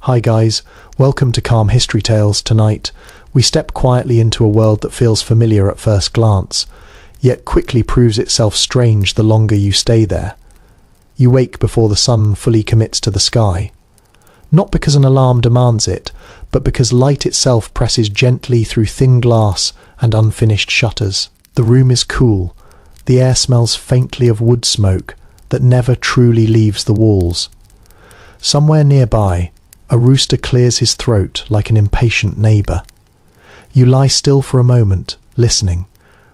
Hi guys, welcome to Calm History Tales. Tonight, we step quietly into a world that feels familiar at first glance, yet quickly proves itself strange the longer you stay there. You wake before the sun fully commits to the sky. Not because an alarm demands it, but because light itself presses gently through thin glass and unfinished shutters. The room is cool. The air smells faintly of wood smoke that never truly leaves the walls. Somewhere nearby, a rooster clears his throat like an impatient neighbour. You lie still for a moment, listening,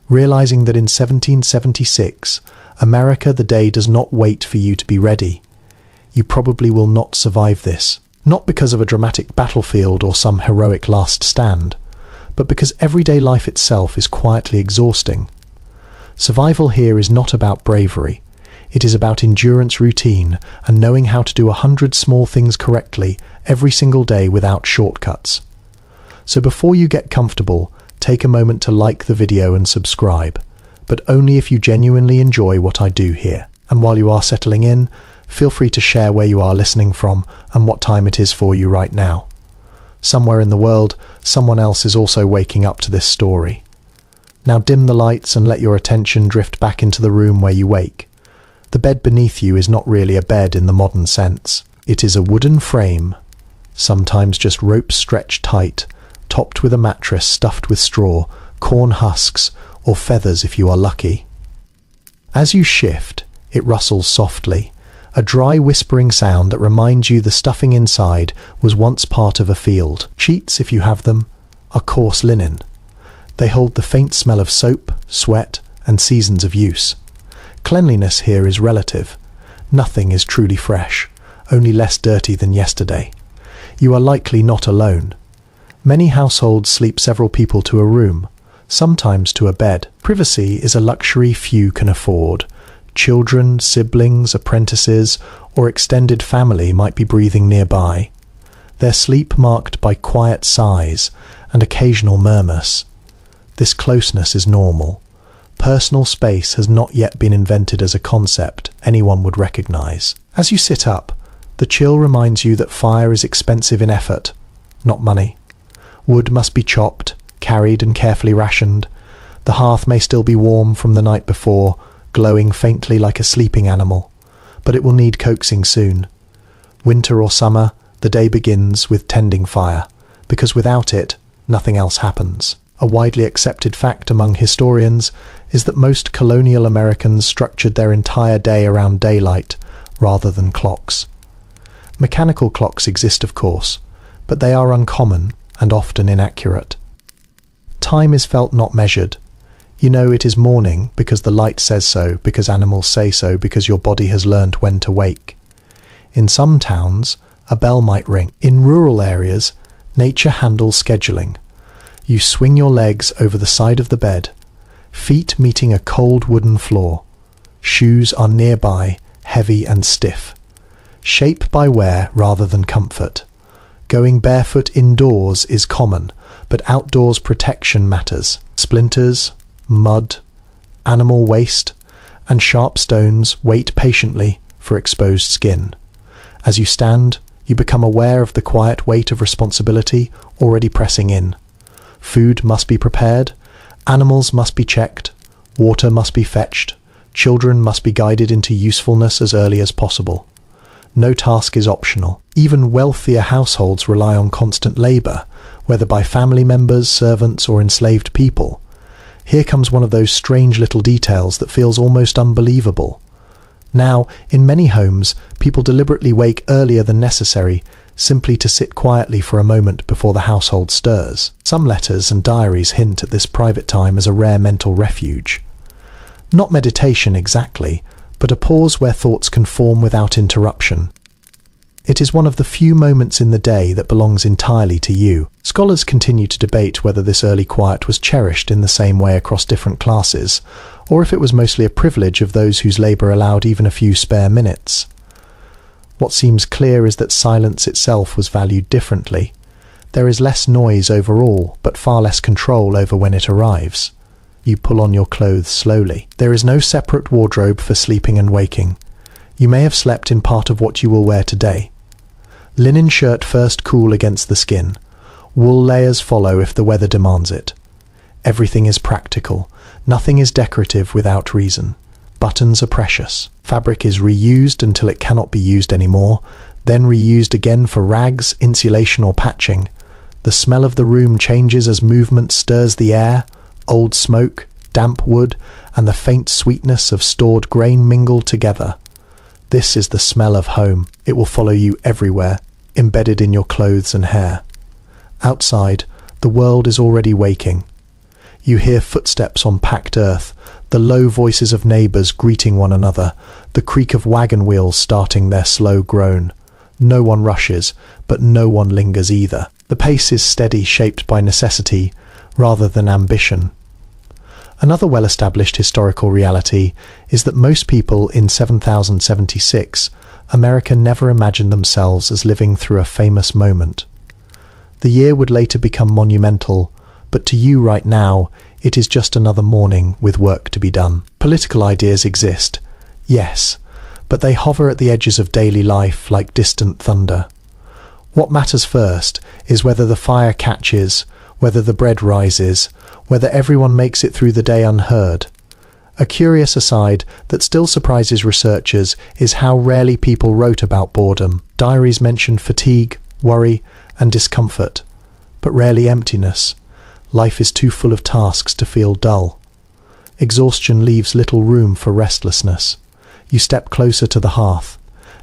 realising that in 1776, America the day does not wait for you to be ready. You probably will not survive this, not because of a dramatic battlefield or some heroic last stand, but because everyday life itself is quietly exhausting. Survival here is not about bravery. It is about endurance, routine, and knowing how to do 100 small things correctly every single day without shortcuts. So before you get comfortable, take a moment to like the video and subscribe, but only if you genuinely enjoy what I do here. And while you are settling in, feel free to share where you are listening from and what time it is for you right now. Somewhere in the world, someone else is also waking up to this story. Now dim the lights and let your attention drift back into the room where you wake. The bed beneath you is not really a bed in the modern sense. It is a wooden frame, sometimes just ropes stretched tight, topped with a mattress stuffed with straw, corn husks, or feathers if you are lucky. As you shift, it rustles softly, a dry whispering sound that reminds you the stuffing inside was once part of a field. Sheets, if you have them, are coarse linen. They hold the faint smell of soap, sweat, and seasons of use. Cleanliness here is relative. Nothing is truly fresh, only less dirty than yesterday. You are likely not alone. Many households sleep several people to a room, sometimes to a bed. Privacy is a luxury few can afford. Children, siblings, apprentices, or extended family might be breathing nearby. Their sleep marked by quiet sighs and occasional murmurs. This closeness is normal. Personal space has not yet been invented as a concept anyone would recognize. As you sit up, the chill reminds you that fire is expensive in effort, not money. Wood must be chopped, carried, and carefully rationed. The hearth may still be warm from the night before, glowing faintly like a sleeping animal, but it will need coaxing soon. Winter or summer, the day begins with tending fire, because without it, nothing else happens. A widely accepted fact among historians is that most colonial Americans structured their entire day around daylight rather than clocks. Mechanical clocks exist, of course, but they are uncommon and often inaccurate. Time is felt, not measured. You know it is morning because the light says so, because animals say so, because your body has learned when to wake. In some towns, a bell might ring. In rural areas, nature handles scheduling. You swing your legs over the side of the bed, feet meeting a cold wooden floor. Shoes are nearby, heavy and stiff. Shape by wear rather than comfort. Going barefoot indoors is common, but outdoors protection matters. Splinters, mud, animal waste, and sharp stones wait patiently for exposed skin. As you stand, you become aware of the quiet weight of responsibility already pressing in. Food must be prepared, animals must be checked, water must be fetched, children must be guided into usefulness as early as possible. No task is optional. Even wealthier households rely on constant labour, whether by family members, servants, or enslaved people. Here comes one of those strange little details that feels almost unbelievable. Now, in many homes, people deliberately wake earlier than necessary, simply to sit quietly for a moment before the household stirs. Some letters and diaries hint at this private time as a rare mental refuge. Not meditation exactly, but a pause where thoughts can form without interruption. It is one of the few moments in the day that belongs entirely to you. Scholars continue to debate whether this early quiet was cherished in the same way across different classes, or if it was mostly a privilege of those whose labour allowed even a few spare minutes. What seems clear is that silence itself was valued differently. There is less noise overall, but far less control over when it arrives. You pull on your clothes slowly. There is no separate wardrobe for sleeping and waking. You may have slept in part of what you will wear today. Linen shirt first cool against the skin. Wool layers follow if the weather demands it. Everything is practical. Nothing is decorative without reason. Buttons are precious. Fabric is reused until it cannot be used anymore, then reused again for rags, insulation or patching. The smell of the room changes as movement stirs the air. Old smoke, damp wood, and the faint sweetness of stored grain mingle together. This is the smell of home. It will follow you everywhere, embedded in your clothes and hair. Outside, the world is already waking. You hear footsteps on packed earth, the low voices of neighbours greeting one another, the creak of wagon wheels starting their slow groan. No one rushes, but no one lingers either. The pace is steady, shaped by necessity rather than ambition. Another well-established historical reality is that most people in 7076, America never imagined themselves as living through a famous moment. The year would later become monumental, but to you right now, it is just another morning with work to be done. Political ideas exist, yes, but they hover at the edges of daily life like distant thunder. What matters first is whether the fire catches, whether the bread rises, whether everyone makes it through the day unheard. A curious aside that still surprises researchers is how rarely people wrote about boredom. Diaries mention fatigue, worry, and discomfort, but rarely emptiness. Life is too full of tasks to feel dull. Exhaustion leaves little room for restlessness. You step closer to the hearth,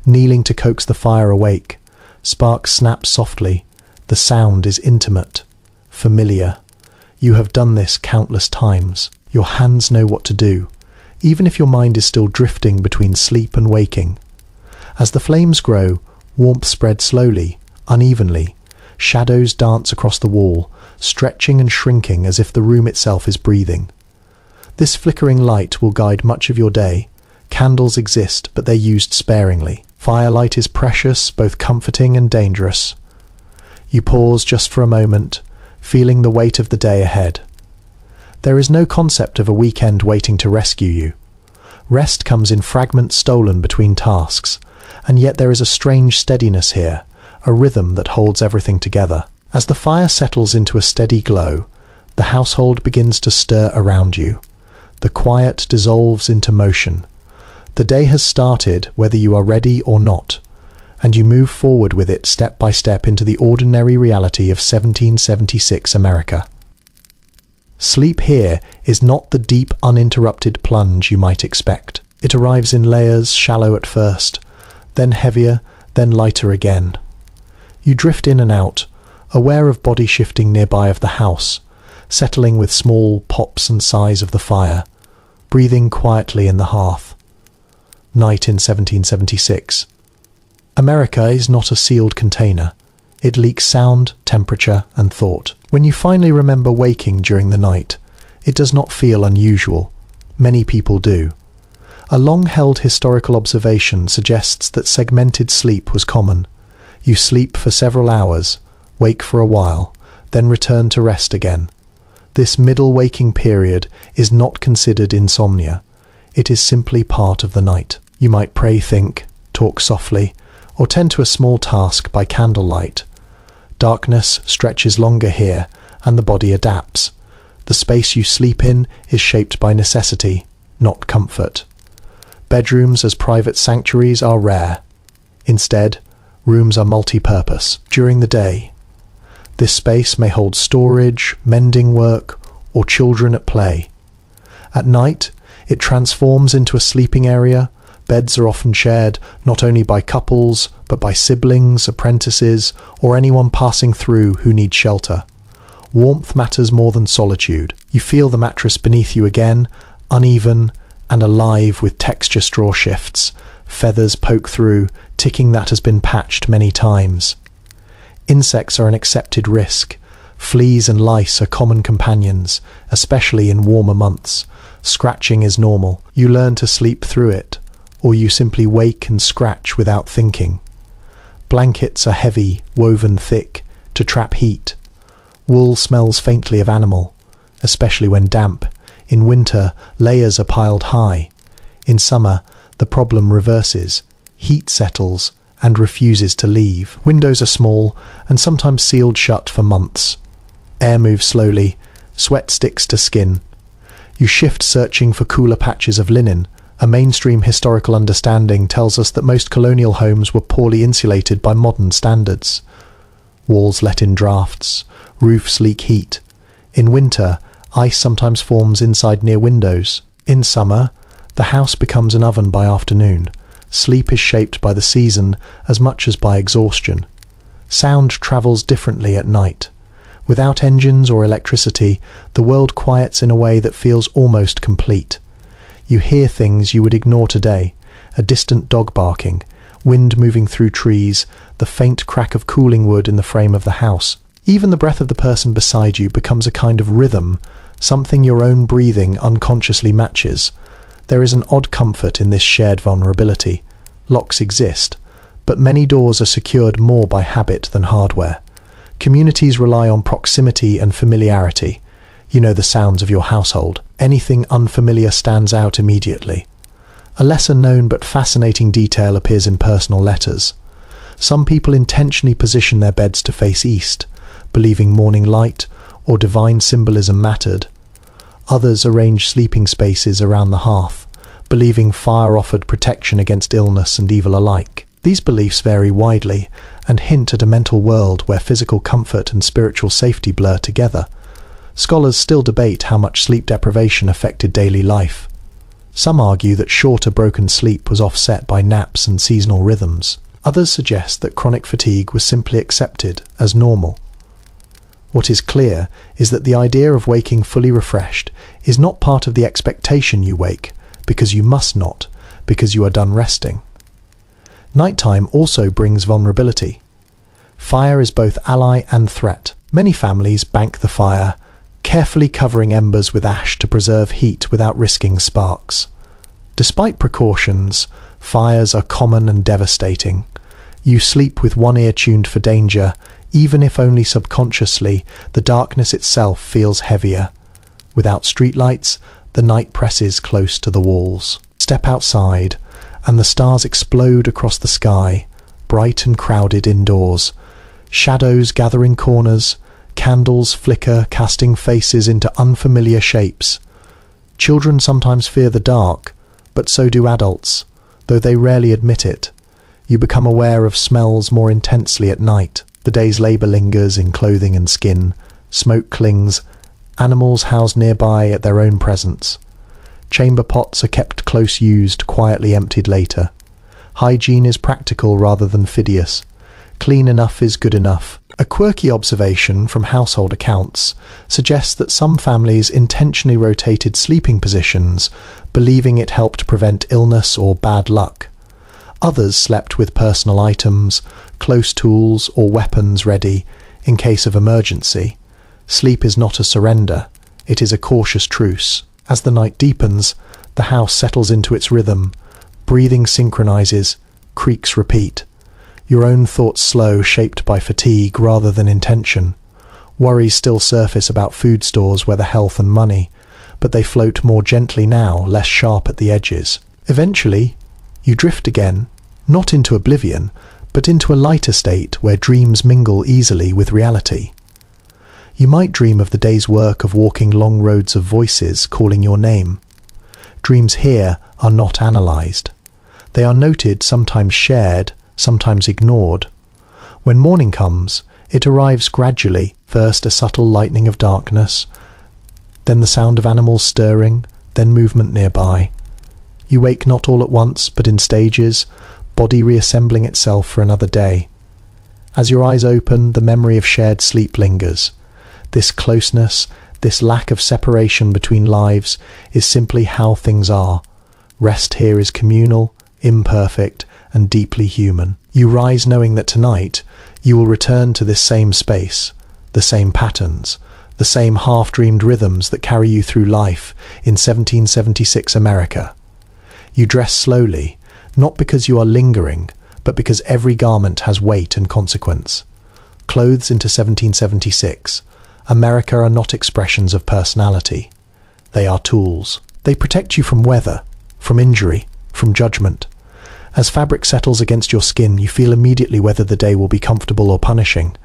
kneeling to coax the fire awake. Sparks snap softly. The sound is intimate, familiar. You have done this countless times. Your hands know what to do, even if your mind is still drifting between sleep and waking. As the flames grow, warmth spreads slowly, unevenly. Shadows dance across the wall, stretching and shrinking as if the room itself is breathing. This flickering light will guide much of your day. Candles exist, but they're used sparingly. Firelight is precious, both comforting and dangerous. You pause just for a moment, feeling the weight of the day ahead. There is no concept of a weekend waiting to rescue you. Rest comes in fragments stolen between tasks, and yet there is a strange steadiness here, a rhythm that holds everything together. As the fire settles into a steady glow, the household begins to stir around you. The quiet dissolves into motion. The day has started whether you are ready or not, and you move forward with it step by step into the ordinary reality of 1776 America. Sleep here is not the deep, uninterrupted plunge you might expect. It arrives in layers, shallow at first, then heavier, then lighter again. You drift in and out, aware of body shifting nearby of the house, settling with small pops and sighs of the fire, breathing quietly in the hearth. Night in 1776. America is not a sealed container. It leaks sound, temperature, and thought. When you finally remember waking during the night, it does not feel unusual. Many people do. A long-held historical observation suggests that segmented sleep was common. You sleep for several hours, wake for a while, then return to rest again. This middle waking period is not considered insomnia. It is simply part of the night. You might pray, think, talk softly, or tend to a small task by candlelight. Darkness stretches longer here, and the body adapts. The space you sleep in is shaped by necessity, not comfort. Bedrooms as private sanctuaries are rare. Instead, rooms are multi-purpose during the day. This space may hold storage, mending work, or children at play. At night, it transforms into a sleeping area. Beds are often shared not only by couples, but by siblings, apprentices, or anyone passing through who needs shelter. Warmth matters more than solitude. You feel the mattress beneath you again, uneven and alive with texture straw shifts. Feathers poke through, ticking that has been patched many times. Insects are an accepted risk. Fleas and lice are common companions, especially in warmer months. Scratching is normal. You learn to sleep through it, or you simply wake and scratch without thinking. Blankets are heavy, woven thick, to trap heat. Wool smells faintly of animal, especially when damp. In winter, layers are piled high. In summer, the problem reverses. Heat settles, and refuses to leave. Windows are small and sometimes sealed shut for months. Air moves slowly, sweat sticks to skin. You shift searching for cooler patches of linen. A mainstream historical understanding tells us that most colonial homes were poorly insulated by modern standards. Walls let in drafts, roofs leak heat. In winter, ice sometimes forms inside near windows. In summer, the house becomes an oven by afternoon. Sleep is shaped by the season as much as by exhaustion. Sound travels differently at night. Without engines or electricity, the world quiets in a way that feels almost complete. You hear things you would ignore today: a distant dog barking, wind moving through trees, the faint crack of cooling wood in the frame of the house. Even the breath of the person beside you becomes a kind of rhythm, something your own breathing unconsciously matches. There is an odd comfort in this shared vulnerability. Locks exist, but many doors are secured more by habit than hardware. Communities rely on proximity and familiarity. You know the sounds of your household. Anything unfamiliar stands out immediately. A lesser-known but fascinating detail appears in personal letters. Some people intentionally position their beds to face east, believing morning light or divine symbolism mattered. Others arrange sleeping spaces around the hearth, believing fire offered protection against illness and evil alike. These beliefs vary widely and hint at a mental world where physical comfort and spiritual safety blur together. Scholars still debate how much sleep deprivation affected daily life. Some argue that shorter broken sleep was offset by naps and seasonal rhythms. Others suggest that chronic fatigue was simply accepted as normal. What is clear is that the idea of waking fully refreshed is not part of the expectation you wake, because you must not, because you are done resting. Nighttime also brings vulnerability. Fire is both ally and threat. Many families bank the fire, carefully covering embers with ash to preserve heat without risking sparks. Despite precautions, fires are common and devastating. You sleep with one ear tuned for danger, even if only subconsciously. The darkness itself feels heavier. Without streetlights, the night presses close to the walls. Step outside, and the stars explode across the sky, bright and crowded indoors. Shadows gather in corners, candles flicker, casting faces into unfamiliar shapes. Children sometimes fear the dark, but so do adults, though they rarely admit it. You become aware of smells more intensely at night. The day's labour lingers in clothing and skin. Smoke clings. Animals housed nearby at their own presence. Chamber pots are kept close used, quietly emptied later. Hygiene is practical rather than fastidious. Clean enough is good enough. A quirky observation from household accounts suggests that some families intentionally rotated sleeping positions, believing it helped prevent illness or bad luck. Others slept with personal items, close tools or weapons ready in case of emergency. Sleep is not a surrender, it is a cautious truce. As the night deepens, the house settles into its rhythm. Breathing synchronizes, creaks repeat. Your own thoughts slow, shaped by fatigue rather than intention. Worries still surface about food stores, whether health and money, but they float more gently now, less sharp at the edges. Eventually, you drift again, not into oblivion, but into a lighter state where dreams mingle easily with reality. You might dream of the day's work of walking long roads of voices calling your name. Dreams here are not analysed. They are noted, sometimes shared, sometimes ignored. When morning comes, it arrives gradually, first a subtle lightening of darkness, then the sound of animals stirring, then movement nearby. You wake not all at once, but in stages, body reassembling itself for another day. As your eyes open, the memory of shared sleep lingers. This closeness, this lack of separation between lives, is simply how things are. Rest here is communal, imperfect, and deeply human. You rise knowing that tonight you will return to this same space, the same patterns, the same half-dreamed rhythms that carry you through life in 1776 America. You dress slowly, not because you are lingering, but because every garment has weight and consequence. Clothes into 1776, America are not expressions of personality. They are tools. They protect you from weather, from injury, from judgment. As fabric settles against your skin, you feel immediately whether the day will be comfortable or punishing.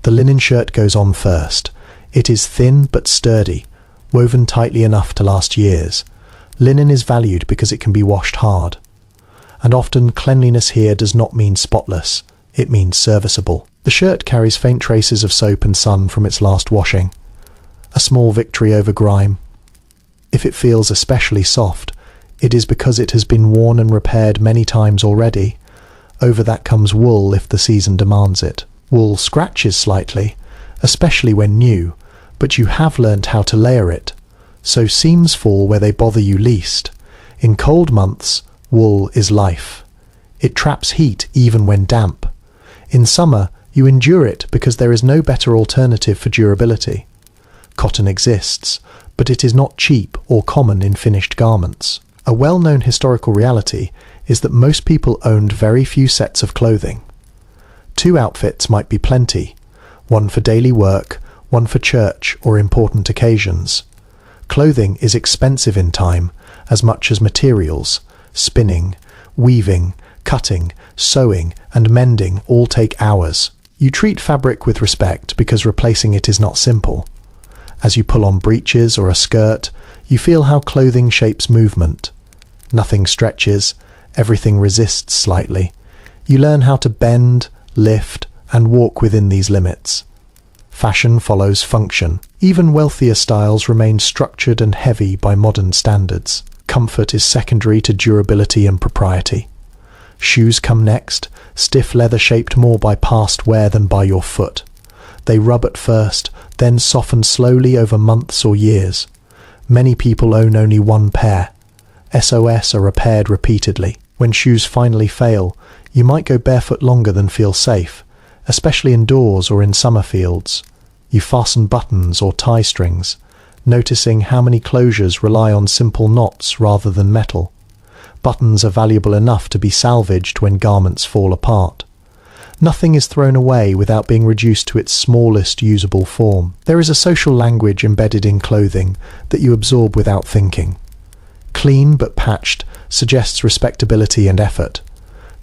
The linen shirt goes on first. It is thin but sturdy, woven tightly enough to last years. Linen is valued because it can be washed hard. And often cleanliness here does not mean spotless, it means serviceable. The shirt carries faint traces of soap and sun from its last washing. A small victory over grime. If it feels especially soft, it is because it has been worn and repaired many times already. Over that comes wool if the season demands it. Wool scratches slightly, especially when new, but you have learnt how to layer it, so seams fall where they bother you least. In cold months, wool is life. It traps heat even when damp. In summer, you endure it because there is no better alternative for durability. Cotton exists, but it is not cheap or common in finished garments. A well-known historical reality is that most people owned very few sets of clothing. 2 outfits might be plenty, one for daily work, one for church or important occasions. Clothing is expensive in time, as much as materials. Spinning, weaving, cutting, sewing, and mending all take hours. You treat fabric with respect because replacing it is not simple. As you pull on breeches or a skirt, you feel how clothing shapes movement. Nothing stretches, everything resists slightly. You learn how to bend, lift, and walk within these limits. Fashion follows function. Even wealthier styles remain structured and heavy by modern standards. Comfort is secondary to durability and propriety. Shoes come next, stiff leather shaped more by past wear than by your foot. They rub at first, then soften slowly over months or years. Many people own only one pair. SOS are repaired repeatedly. When shoes finally fail, you might go barefoot longer than feel safe, especially indoors or in summer fields. You fasten buttons or tie strings, noticing how many closures rely on simple knots rather than metal. Buttons are valuable enough to be salvaged when garments fall apart. Nothing is thrown away without being reduced to its smallest usable form. There is a social language embedded in clothing that you absorb without thinking. Clean but patched suggests respectability and effort.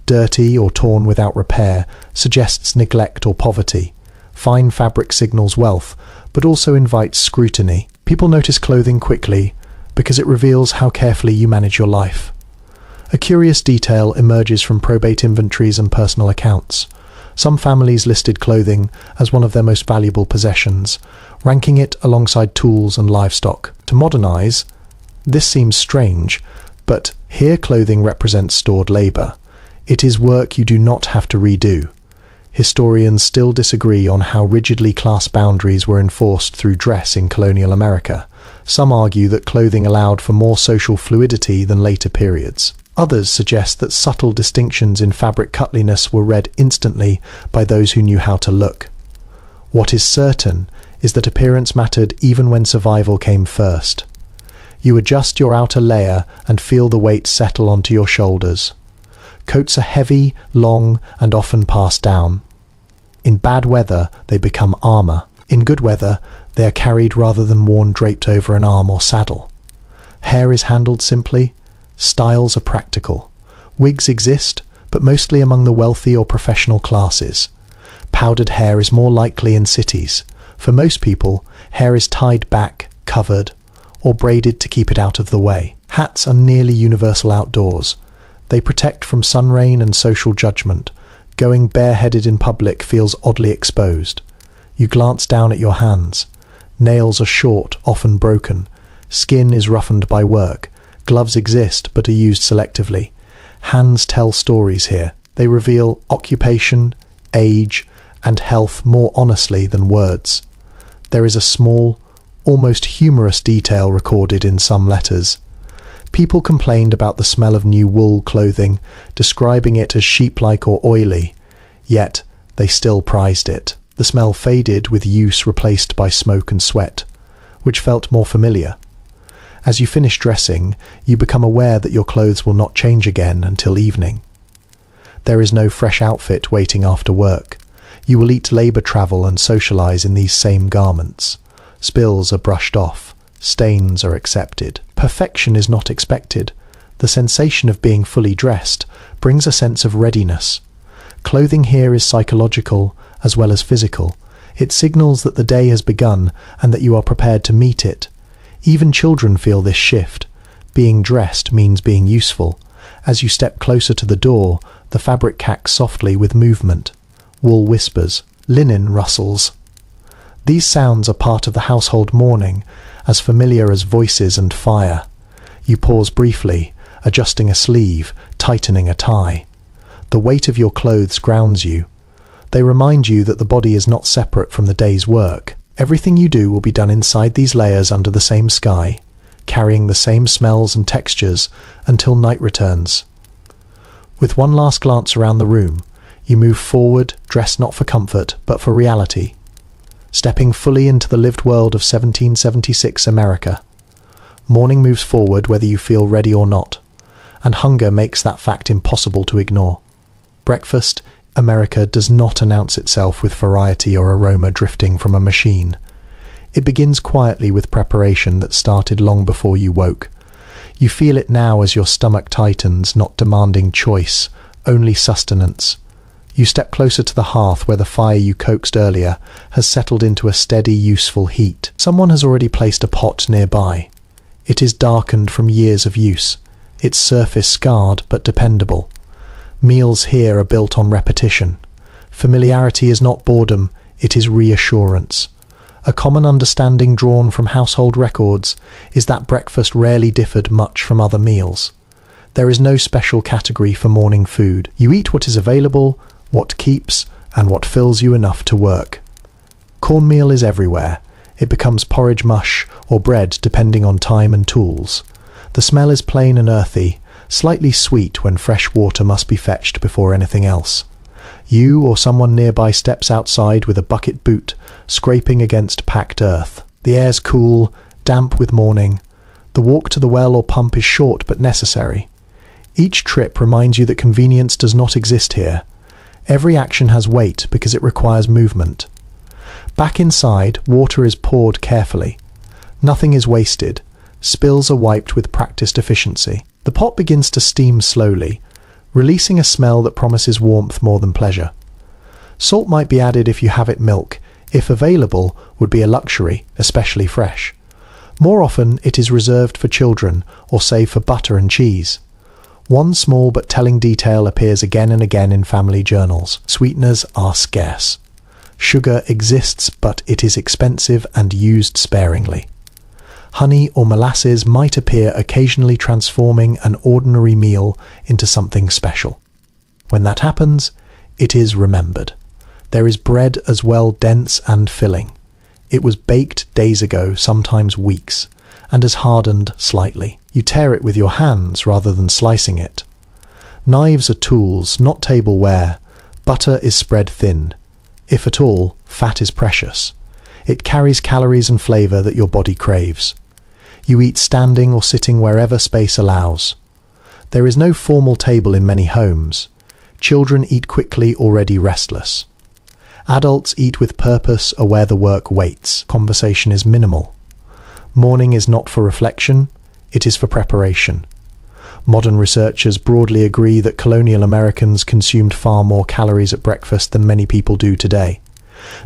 Dirty or torn without repair suggests neglect or poverty. Fine fabric signals wealth, but also invites scrutiny. People notice clothing quickly because it reveals how carefully you manage your life. A curious detail emerges from probate inventories and personal accounts. Some families listed clothing as one of their most valuable possessions, ranking it alongside tools and livestock. To modernize, this seems strange, but here clothing represents stored labor. It is work you do not have to redo. Historians still disagree on how rigidly class boundaries were enforced through dress in colonial America. Some argue that clothing allowed for more social fluidity than later periods. Others suggest that subtle distinctions in fabric cutliness were read instantly by those who knew how to look. What is certain is that appearance mattered even when survival came first. You adjust your outer layer and feel the weight settle onto your shoulders. Coats are heavy, long, and often passed down. In bad weather, they become armor. In good weather, they are carried rather than worn draped over an arm or saddle. Hair is handled simply. Styles are practical. Wigs exist, but mostly among the wealthy or professional classes. Powdered hair is more likely in cities. For most people, hair is tied back, covered, or braided to keep it out of the way. Hats are nearly universal outdoors. They protect from sun rain and social judgment. Going bareheaded in public feels oddly exposed. You glance down at your hands. Nails are short, often broken. Skin is roughened by work. Gloves exist, but are used selectively. Hands tell stories here. They reveal occupation, age, and health more honestly than words. There is a small, almost humorous detail recorded in some letters. People complained about the smell of new wool clothing, describing it as sheep-like or oily, yet they still prized it. The smell faded with use replaced by smoke and sweat, which felt more familiar. As you finish dressing, you become aware that your clothes will not change again until evening. There is no fresh outfit waiting after work. You will eat labor travel and socialize in these same garments. Spills are brushed off. Stains are accepted. Perfection is not expected. The sensation of being fully dressed brings a sense of readiness. Clothing here is psychological as well as physical. It signals that the day has begun and that you are prepared to meet it. Even children feel this shift. Being dressed means being useful. As you step closer to the door, the fabric cracks softly with movement. Wool whispers, linen rustles. These sounds are part of the household mourning, as familiar as voices and fire. You pause briefly, adjusting a sleeve, tightening a tie. The weight of your clothes grounds you. They remind you that the body is not separate from the day's work. Everything you do will be done inside these layers under the same sky, carrying the same smells and textures until night returns. With one last glance around the room, you move forward, dressed not for comfort, but for reality. Stepping fully into the lived world of 1776 America. Morning moves forward whether you feel ready or not, and hunger makes that fact impossible to ignore. Breakfast, America does not announce itself with variety or aroma drifting from a machine. It begins quietly with preparation that started long before you woke. You feel it now as your stomach tightens, not demanding choice, only sustenance. You step closer to the hearth where the fire you coaxed earlier has settled into a steady, useful heat. Someone has already placed a pot nearby. It is darkened from years of use, its surface scarred but dependable. Meals here are built on repetition. Familiarity is not boredom, it is reassurance. A common understanding drawn from household records is that breakfast rarely differed much from other meals. There is no special category for morning food. You eat what is available, what keeps, and what fills you enough to work. Cornmeal is everywhere. It becomes porridge mush or bread depending on time and tools. The smell is plain and earthy, slightly sweet when fresh water must be fetched before anything else. You or someone nearby steps outside with a bucket boot, scraping against packed earth. The air's cool, damp with morning. The walk to the well or pump is short but necessary. Each trip reminds you that convenience does not exist here. Every action has weight because it requires movement. Back inside, water is poured carefully. Nothing is wasted. Spills are wiped with practiced efficiency. The pot begins to steam slowly, releasing a smell that promises warmth more than pleasure. Salt might be added if you have it. Milk, if available, would be a luxury, especially fresh. More often, it is reserved for children or saved for butter and cheese. One small but telling detail appears again and again in family journals. Sweeteners are scarce. Sugar exists, but it is expensive and used sparingly. Honey or molasses might appear, occasionally transforming an ordinary meal into something special. When that happens, it is remembered. There is bread as well, dense and filling. It was baked days ago, sometimes weeks, and has hardened slightly. You tear it with your hands rather than slicing it. Knives are tools, not tableware. Butter is spread thin. If at all, fat is precious. It carries calories and flavor that your body craves. You eat standing or sitting wherever space allows. There is no formal table in many homes. Children eat quickly, already restless. Adults eat with purpose, aware the work waits. Conversation is minimal. Morning is not for reflection, it is for preparation. Modern researchers broadly agree that colonial Americans consumed far more calories at breakfast than many people do today.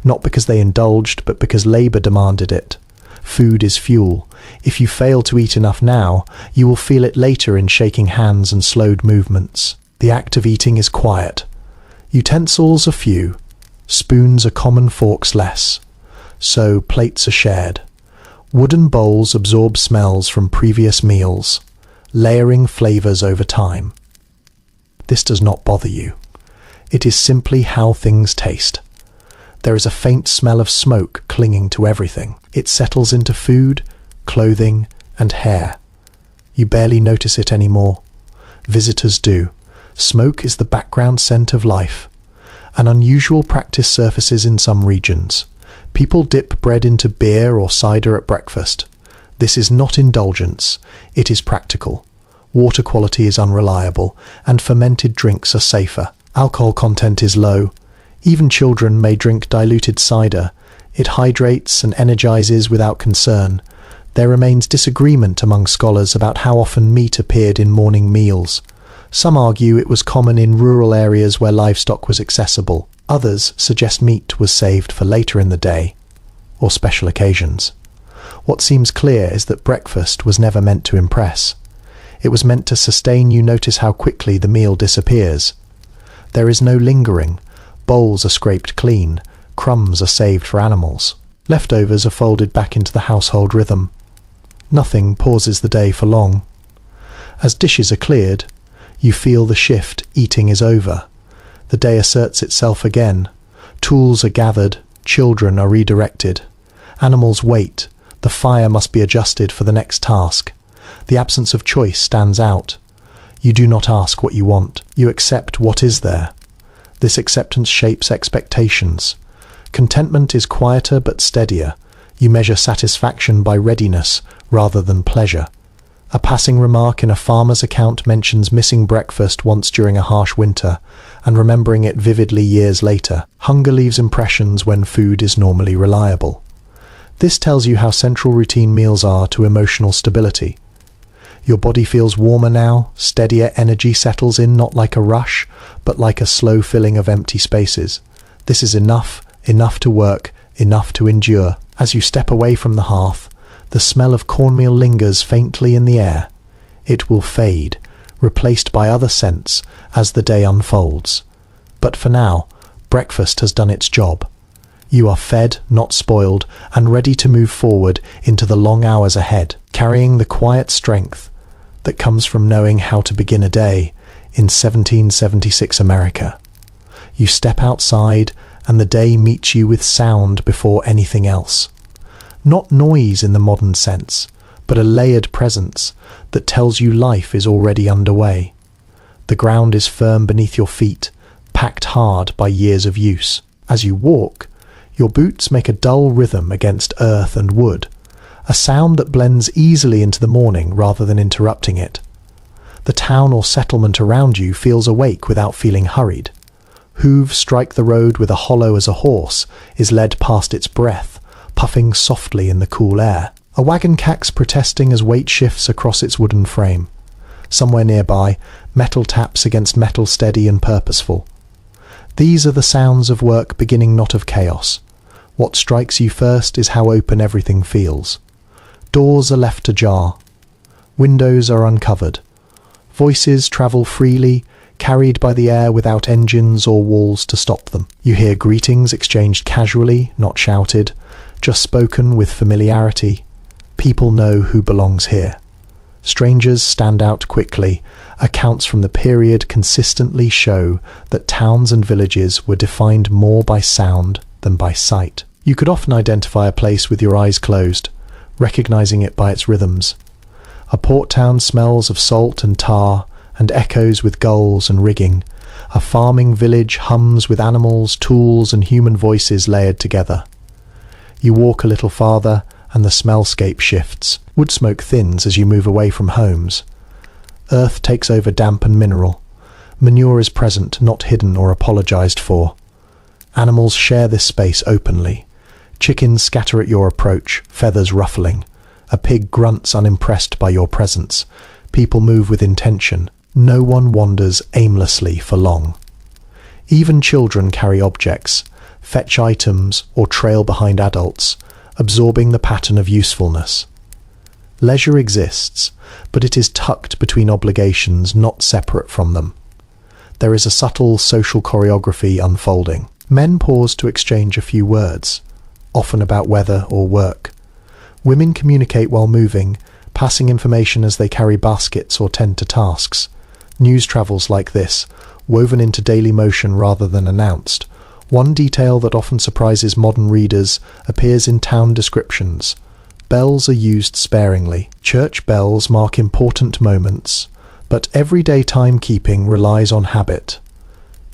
Not because they indulged, but because labor demanded it. Food is fuel. If you fail to eat enough now, you will feel it later in shaking hands and slowed movements. The act of eating is quiet. Utensils are few. Spoons are common, forks less. So plates are shared. Wooden bowls absorb smells from previous meals, layering flavors over time. This does not bother you. It is simply how things taste. There is a faint smell of smoke clinging to everything. It settles into food, clothing, and hair. You barely notice it anymore. Visitors do. Smoke is the background scent of life. An unusual practice surfaces in some regions. People dip bread into beer or cider at breakfast. This is not indulgence. It is practical. Water quality is unreliable, and fermented drinks are safer. Alcohol content is low. Even children may drink diluted cider. It hydrates and energizes without concern. There remains disagreement among scholars about how often meat appeared in morning meals. Some argue it was common in rural areas where livestock was accessible. Others suggest meat was saved for later in the day or special occasions. What seems clear is that breakfast was never meant to impress. It was meant to sustain you. Notice how quickly the meal disappears. There is no lingering. Bowls are scraped clean. Crumbs are saved for animals. Leftovers are folded back into the household rhythm. Nothing pauses the day for long. As dishes are cleared, you feel the shift. Eating is over. The day asserts itself again. Tools are gathered. Children are redirected. Animals wait. The fire must be adjusted for the next task. The absence of choice stands out. You do not ask what you want. You accept what is there. This acceptance shapes expectations. Contentment is quieter but steadier. You measure satisfaction by readiness rather than pleasure. A passing remark in a farmer's account mentions missing breakfast once during a harsh winter and remembering it vividly years later. Hunger leaves impressions when food is normally reliable. This tells you how central routine meals are to emotional stability. Your body feels warmer now. Steadier energy settles in, not like a rush, but like a slow filling of empty spaces. This is enough to work, enough to endure. As you step away from the hearth, the smell of cornmeal lingers faintly in the air. It will fade, replaced by other scents as the day unfolds. But for now, breakfast has done its job. You are fed, not spoiled, and ready to move forward into the long hours ahead, carrying the quiet strength that comes from knowing how to begin a day in 1776 America. You step outside, and the day meets you with sound before anything else. Not noise in the modern sense, but a layered presence that tells you life is already underway. The ground is firm beneath your feet, packed hard by years of use. As you walk, your boots make a dull rhythm against earth and wood, a sound that blends easily into the morning rather than interrupting it. The town or settlement around you feels awake without feeling hurried. Hooves strike the road with a hollow as a horse is led past its breath, puffing softly in the cool air. A wagon cacks protesting as weight shifts across its wooden frame. Somewhere nearby, metal taps against metal, steady and purposeful. These are the sounds of work beginning, not of chaos. What strikes you first is how open everything feels. Doors are left ajar. Windows are uncovered. Voices travel freely, carried by the air without engines or walls to stop them. You hear greetings exchanged casually, not shouted, just spoken with familiarity. People know who belongs here. Strangers stand out quickly. Accounts from the period consistently show that towns and villages were defined more by sound than by sight. You could often identify a place with your eyes closed, recognizing it by its rhythms. A port town smells of salt and tar and echoes with gulls and rigging. A farming village hums with animals, tools and human voices layered together. You walk a little farther and the smellscape shifts. Wood smoke thins as you move away from homes. Earth takes over damp and mineral. Manure is present, not hidden or apologized for. Animals share this space openly. Chickens scatter at your approach, feathers ruffling. A pig grunts unimpressed by your presence. People move with intention. No one wanders aimlessly for long. Even children carry objects, fetch items, or trail behind adults, absorbing the pattern of usefulness. Leisure exists, but it is tucked between obligations, not separate from them. There is a subtle social choreography unfolding. Men pause to exchange a few words, often about weather or work. Women communicate while moving, passing information as they carry baskets or tend to tasks. News travels like this, woven into daily motion rather than announced. One detail that often surprises modern readers appears in town descriptions. Bells are used sparingly. Church bells mark important moments, but everyday timekeeping relies on habit.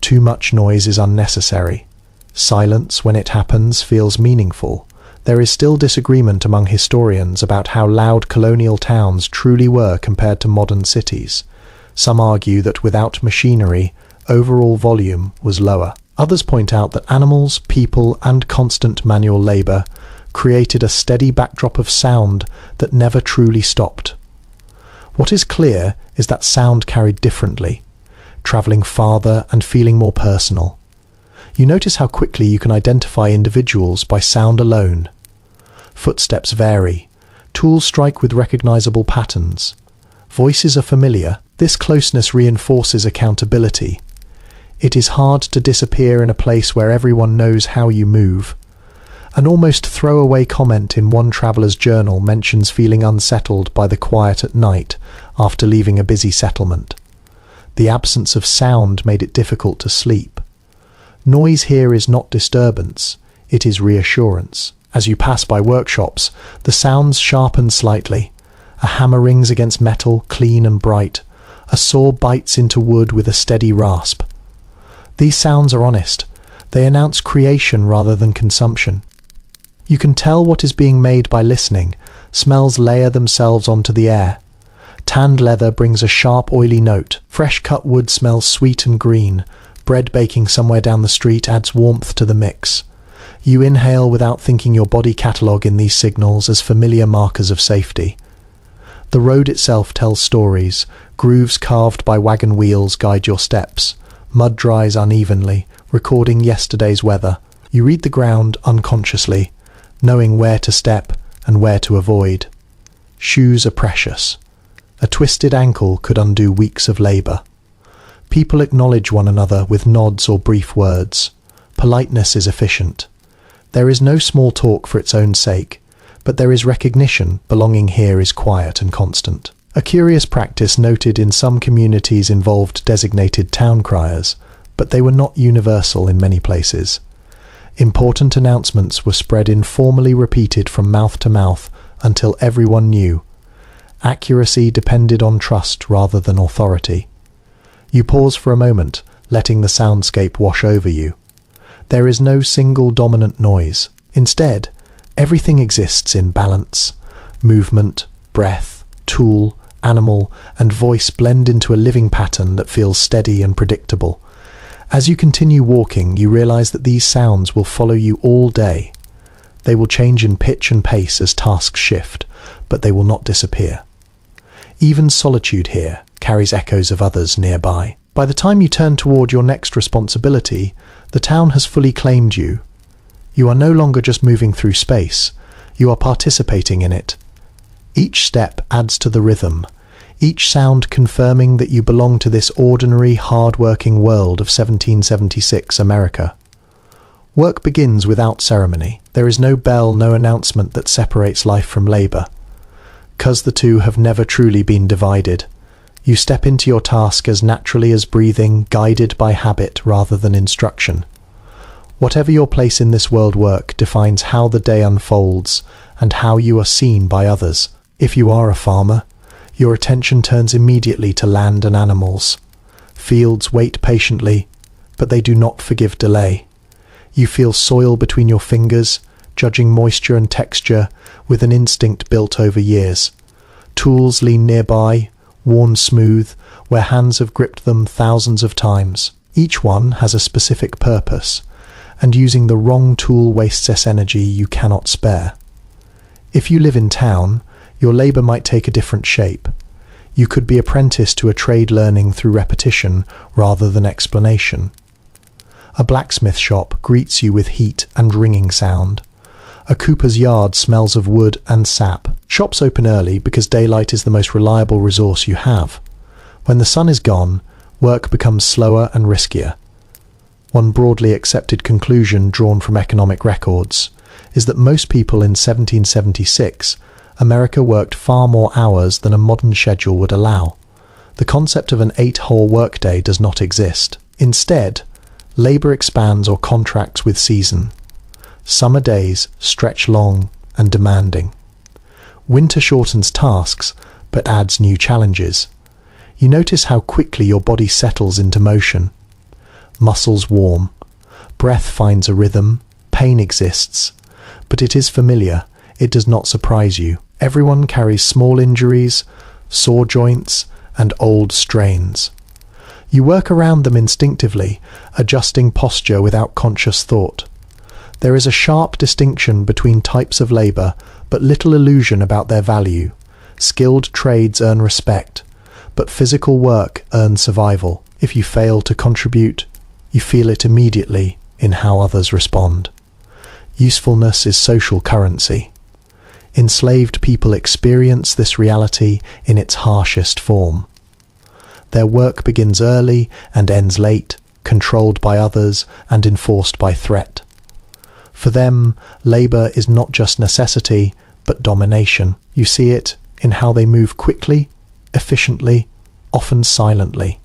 Too much noise is unnecessary. Silence, when it happens, feels meaningful. There is still disagreement among historians about how loud colonial towns truly were compared to modern cities. Some argue that without machinery, overall volume was lower. Others point out that animals, people, and constant manual labor created a steady backdrop of sound that never truly stopped. What is clear is that sound carried differently, travelling farther and feeling more personal. You notice how quickly you can identify individuals by sound alone. Footsteps vary, tools strike with recognizable patterns. Voices are familiar. This closeness reinforces accountability. It is hard to disappear in a place where everyone knows how you move. An almost throwaway comment in one traveller's journal mentions feeling unsettled by the quiet at night after leaving a busy settlement. The absence of sound made it difficult to sleep. Noise here is not disturbance, it is reassurance. As you pass by workshops, the sounds sharpen slightly. A hammer rings against metal, clean and bright. A saw bites into wood with a steady rasp. These sounds are honest. They announce creation rather than consumption. You can tell what is being made by listening. Smells layer themselves onto the air. Tanned leather brings a sharp, oily note. Fresh cut wood smells sweet and green. Bread baking somewhere down the street adds warmth to the mix. You inhale without thinking, your body catalogue in these signals as familiar markers of safety. The road itself tells stories. Grooves carved by wagon wheels guide your steps. Mud dries unevenly, recording yesterday's weather. You read the ground unconsciously, knowing where to step and where to avoid. Shoes are precious. A twisted ankle could undo weeks of labour. People acknowledge one another with nods or brief words. Politeness is efficient. There is no small talk for its own sake, but there is recognition. Belonging here is quiet and constant. A curious practice noted in some communities involved designated town criers, but they were not universal in many places. Important announcements were spread informally, repeated from mouth to mouth until everyone knew. Accuracy depended on trust rather than authority. You pause for a moment, letting the soundscape wash over you. There is no single dominant noise. Instead, everything exists in balance. Movement, breath, tool, animal, and voice blend into a living pattern that feels steady and predictable. As you continue walking, you realize that these sounds will follow you all day. They will change in pitch and pace as tasks shift, but they will not disappear. Even solitude here carries echoes of others nearby. By the time you turn toward your next responsibility, the town has fully claimed you. You are no longer just moving through space, you are participating in it. Each step adds to the rhythm, each sound confirming that you belong to this ordinary, hard-working world of 1776 America. Work begins without ceremony. There is no bell, no announcement that separates life from labour. 'Cause the two have never truly been divided. You step into your task as naturally as breathing, guided by habit rather than instruction. Whatever your place in this world, work defines how the day unfolds and how you are seen by others. If you are a farmer, your attention turns immediately to land and animals. Fields wait patiently, but they do not forgive delay. You feel soil between your fingers, judging moisture and texture with an instinct built over years. Tools lean nearby, worn smooth, where hands have gripped them thousands of times. Each one has a specific purpose, and using the wrong tool wastes energy you cannot spare. If you live in town, your labour might take a different shape. You could be apprenticed to a trade, learning through repetition rather than explanation. A blacksmith shop greets you with heat and ringing sound. A cooper's yard smells of wood and sap. Shops open early because daylight is the most reliable resource you have. When the sun is gone, work becomes slower and riskier. One broadly accepted conclusion drawn from economic records is that most people in 1776 America worked far more hours than a modern schedule would allow. The concept of an 8-hole workday does not exist. Instead, labour expands or contracts with season. Summer days stretch long and demanding. Winter shortens tasks, but adds new challenges. You notice how quickly your body settles into motion. Muscles warm. Breath finds a rhythm. Pain exists. But it is familiar. It does not surprise you. Everyone carries small injuries, sore joints, and old strains. You work around them instinctively, adjusting posture without conscious thought. There is a sharp distinction between types of labor, but little illusion about their value. Skilled trades earn respect, but physical work earns survival. If you fail to contribute, you feel it immediately in how others respond. Usefulness is social currency. Enslaved people experience this reality in its harshest form. Their work begins early and ends late, controlled by others and enforced by threat. For them, labor is not just necessity, but domination. You see it in how they move quickly, efficiently, often silently.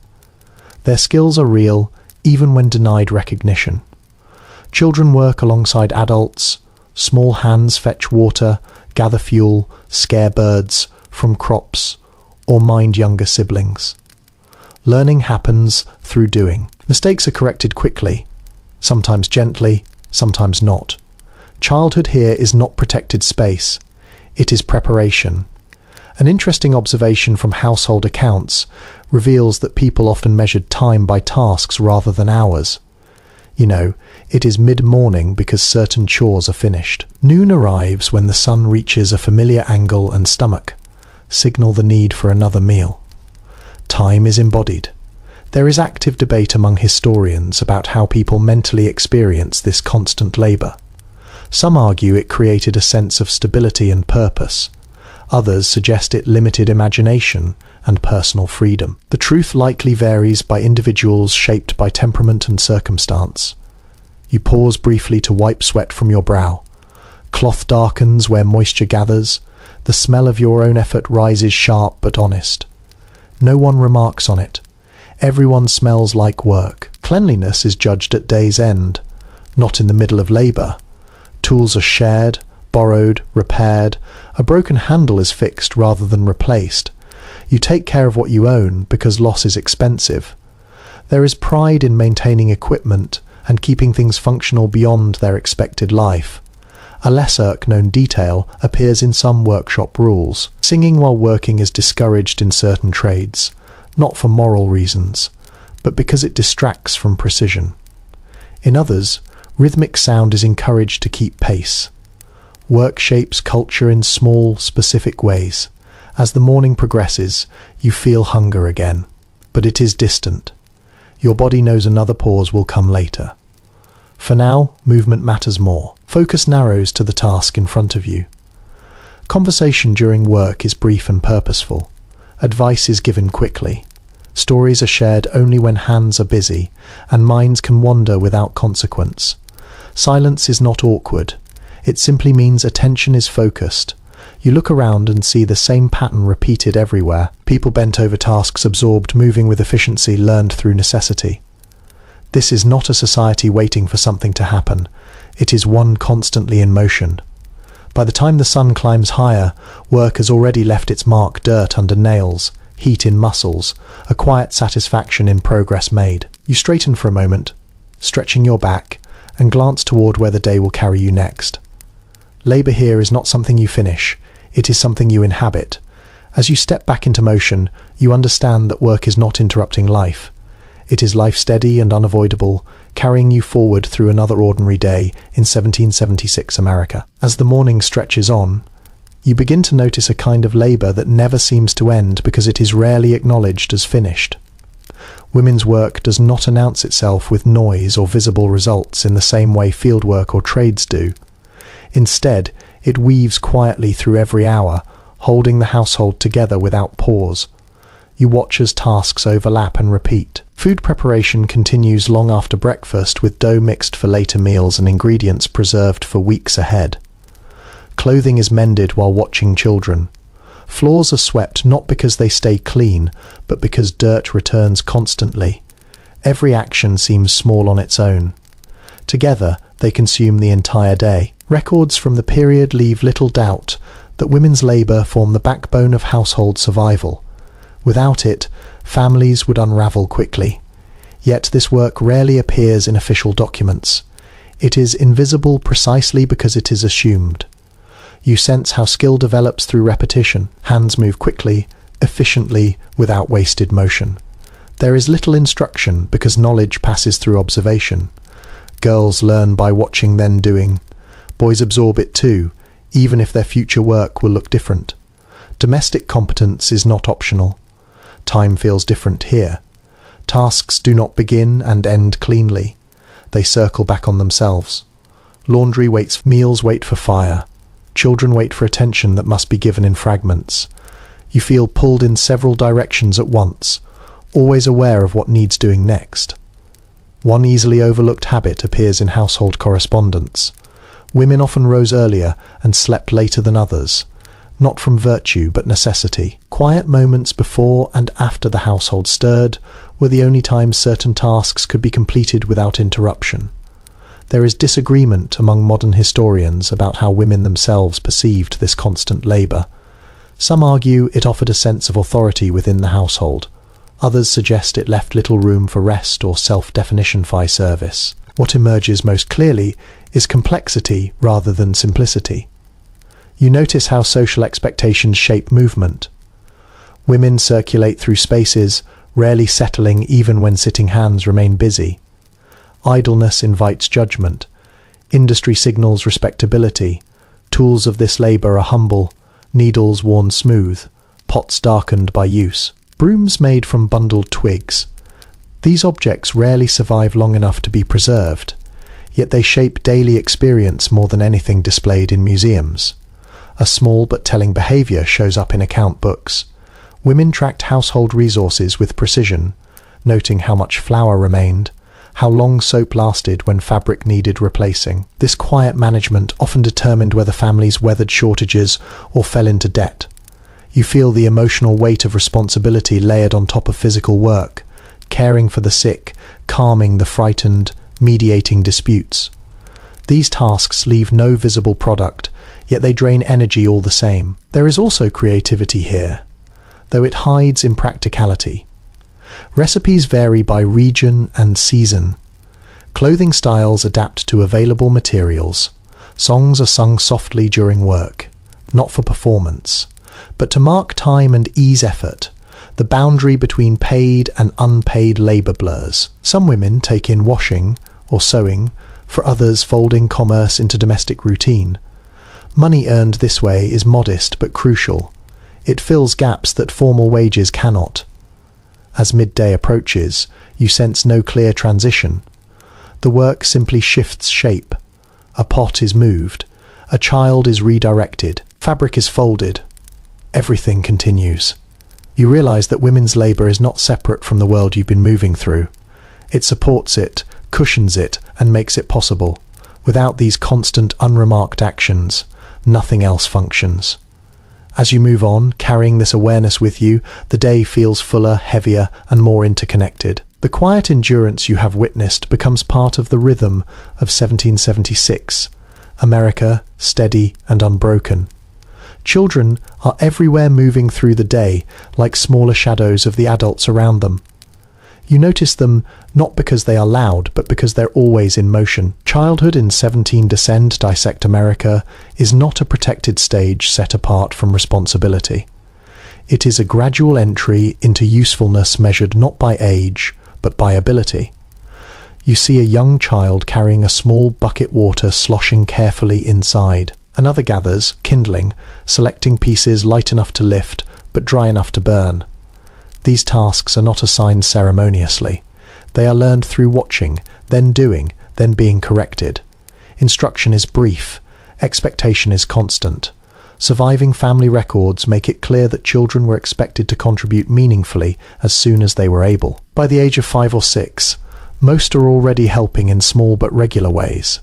Their skills are real, even when denied recognition. Children work alongside adults. Small hands fetch water, gather fuel, scare birds from crops, or mind younger siblings. Learning happens through doing. Mistakes are corrected quickly, sometimes gently, sometimes not. Childhood here is not protected space. It is preparation. An interesting observation from household accounts reveals that people often measured time by tasks rather than hours. You know, it is mid-morning because certain chores are finished. Noon arrives when the sun reaches a familiar angle and stomach, signal the need for another meal. Time is embodied. There is active debate among historians about how people mentally experience this constant labor. Some argue it created a sense of stability and purpose. Others suggest it limited imagination and personal freedom. The truth likely varies by individuals shaped by temperament and circumstance. You pause briefly to wipe sweat from your brow. Cloth darkens where moisture gathers. The smell of your own effort rises sharp but honest. No one remarks on it. Everyone smells like work. Cleanliness is judged at day's end, not in the middle of labor. Tools are shared, borrowed, repaired. A broken handle is fixed rather than replaced. You take care of what you own because loss is expensive. There is pride in maintaining equipment and keeping things functional beyond their expected life. A lesser-known detail appears in some workshop rules. Singing while working is discouraged in certain trades, not for moral reasons, but because it distracts from precision. In others, rhythmic sound is encouraged to keep pace. Work shapes culture in small, specific ways. As the morning progresses, you feel hunger again, but it is distant. Your body knows another pause will come later. For now, movement matters more. Focus narrows to the task in front of you. Conversation during work is brief and purposeful. Advice is given quickly. Stories are shared only when hands are busy, and minds can wander without consequence. Silence is not awkward. It simply means attention is focused. You look around and see the same pattern repeated everywhere. People bent over tasks absorbed, moving with efficiency learned through necessity. This is not a society waiting for something to happen. It is one constantly in motion. By the time the sun climbs higher, work has already left its mark: dirt under nails, heat in muscles, a quiet satisfaction in progress made. You straighten for a moment, stretching your back, and glance toward where the day will carry you next. Labor here is not something you finish, it is something you inhabit. As you step back into motion, you understand that work is not interrupting life. It is life steady and unavoidable, carrying you forward through another ordinary day in 1776 America. As the morning stretches on, you begin to notice a kind of labor that never seems to end because it is rarely acknowledged as finished. Women's work does not announce itself with noise or visible results in the same way fieldwork or trades do. Instead, it weaves quietly through every hour, holding the household together without pause. You watch as tasks overlap and repeat. Food preparation continues long after breakfast, with dough mixed for later meals and ingredients preserved for weeks ahead. Clothing is mended while watching children. Floors are swept not because they stay clean, but because dirt returns constantly. Every action seems small on its own. Together, they consume the entire day. Records from the period leave little doubt that women's labor form the backbone of household survival. Without it, families would unravel quickly. Yet this work rarely appears in official documents. It is invisible precisely because it is assumed. You sense how skill develops through repetition. Hands move quickly, efficiently, without wasted motion. There is little instruction because knowledge passes through observation. Girls learn by watching then doing. Boys absorb it too, even if their future work will look different. Domestic competence is not optional. Time feels different here. Tasks do not begin and end cleanly. They circle back on themselves. Laundry waits, meals wait for fire. Children wait for attention that must be given in fragments. You feel pulled in several directions at once, always aware of what needs doing next. One easily overlooked habit appears in household correspondence. Women often rose earlier and slept later than others, not from virtue but necessity. Quiet moments before and after the household stirred were the only times certain tasks could be completed without interruption. There is disagreement among modern historians about how women themselves perceived this constant labour. Some argue it offered a sense of authority within the household. Others suggest it left little room for rest or self-definition by service. What emerges most clearly is complexity rather than simplicity. You notice how social expectations shape movement. Women circulate through spaces, rarely settling even when sitting hands remain busy. Idleness invites judgment. Industry signals respectability. Tools of this labour are humble, needles worn smooth, pots darkened by use. Brooms made from bundled twigs. These objects rarely survive long enough to be preserved, yet they shape daily experience more than anything displayed in museums. A small but telling behaviour shows up in account books. Women tracked household resources with precision, noting how much flour remained, how long soap lasted when fabric needed replacing. This quiet management often determined whether families weathered shortages or fell into debt. You feel the emotional weight of responsibility layered on top of physical work, caring for the sick, calming the frightened, mediating disputes. These tasks leave no visible product, yet they drain energy all the same. There is also creativity here, though it hides in practicality. Recipes vary by region and season. Clothing styles adapt to available materials. Songs are sung softly during work, not for performance, but to mark time and ease effort. The boundary between paid and unpaid labour blurs. Some women take in washing or sewing, for others folding commerce into domestic routine. Money earned this way is modest but crucial. It fills gaps that formal wages cannot. As midday approaches, you sense no clear transition. The work simply shifts shape. A pot is moved. A child is redirected. Fabric is folded. Everything continues. You realise that women's labour is not separate from the world you've been moving through. It supports it, cushions it, and makes it possible. Without these constant, unremarked actions, nothing else functions. As you move on, carrying this awareness with you, the day feels fuller, heavier, and more interconnected. The quiet endurance you have witnessed becomes part of the rhythm of 1776. America, steady and unbroken. Children are everywhere moving through the day, like smaller shadows of the adults around them. You notice them not because they are loud, but because they're always in motion. Childhood in 17 Dissect America is not a protected stage set apart from responsibility. It is a gradual entry into usefulness measured not by age, but by ability. You see a young child carrying a small bucket water sloshing carefully inside. Another gathers, kindling, selecting pieces light enough to lift, but dry enough to burn. These tasks are not assigned ceremoniously. They are learned through watching, then doing, then being corrected. Instruction is brief. Expectation is constant. Surviving family records make it clear that children were expected to contribute meaningfully as soon as they were able. By the age of 5 or 6, most are already helping in small but regular ways.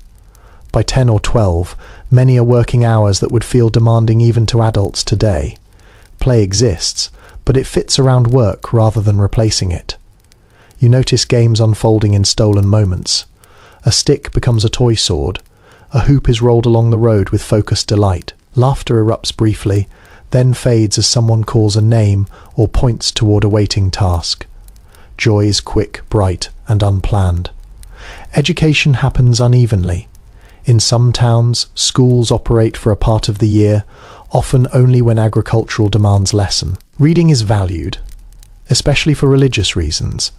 By 10 or 12, many are working hours that would feel demanding even to adults today. Play exists, but it fits around work rather than replacing it. You notice games unfolding in stolen moments. A stick becomes a toy sword. A hoop is rolled along the road with focused delight. Laughter erupts briefly, then fades as someone calls a name or points toward a waiting task. Joy is quick, bright, and unplanned. Education happens unevenly. In some towns, schools operate for a part of the year, often only when agricultural demands lessen. Reading is valued, especially for religious reasons,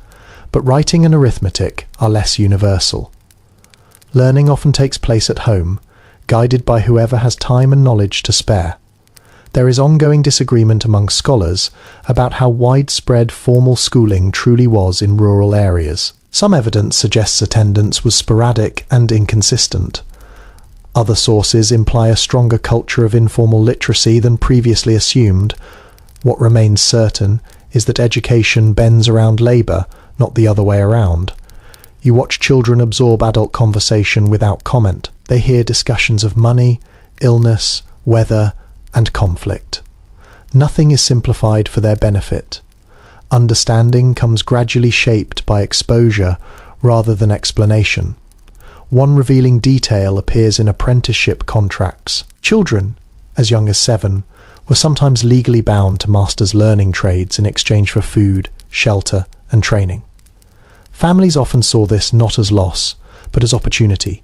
but writing and arithmetic are less universal. Learning often takes place at home, guided by whoever has time and knowledge to spare. There is ongoing disagreement among scholars about how widespread formal schooling truly was in rural areas. Some evidence suggests attendance was sporadic and inconsistent. Other sources imply a stronger culture of informal literacy than previously assumed. What remains certain is that education bends around labour, not the other way around. You watch children absorb adult conversation without comment. They hear discussions of money, illness, weather, and conflict. Nothing is simplified for their benefit. Understanding comes gradually shaped by exposure rather than explanation. One revealing detail appears in apprenticeship contracts. Children, as young as 7, were sometimes legally bound to masters' learning trades in exchange for food, shelter, and training. Families often saw this not as loss, but as opportunity.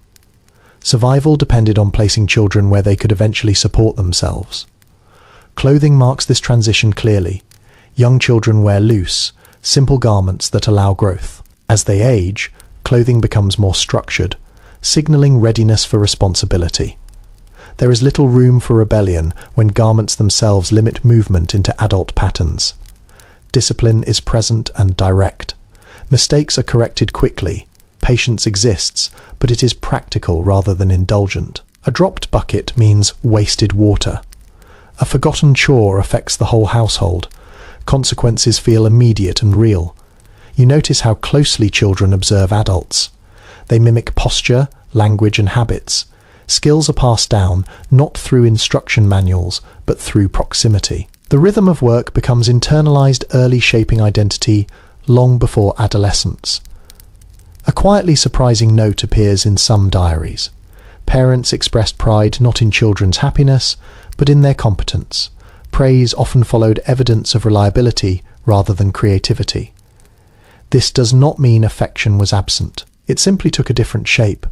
Survival depended on placing children where they could eventually support themselves. Clothing marks this transition clearly. Young children wear loose, simple garments that allow growth. As they age, clothing becomes more structured, signaling readiness for responsibility. There is little room for rebellion when garments themselves limit movement into adult patterns. Discipline is present and direct. Mistakes are corrected quickly. Patience exists, but it is practical rather than indulgent. A dropped bucket means wasted water. A forgotten chore affects the whole household. Consequences feel immediate and real. You notice how closely children observe adults. They mimic posture, language, and habits. Skills are passed down not through instruction manuals, but through proximity. The rhythm of work becomes internalized early, shaping identity long before adolescence. A quietly surprising note appears in some diaries. Parents expressed pride not in children's happiness, but in their competence. Praise often followed evidence of reliability rather than creativity. This does not mean affection was absent. It simply took a different shape.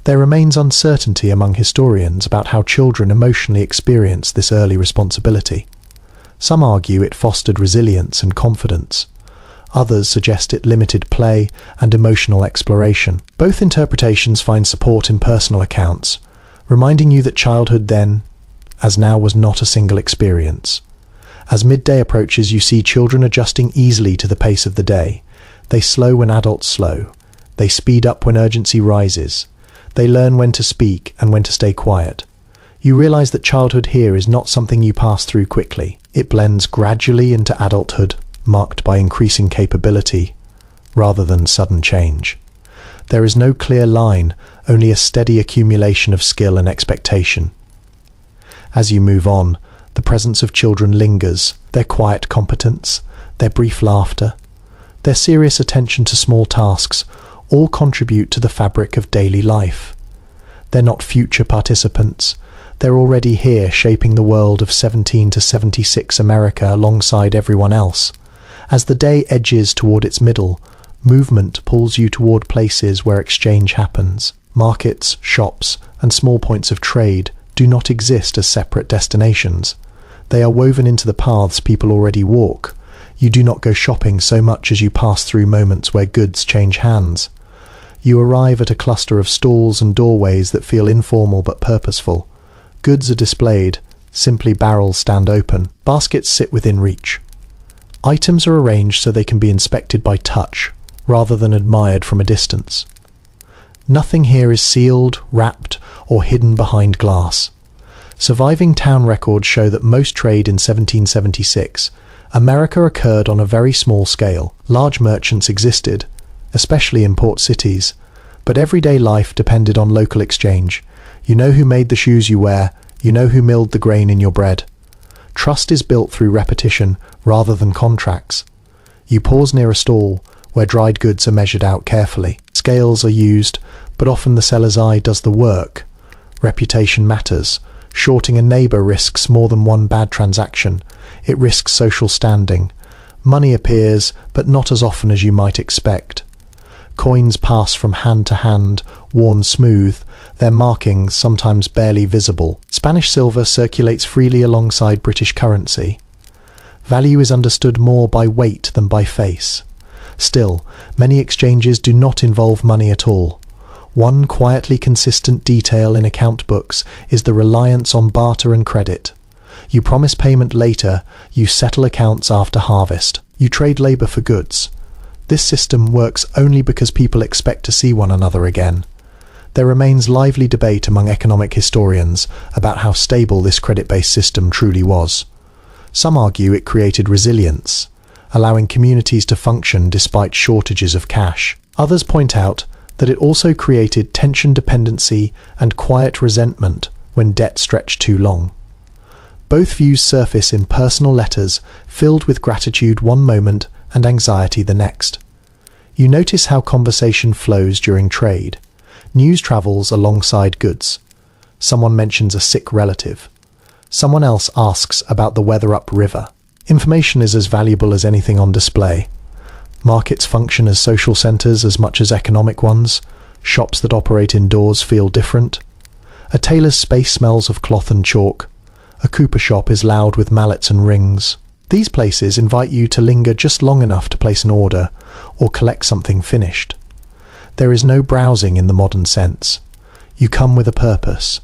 There remains uncertainty among historians about how children emotionally experienced this early responsibility. Some argue it fostered resilience and confidence. Others suggest it limited play and emotional exploration. Both interpretations find support in personal accounts, reminding you that childhood then, as now, was not a single experience. As midday approaches, you see children adjusting easily to the pace of the day. They slow when adults slow. They speed up when urgency rises. They learn when to speak and when to stay quiet. You realize that childhood here is not something you pass through quickly. It blends gradually into adulthood, marked by increasing capability rather than sudden change. There is no clear line, only a steady accumulation of skill and expectation. As you move on, the presence of children lingers, their quiet competence, their brief laughter, their serious attention to small tasks all contribute to the fabric of daily life. They're not future participants. They're already here, shaping the world of 17 to 76 America alongside everyone else. As the day edges toward its middle, movement pulls you toward places where exchange happens. Markets, shops, and small points of trade do not exist as separate destinations. They are woven into the paths people already walk. You do not go shopping so much as you pass through moments where goods change hands. You arrive at a cluster of stalls and doorways that feel informal but purposeful. Goods are displayed, simply barrels stand open. Baskets sit within reach. Items are arranged so they can be inspected by touch, rather than admired from a distance. Nothing here is sealed, wrapped, or hidden behind glass. Surviving town records show that most trade in 1776, America occurred on a very small scale. Large merchants existed, especially in port cities, but everyday life depended on local exchange. You know who made the shoes you wear, you know who milled the grain in your bread. Trust is built through repetition rather than contracts. You pause near a stall where dried goods are measured out carefully. Scales are used, but often the seller's eye does the work. Reputation matters. Shorting a neighbour risks more than one bad transaction. It risks social standing. Money appears, but not as often as you might expect. Coins pass from hand to hand, worn smooth, their markings sometimes barely visible. Spanish silver circulates freely alongside British currency. Value is understood more by weight than by face. Still, many exchanges do not involve money at all. One quietly consistent detail in account books is the reliance on barter and credit. You promise payment later, you settle accounts after harvest. You trade labor for goods. This system works only because people expect to see one another again. There remains lively debate among economic historians about how stable this credit-based system truly was. Some argue it created resilience, allowing communities to function despite shortages of cash. Others point out that it also created tension, dependency, and quiet resentment when debt stretched too long. Both views surface in personal letters filled with gratitude one moment and anxiety the next. You notice how conversation flows during trade. News travels alongside goods. Someone mentions a sick relative. Someone else asks about the weather upriver. Information is as valuable as anything on display. Markets function as social centers as much as economic ones. Shops that operate indoors feel different. A tailor's space smells of cloth and chalk. A cooper shop is loud with mallets and rings. These places invite you to linger just long enough to place an order or collect something finished. There is no browsing in the modern sense. You come with a purpose.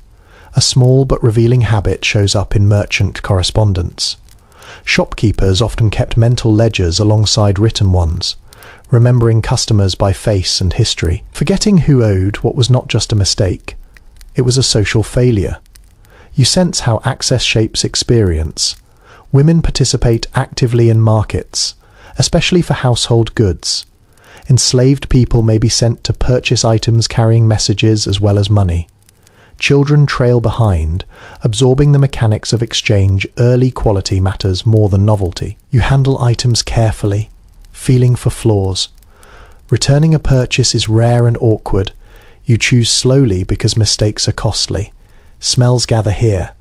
A small but revealing habit shows up in merchant correspondence. Shopkeepers often kept mental ledgers alongside written ones, remembering customers by face and history, forgetting who owed what was not just a mistake. It was a social failure. You sense how access shapes experience. Women participate actively in markets, especially for household goods. Enslaved people may be sent to purchase items carrying messages as well as money. Children trail behind, absorbing the mechanics of exchange. Early quality matters more than novelty. You handle items carefully, feeling for flaws. Returning a purchase is rare and awkward. You choose slowly because mistakes are costly. Smells gather here.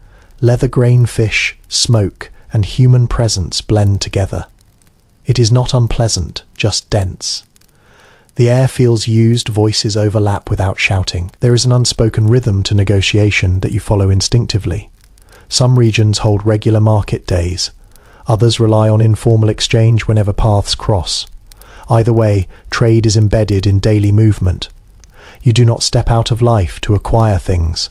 Leather grain, fish, smoke, and human presence blend together. It is not unpleasant, just dense. The air feels used, voices overlap without shouting. There is an unspoken rhythm to negotiation that you follow instinctively. Some regions hold regular market days. Others rely on informal exchange whenever paths cross. Either way, trade is embedded in daily movement. You do not step out of life to acquire things.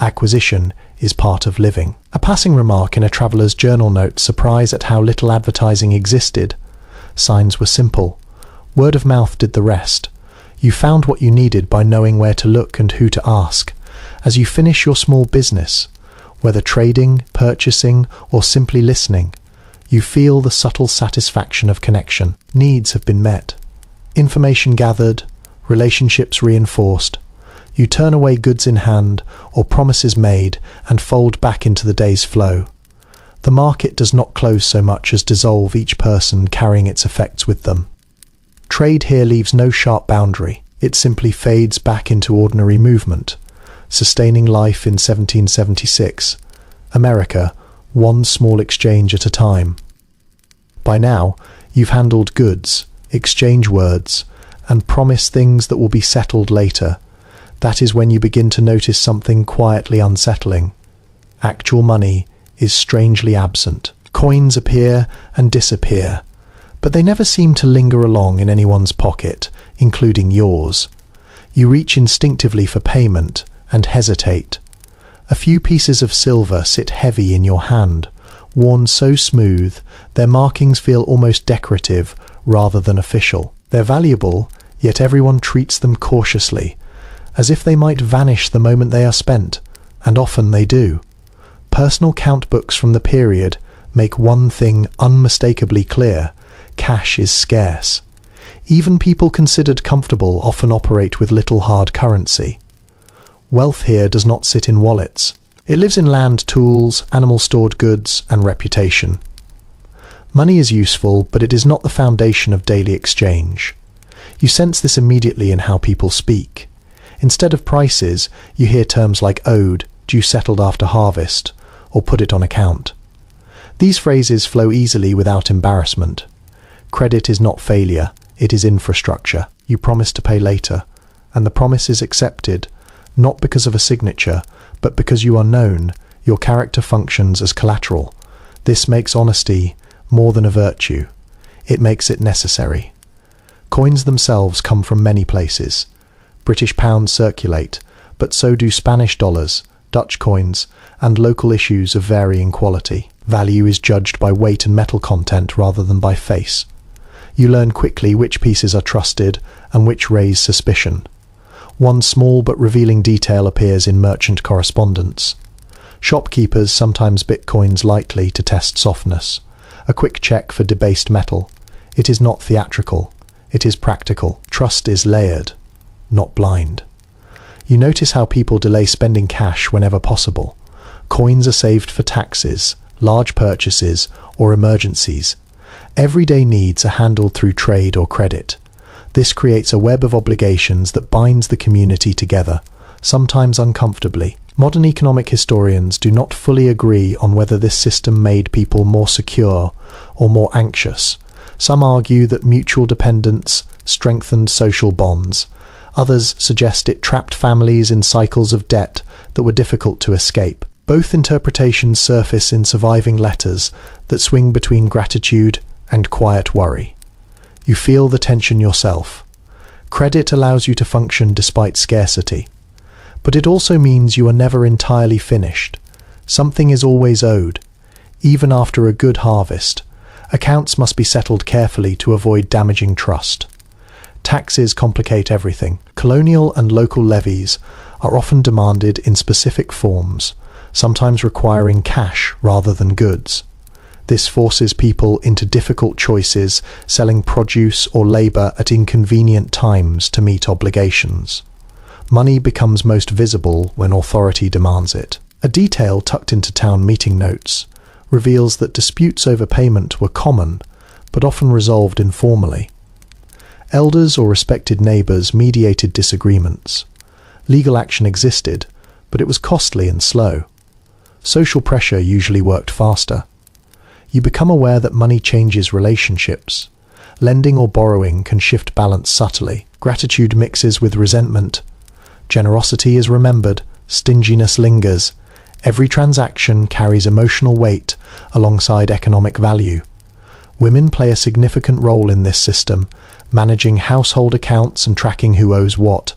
Acquisition is part of living. A passing remark in a traveller's journal notes surprise at how little advertising existed. Signs were simple. Word of mouth did the rest. You found what you needed by knowing where to look and who to ask. As you finish your small business, whether trading, purchasing, or simply listening, you feel the subtle satisfaction of connection. Needs have been met. Information gathered, relationships reinforced. You turn away goods in hand or promises made and fold back into the day's flow. The market does not close so much as dissolve, each person carrying its effects with them. Trade here leaves no sharp boundary. It simply fades back into ordinary movement, sustaining life in 1776. America, one small exchange at a time. By now, you've handled goods, exchanged words, and promised things that will be settled later. That is when you begin to notice something quietly unsettling. Actual money is strangely absent. Coins appear and disappear, but they never seem to linger along in anyone's pocket, including yours. You reach instinctively for payment and hesitate. A few pieces of silver sit heavy in your hand, worn so smooth, their markings feel almost decorative rather than official. They're valuable, yet everyone treats them cautiously, as if they might vanish the moment they are spent, and often they do. Personal count books from the period make one thing unmistakably clear: cash is scarce. Even people considered comfortable often operate with little hard currency. Wealth here does not sit in wallets. It lives in land, tools, animal-stored goods, and reputation. Money is useful, but it is not the foundation of daily exchange. You sense this immediately in how people speak. Instead of prices, you hear terms like owed, due settled after harvest, or put it on account. These phrases flow easily without embarrassment. Credit is not failure, it is infrastructure. You promise to pay later, and the promise is accepted, not because of a signature, but because you are known. Your character functions as collateral. This makes honesty more than a virtue. It makes it necessary. Coins themselves come from many places. British pounds circulate, but so do Spanish dollars, Dutch coins, and local issues of varying quality. Value is judged by weight and metal content rather than by face. You learn quickly which pieces are trusted and which raise suspicion. One small but revealing detail appears in merchant correspondence. Shopkeepers sometimes bit coins lightly to test softness. A quick check for debased metal. It is not theatrical. It is practical. Trust is layered, not blind. You notice how people delay spending cash whenever possible. Coins are saved for taxes, large purchases, or emergencies. Everyday needs are handled through trade or credit. This creates a web of obligations that binds the community together, sometimes uncomfortably. Modern economic historians do not fully agree on whether this system made people more secure or more anxious. Some argue that mutual dependence strengthened social bonds. Others suggest it trapped families in cycles of debt that were difficult to escape. Both interpretations surface in surviving letters that swing between gratitude and quiet worry. You feel the tension yourself. Credit allows you to function despite scarcity. But it also means you are never entirely finished. Something is always owed. Even after a good harvest, accounts must be settled carefully to avoid damaging trust. Taxes complicate everything. Colonial and local levies are often demanded in specific forms, sometimes requiring cash rather than goods. This forces people into difficult choices, selling produce or labor at inconvenient times to meet obligations. Money becomes most visible when authority demands it. A detail tucked into town meeting notes reveals that disputes over payment were common, but often resolved informally. Elders or respected neighbours mediated disagreements. Legal action existed, but it was costly and slow. Social pressure usually worked faster. You become aware that money changes relationships. Lending or borrowing can shift balance subtly. Gratitude mixes with resentment. Generosity is remembered. Stinginess lingers. Every transaction carries emotional weight alongside economic value. Women play a significant role in this system, managing household accounts and tracking who owes what.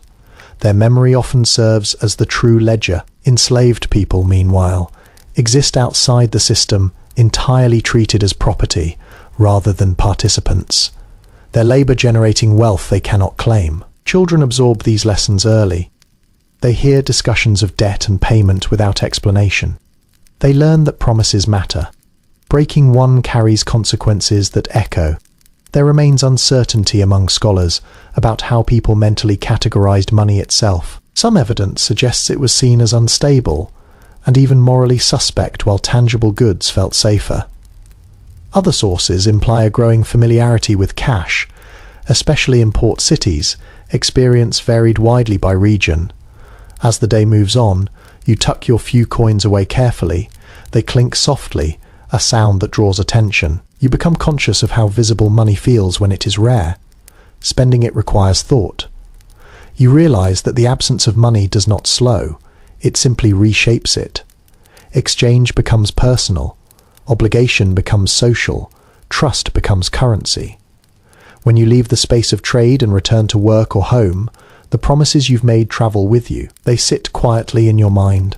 Their memory often serves as the true ledger. Enslaved people, meanwhile, exist outside the system, entirely treated as property rather than participants. Their labor generating wealth they cannot claim. Children absorb these lessons early. They hear discussions of debt and payment without explanation. They learn that promises matter. Breaking one carries consequences that echo. There remains uncertainty among scholars about how people mentally categorized money itself. Some evidence suggests it was seen as unstable and even morally suspect, while tangible goods felt safer. Other sources imply a growing familiarity with cash, especially in port cities. Experience varied widely by region. As the day moves on, you tuck your few coins away carefully. They clink softly, a sound that draws attention. You become conscious of how visible money feels when it is rare. Spending it requires thought. You realize that the absence of money does not slow, it simply reshapes it. Exchange becomes personal. Obligation becomes social. Trust becomes currency. When you leave the space of trade and return to work or home, the promises you've made travel with you. They sit quietly in your mind.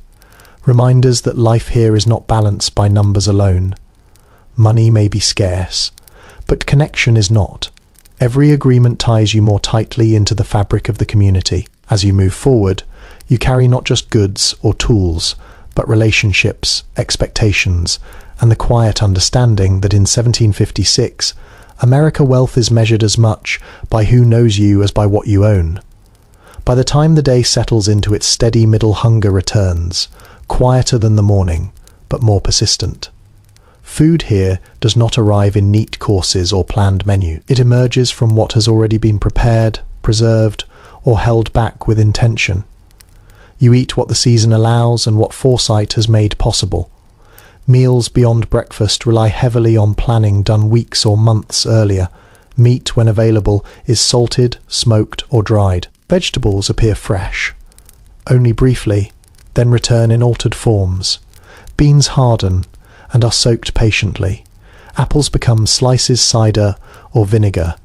Reminders that life here is not balanced by numbers alone. Money may be scarce, but connection is not. Every agreement ties you more tightly into the fabric of the community. As you move forward, you carry not just goods or tools, but relationships, expectations, and the quiet understanding that in 1756, American wealth is measured as much by who knows you as by what you own. By the time the day settles into its steady middle, hunger returns, quieter than the morning, but more persistent. Food here does not arrive in neat courses or planned menu. It emerges from what has already been prepared, preserved, or held back with intention. You eat what the season allows and what foresight has made possible. Meals beyond breakfast rely heavily on planning done weeks or months earlier. Meat, when available, is salted, smoked, or dried. Vegetables appear fresh, only briefly, then return in altered forms. Beans harden and are soaked patiently. Apples become slices, cider, or vinegar.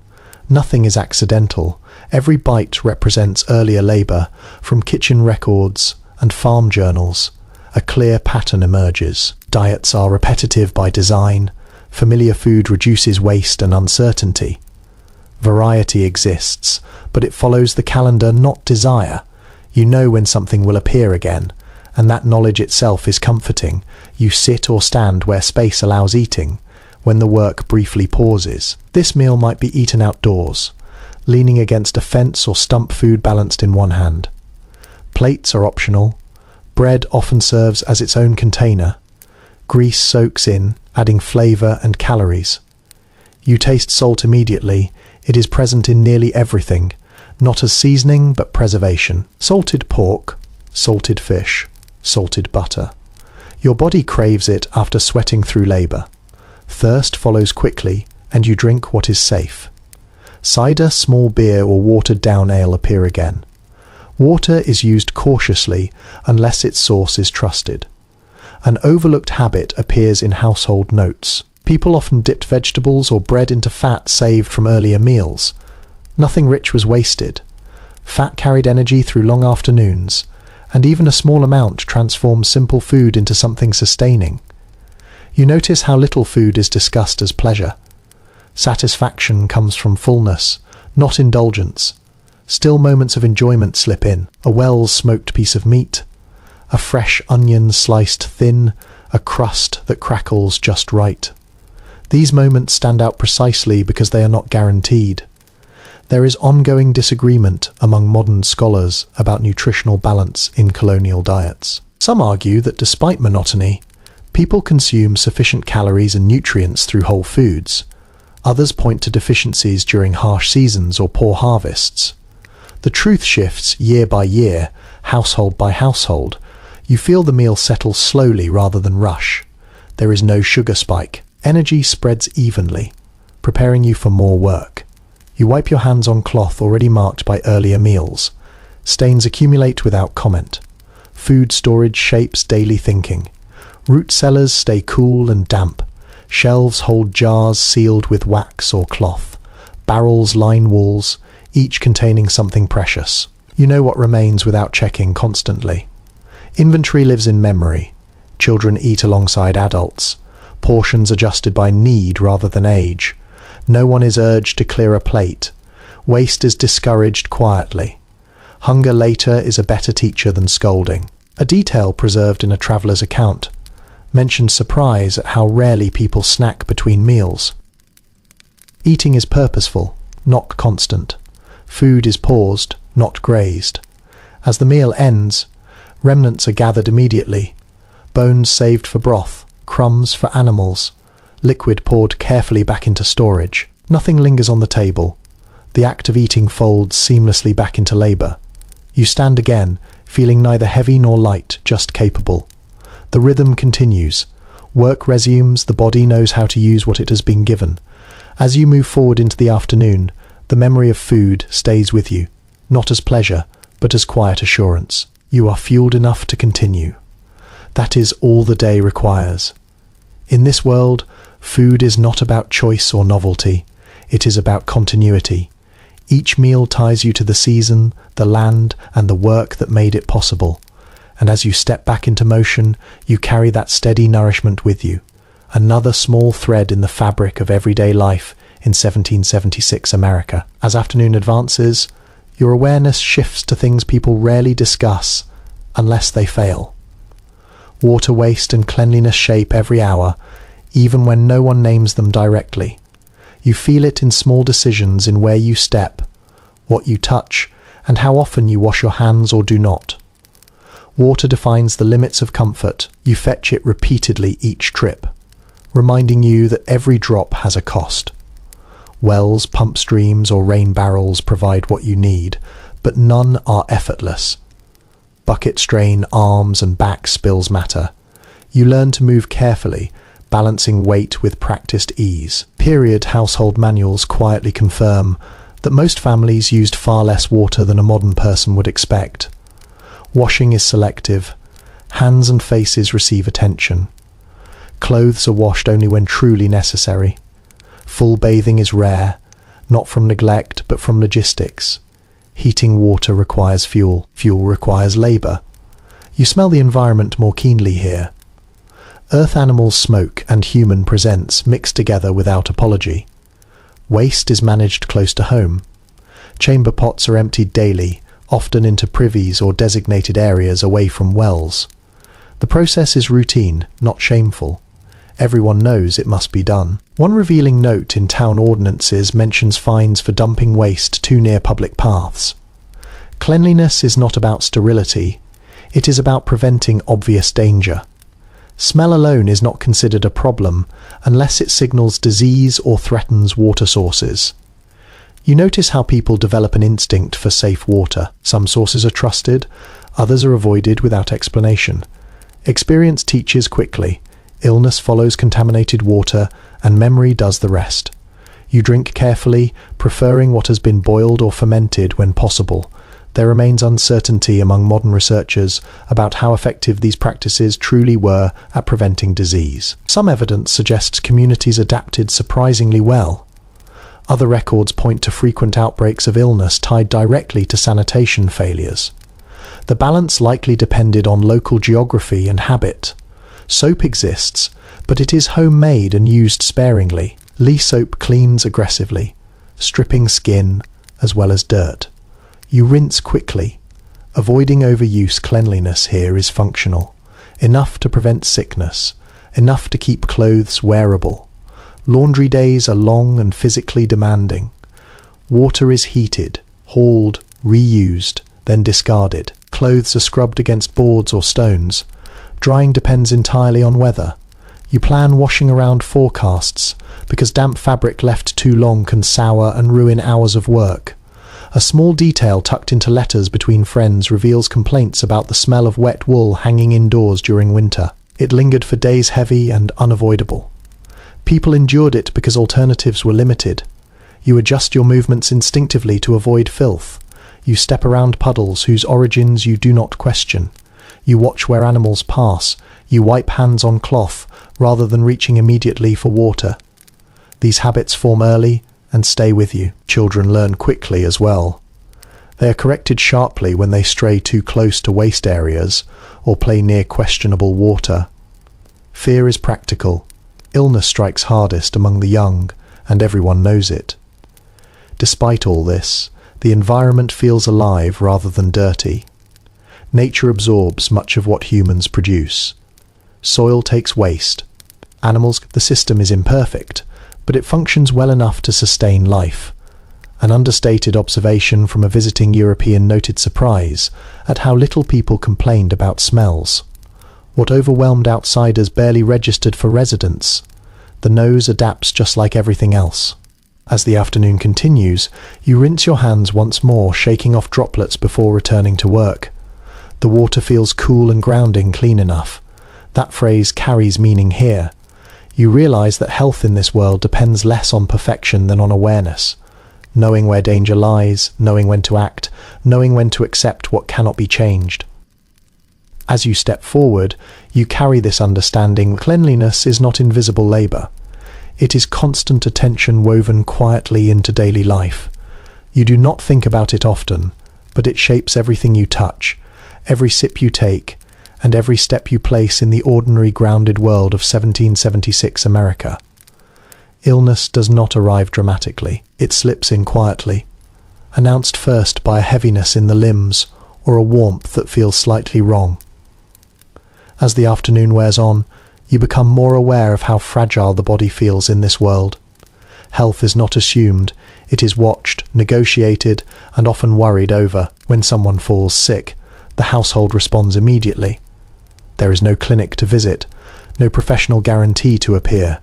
Nothing is accidental. Every bite represents earlier labor, from kitchen records and farm journals. A clear pattern emerges. Diets are repetitive by design. Familiar food reduces waste and uncertainty. Variety exists, but it follows the calendar, not desire. You know when something will appear again, and that knowledge itself is comforting. You sit or stand where space allows eating, when the work briefly pauses. This meal might be eaten outdoors, leaning against a fence or stump, food balanced in one hand. Plates are optional. Bread often serves as its own container. Grease soaks in, adding flavor and calories. You taste salt immediately. It is present in nearly everything, not as seasoning but preservation. Salted pork, salted fish, salted butter. Your body craves it after sweating through labor. Thirst follows quickly, and you drink what is safe. Cider, small beer, or watered-down ale appear again. Water is used cautiously unless its source is trusted. An overlooked habit appears in household notes. People often dipped vegetables or bread into fat saved from earlier meals. Nothing rich was wasted. Fat carried energy through long afternoons, and even a small amount transforms simple food into something sustaining. You notice how little food is discussed as pleasure. Satisfaction comes from fullness, not indulgence. Still moments of enjoyment slip in. A well-smoked piece of meat, a fresh onion sliced thin, a crust that crackles just right. These moments stand out precisely because they are not guaranteed. There is ongoing disagreement among modern scholars about nutritional balance in colonial diets. Some argue that despite monotony, people consume sufficient calories and nutrients through whole foods. Others point to deficiencies during harsh seasons or poor harvests. The truth shifts year by year, household by household. You feel the meal settle slowly rather than rush. There is no sugar spike. Energy spreads evenly, preparing you for more work. You wipe your hands on cloth already marked by earlier meals. Stains accumulate without comment. Food storage shapes daily thinking. Root cellars stay cool and damp. Shelves hold jars sealed with wax or cloth. Barrels line walls, each containing something precious. You know what remains without checking constantly. Inventory lives in memory. Children eat alongside adults. Portions adjusted by need rather than age. No one is urged to clear a plate. Waste is discouraged quietly. Hunger later is a better teacher than scolding. A detail preserved in a traveller's account mentions surprise at how rarely people snack between meals. Eating is purposeful, not constant. Food is paused, not grazed. As the meal ends, remnants are gathered immediately. Bones saved for broth, crumbs for animals, liquid poured carefully back into storage. Nothing lingers on the table. The act of eating folds seamlessly back into labor. You stand again, feeling neither heavy nor light, just capable. The rhythm continues. Work resumes, the body knows how to use what it has been given. As you move forward into the afternoon, the memory of food stays with you, not as pleasure, but as quiet assurance. You are fueled enough to continue. That is all the day requires. In this world, food is not about choice or novelty. It is about continuity. Each meal ties you to the season, the land, and the work that made it possible. And as you step back into motion, you carry that steady nourishment with you. Another small thread in the fabric of everyday life in 1776 America. As afternoon advances, your awareness shifts to things people rarely discuss unless they fail. Water waste and cleanliness shape every hour, even when no one names them directly. You feel it in small decisions, in where you step, what you touch, and how often you wash your hands or do not. Water defines the limits of comfort. You fetch it repeatedly each trip, reminding you that every drop has a cost. Wells, pump streams, or rain barrels provide what you need, but none are effortless. Bucket strain, arms and back spills matter. You learn to move carefully, balancing weight with practiced ease. Period household manuals quietly confirm that most families used far less water than a modern person would expect. Washing is selective. Hands and faces receive attention. Clothes are washed only when truly necessary. Full bathing is rare, not from neglect but from logistics. Heating water requires fuel. Fuel requires labor. You smell the environment more keenly here. Earth animals smoke and human presence mix together without apology. Waste is managed close to home. Chamber pots are emptied daily, often into privies or designated areas away from wells. The process is routine, not shameful. Everyone knows it must be done. One revealing note in town ordinances mentions fines for dumping waste too near public paths. Cleanliness is not about sterility. It is about preventing obvious danger. Smell alone is not considered a problem unless it signals disease or threatens water sources. You notice how people develop an instinct for safe water. Some sources are trusted, others are avoided without explanation. Experience teaches quickly. Illness follows contaminated water, and memory does the rest. You drink carefully, preferring what has been boiled or fermented when possible. There remains uncertainty among modern researchers about how effective these practices truly were at preventing disease. Some evidence suggests communities adapted surprisingly well. Other records point to frequent outbreaks of illness tied directly to sanitation failures. The balance likely depended on local geography and habit. Soap exists, but it is homemade and used sparingly. Lea soap cleans aggressively, stripping skin as well as dirt. You rinse quickly. Avoiding overuse. Cleanliness here is functional, enough to prevent sickness, enough to keep clothes wearable. Laundry days are long and physically demanding. Water is heated, hauled, reused, then discarded. Clothes are scrubbed against boards or stones. Drying depends entirely on weather. You plan washing around forecasts, because damp fabric left too long can sour and ruin hours of work. A small detail tucked into letters between friends reveals complaints about the smell of wet wool hanging indoors during winter. It lingered for days, heavy and unavoidable. People endured it because alternatives were limited. You adjust your movements instinctively to avoid filth. You step around puddles whose origins you do not question. You watch where animals pass. You wipe hands on cloth rather than reaching immediately for water. These habits form early and stay with you. Children learn quickly as well. They are corrected sharply when they stray too close to waste areas or play near questionable water. Fear is practical. Illness strikes hardest among the young, and everyone knows it. Despite all this, the environment feels alive rather than dirty. Nature absorbs much of what humans produce. Soil takes waste. Animals, the system is imperfect, but it functions well enough to sustain life. An understated observation from a visiting European noted surprise at how little people complained about smells. What overwhelmed outsiders barely registered for residents. The nose adapts just like everything else. As the afternoon continues, you rinse your hands once more, shaking off droplets before returning to work. The water feels cool and grounding, clean enough. That phrase carries meaning here. You realize that health in this world depends less on perfection than on awareness. Knowing where danger lies, knowing when to act, knowing when to accept what cannot be changed. As you step forward, you carry this understanding. Cleanliness is not invisible labor. It is constant attention woven quietly into daily life. You do not think about it often, but it shapes everything you touch, every sip you take, and every step you place in the ordinary grounded world of 1776 America. Illness does not arrive dramatically. It slips in quietly, announced first by a heaviness in the limbs or a warmth that feels slightly wrong. As the afternoon wears on, you become more aware of how fragile the body feels in this world. Health is not assumed, it is watched, negotiated, and often worried over. When someone falls sick, the household responds immediately. There is no clinic to visit, no professional guarantee to appear.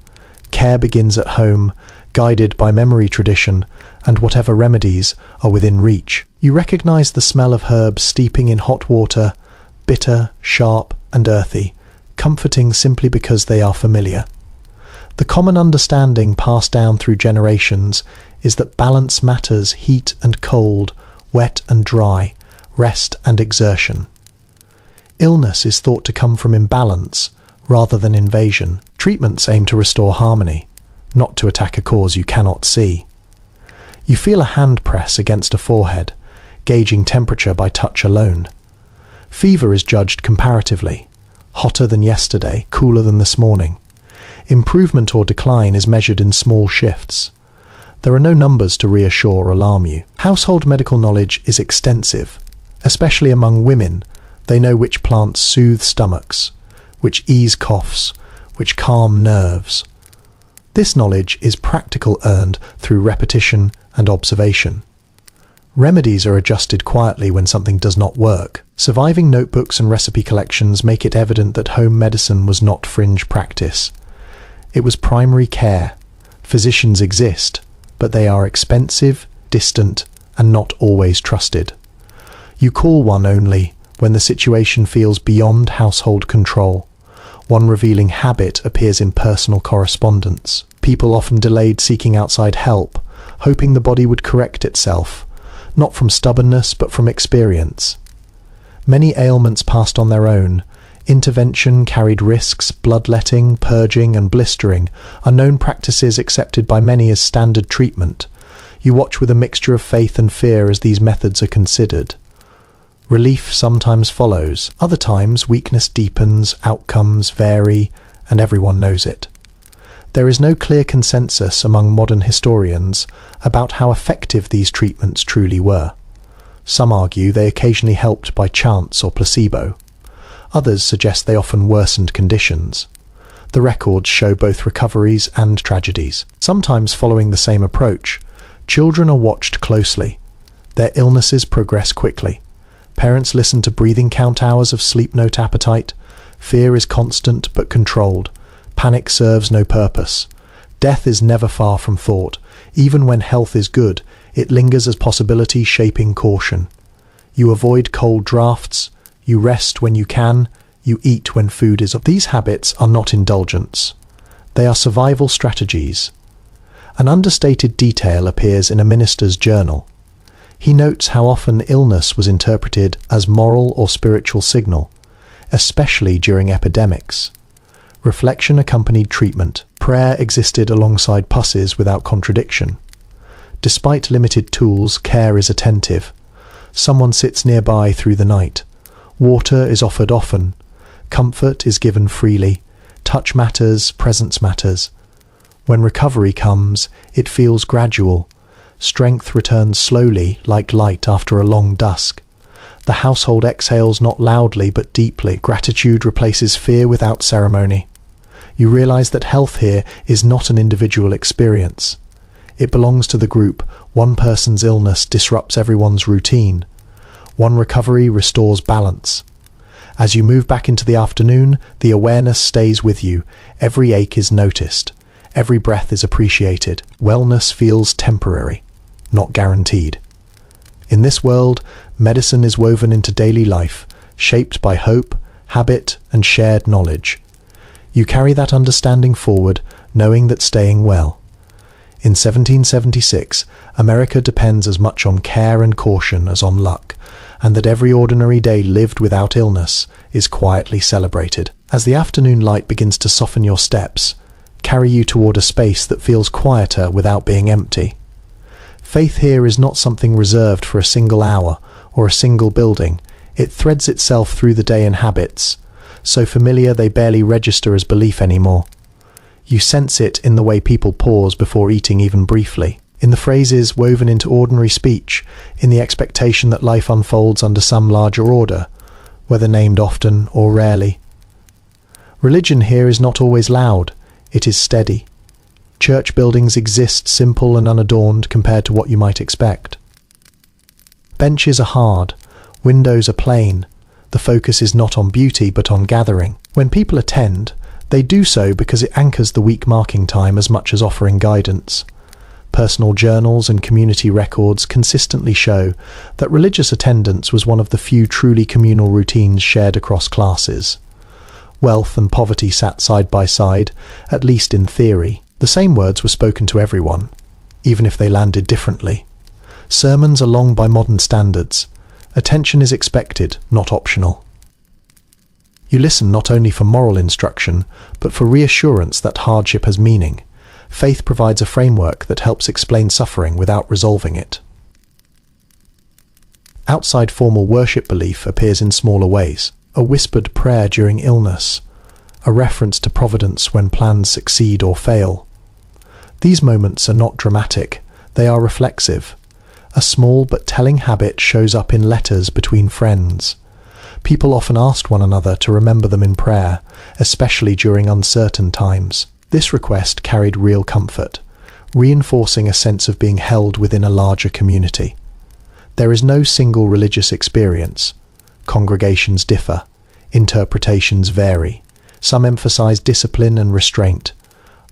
Care begins at home, guided by memory tradition, and whatever remedies are within reach. You recognize the smell of herbs steeping in hot water, bitter, sharp, and earthy, comforting simply because they are familiar. The common understanding passed down through generations is that balance matters: heat and cold, wet and dry, rest and exertion. Illness is thought to come from imbalance rather than invasion. Treatments aim to restore harmony, not to attack a cause you cannot see. You feel a hand press against a forehead. gauging temperature by touch alone. Fever is judged comparatively. Hotter than yesterday, cooler than this morning. Improvement or decline is measured in small shifts. There are no numbers to reassure or alarm you. Household medical knowledge is extensive. Especially among women, they know which plants soothe stomachs, which ease coughs, which calm nerves. This knowledge is practical, earned through repetition and observation. Remedies are adjusted quietly when something does not work. Surviving notebooks and recipe collections make it evident that home medicine was not fringe practice. It was primary care. Physicians exist, but they are expensive, distant, and not always trusted. You call one only when the situation feels beyond household control. One revealing habit appears in personal correspondence. People often delayed seeking outside help, hoping the body would correct itself, not from stubbornness but from experience. Many ailments passed on their own. Intervention carried risks. Bloodletting, purging, and blistering are known practices accepted by many as standard treatment. You watch with a mixture of faith and fear as these methods are considered. Relief sometimes follows. Other times, weakness deepens, outcomes vary, and everyone knows it. There is no clear consensus among modern historians about how effective these treatments truly were. Some argue they occasionally helped by chance or placebo. Others suggest they often worsened conditions. The records show both recoveries and tragedies. Sometimes following the same approach, children are watched closely. Their illnesses progress quickly. Parents listen to breathing count hours of sleep note appetite. Fear is constant but controlled. Panic serves no purpose. Death is never far from thought. Even when health is good, it lingers as possibility, shaping caution. You avoid cold drafts. You rest when you can. You eat when food is. These habits are not indulgence. They are survival strategies. An understated detail appears in a minister's journal. He notes how often illness was interpreted as moral or spiritual signal, especially during epidemics. Reflection accompanied treatment. Prayer existed alongside pusses without contradiction. Despite limited tools, care is attentive. Someone sits nearby through the night. Water is offered often. Comfort is given freely. Touch matters, presence matters. When recovery comes, it feels gradual. Strength returns slowly, like light after a long dusk. The household exhales not loudly but deeply. Gratitude replaces fear without ceremony. You realize that health here is not an individual experience. It belongs to the group. One person's illness disrupts everyone's routine. One recovery restores balance. As you move back into the afternoon, the awareness stays with you. Every ache is noticed. Every breath is appreciated. Wellness feels temporary, not guaranteed. In this world, medicine is woven into daily life, shaped by hope, habit, and shared knowledge. You carry that understanding forward, knowing that staying well. In 1776, America depends as much on care and caution as on luck, and that every ordinary day lived without illness is quietly celebrated. As the afternoon light begins to soften your steps, carry you toward a space that feels quieter without being empty. Faith here is not something reserved for a single hour or a single building. It threads itself through the day in habits, so familiar they barely register as belief anymore. You sense it in the way people pause before eating even briefly, in the phrases woven into ordinary speech, in the expectation that life unfolds under some larger order, whether named often or rarely. Religion here is not always loud, it is steady. Church buildings exist simple and unadorned compared to what you might expect. Benches are hard, windows are plain. The focus is not on beauty but on gathering. When people attend, they do so because it anchors the week marking time as much as offering guidance. Personal journals and community records consistently show that religious attendance was one of the few truly communal routines shared across classes. Wealth and poverty sat side by side, at least in theory. The same words were spoken to everyone, even if they landed differently. Sermons are long by modern standards. Attention is expected, not optional. You listen not only for moral instruction, but for reassurance that hardship has meaning. Faith provides a framework that helps explain suffering without resolving it. Outside formal worship, belief appears in smaller ways. A whispered prayer during illness, a reference to providence when plans succeed or fail. These moments are not dramatic, they are reflexive. A small but telling habit shows up in letters between friends. People often ask one another to remember them in prayer, especially during uncertain times. This request carried real comfort, reinforcing a sense of being held within a larger community. There is no single religious experience. Congregations differ. Interpretations vary. Some emphasize discipline and restraint.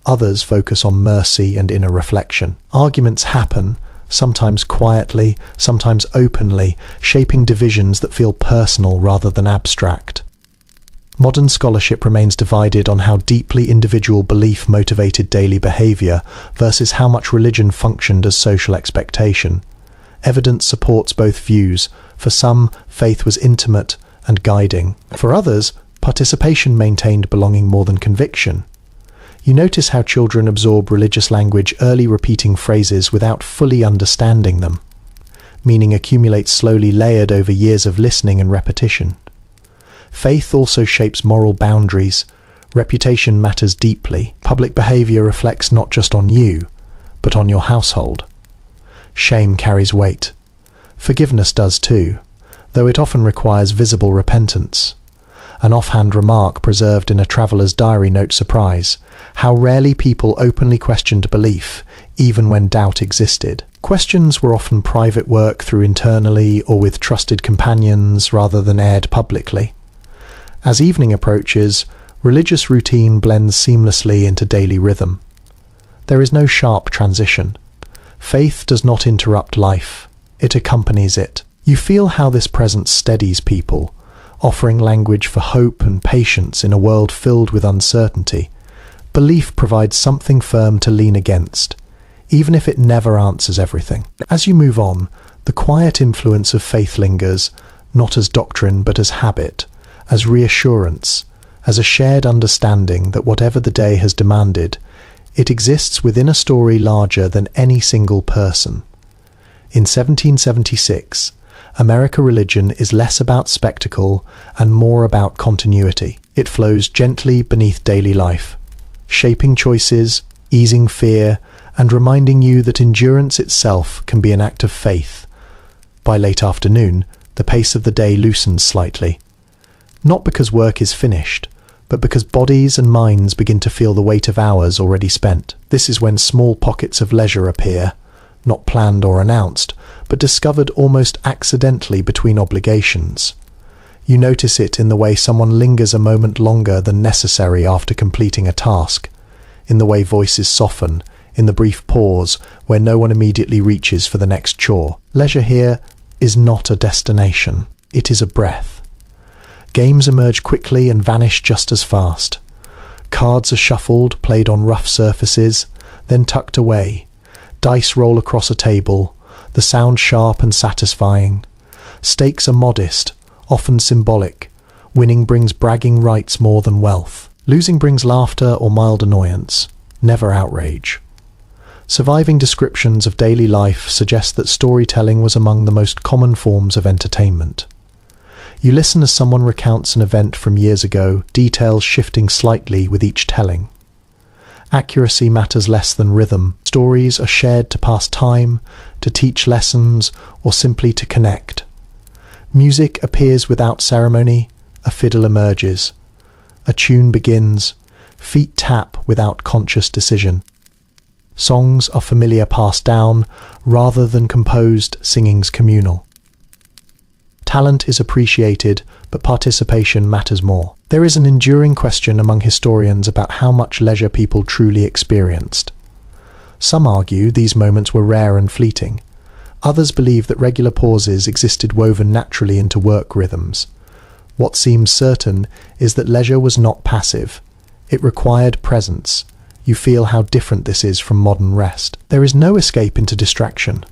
Others focus on mercy and inner reflection. Arguments happen, sometimes quietly, sometimes openly, shaping divisions that feel personal rather than abstract. Modern scholarship remains divided on how deeply individual belief motivated daily behavior versus how much religion functioned as social expectation. Evidence supports both views. For some, faith was intimate and guiding. For others, participation maintained belonging more than conviction. You notice how children absorb religious language early, repeating phrases without fully understanding them. Meaning accumulates slowly, layered over years of listening and repetition. Faith also shapes moral boundaries. Reputation matters deeply. Public behavior reflects not just on you, but on your household. Shame carries weight. Forgiveness does too, though it often requires visible repentance. An offhand remark preserved in a traveller's diary notes surprise how rarely people openly questioned belief, even when doubt existed. Questions were often private work through internally or with trusted companions rather than aired publicly. As evening approaches, religious routine blends seamlessly into daily rhythm. There is no sharp transition. Faith does not interrupt life, it accompanies it. You feel how this presence steadies people, offering language for hope and patience in a world filled with uncertainty. Belief provides something firm to lean against, even if it never answers everything. As you move on, the quiet influence of faith lingers, not as doctrine but as habit, as reassurance, as a shared understanding that whatever the day has demanded, it exists within a story larger than any single person. In 1776, American religion is less about spectacle and more about continuity. It flows gently beneath daily life, shaping choices, easing fear, and reminding you that endurance itself can be an act of faith. By late afternoon, the pace of the day loosens slightly. Not because work is finished, but because bodies and minds begin to feel the weight of hours already spent. This is when small pockets of leisure appear, not planned or announced, but discovered almost accidentally between obligations. You notice it in the way someone lingers a moment longer than necessary after completing a task, in the way voices soften, in the brief pause where no one immediately reaches for the next chore. Leisure here is not a destination, it is a breath. Games emerge quickly and vanish just as fast. Cards are shuffled, played on rough surfaces, then tucked away. Dice roll across a table, the sound sharp and satisfying. Stakes are modest, often symbolic. Winning brings bragging rights more than wealth. Losing brings laughter or mild annoyance, never outrage. Surviving descriptions of daily life suggest that storytelling was among the most common forms of entertainment. You listen as someone recounts an event from years ago, details shifting slightly with each telling. Accuracy matters less than rhythm. Stories are shared to pass time, to teach lessons, or simply to connect. Music appears without ceremony, a fiddle emerges. A tune begins, feet tap without conscious decision. Songs are familiar passed down, rather than composed singings communal. Talent is appreciated, but participation matters more. There is an enduring question among historians about how much leisure people truly experienced. Some argue these moments were rare and fleeting. Others believe that regular pauses existed woven naturally into work rhythms. What seems certain is that leisure was not passive. It required presence. You feel how different this is from modern rest. There is no escape into distraction.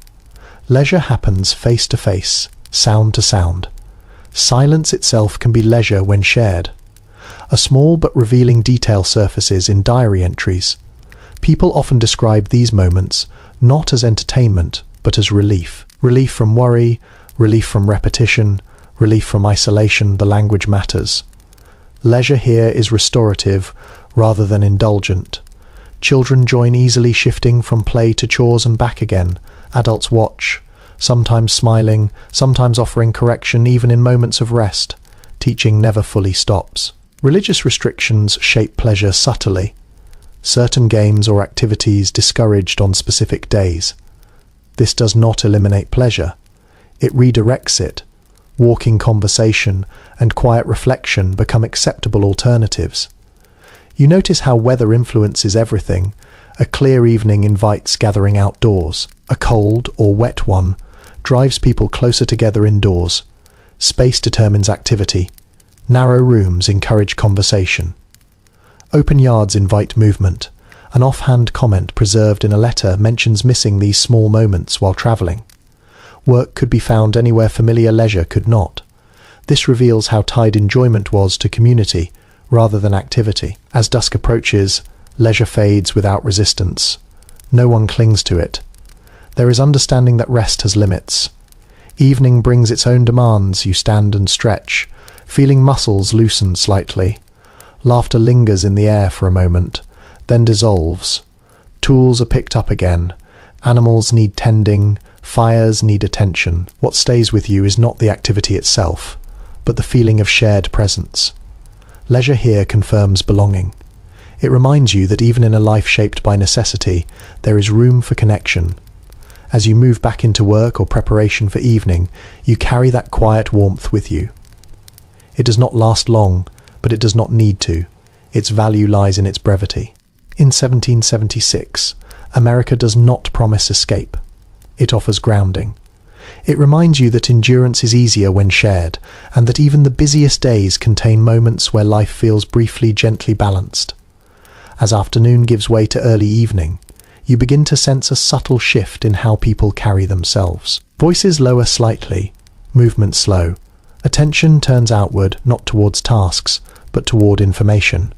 Leisure happens face to face, sound to sound. Silence itself can be leisure when shared. A small but revealing detail surfaces in diary entries. People often describe these moments not as entertainment, but as relief. Relief from worry, relief from repetition, relief from isolation. The language matters. Leisure here is restorative rather than indulgent. Children join easily, shifting from play to chores and back again. Adults watch, sometimes smiling, sometimes offering correction, even in moments of rest. Teaching never fully stops. Religious restrictions shape pleasure subtly. Certain games or activities discouraged on specific days. This does not eliminate pleasure. It redirects it. Walking, conversation, and quiet reflection become acceptable alternatives. You notice how weather influences everything. A clear evening invites gathering outdoors. A cold or wet one drives people closer together indoors. Space determines activity. Narrow rooms encourage conversation. Open yards invite movement. An offhand comment preserved in a letter mentions missing these small moments while travelling. Work could be found anywhere familiar leisure could not. This reveals how tied enjoyment was to community rather than activity. As dusk approaches, leisure fades without resistance. No one clings to it. There is understanding that rest has limits. Evening brings its own demands. You stand and stretch, feeling muscles loosen slightly. Laughter lingers in the air for a moment, then dissolves. Tools are picked up again. Animals need tending. Fires need attention. What stays with you is not the activity itself, but the feeling of shared presence. Leisure here confirms belonging. It reminds you that even in a life shaped by necessity, there is room for connection. As you move back into work or preparation for evening, you carry that quiet warmth with you. It does not last long, but it does not need to. Its value lies in its brevity. In 1776, America does not promise escape. It offers grounding. It reminds you that endurance is easier when shared, and that even the busiest days contain moments where life feels briefly, gently balanced. As afternoon gives way to early evening, you begin to sense a subtle shift in how people carry themselves. Voices lower slightly, movement slow. Attention turns outward, not towards tasks, but toward information.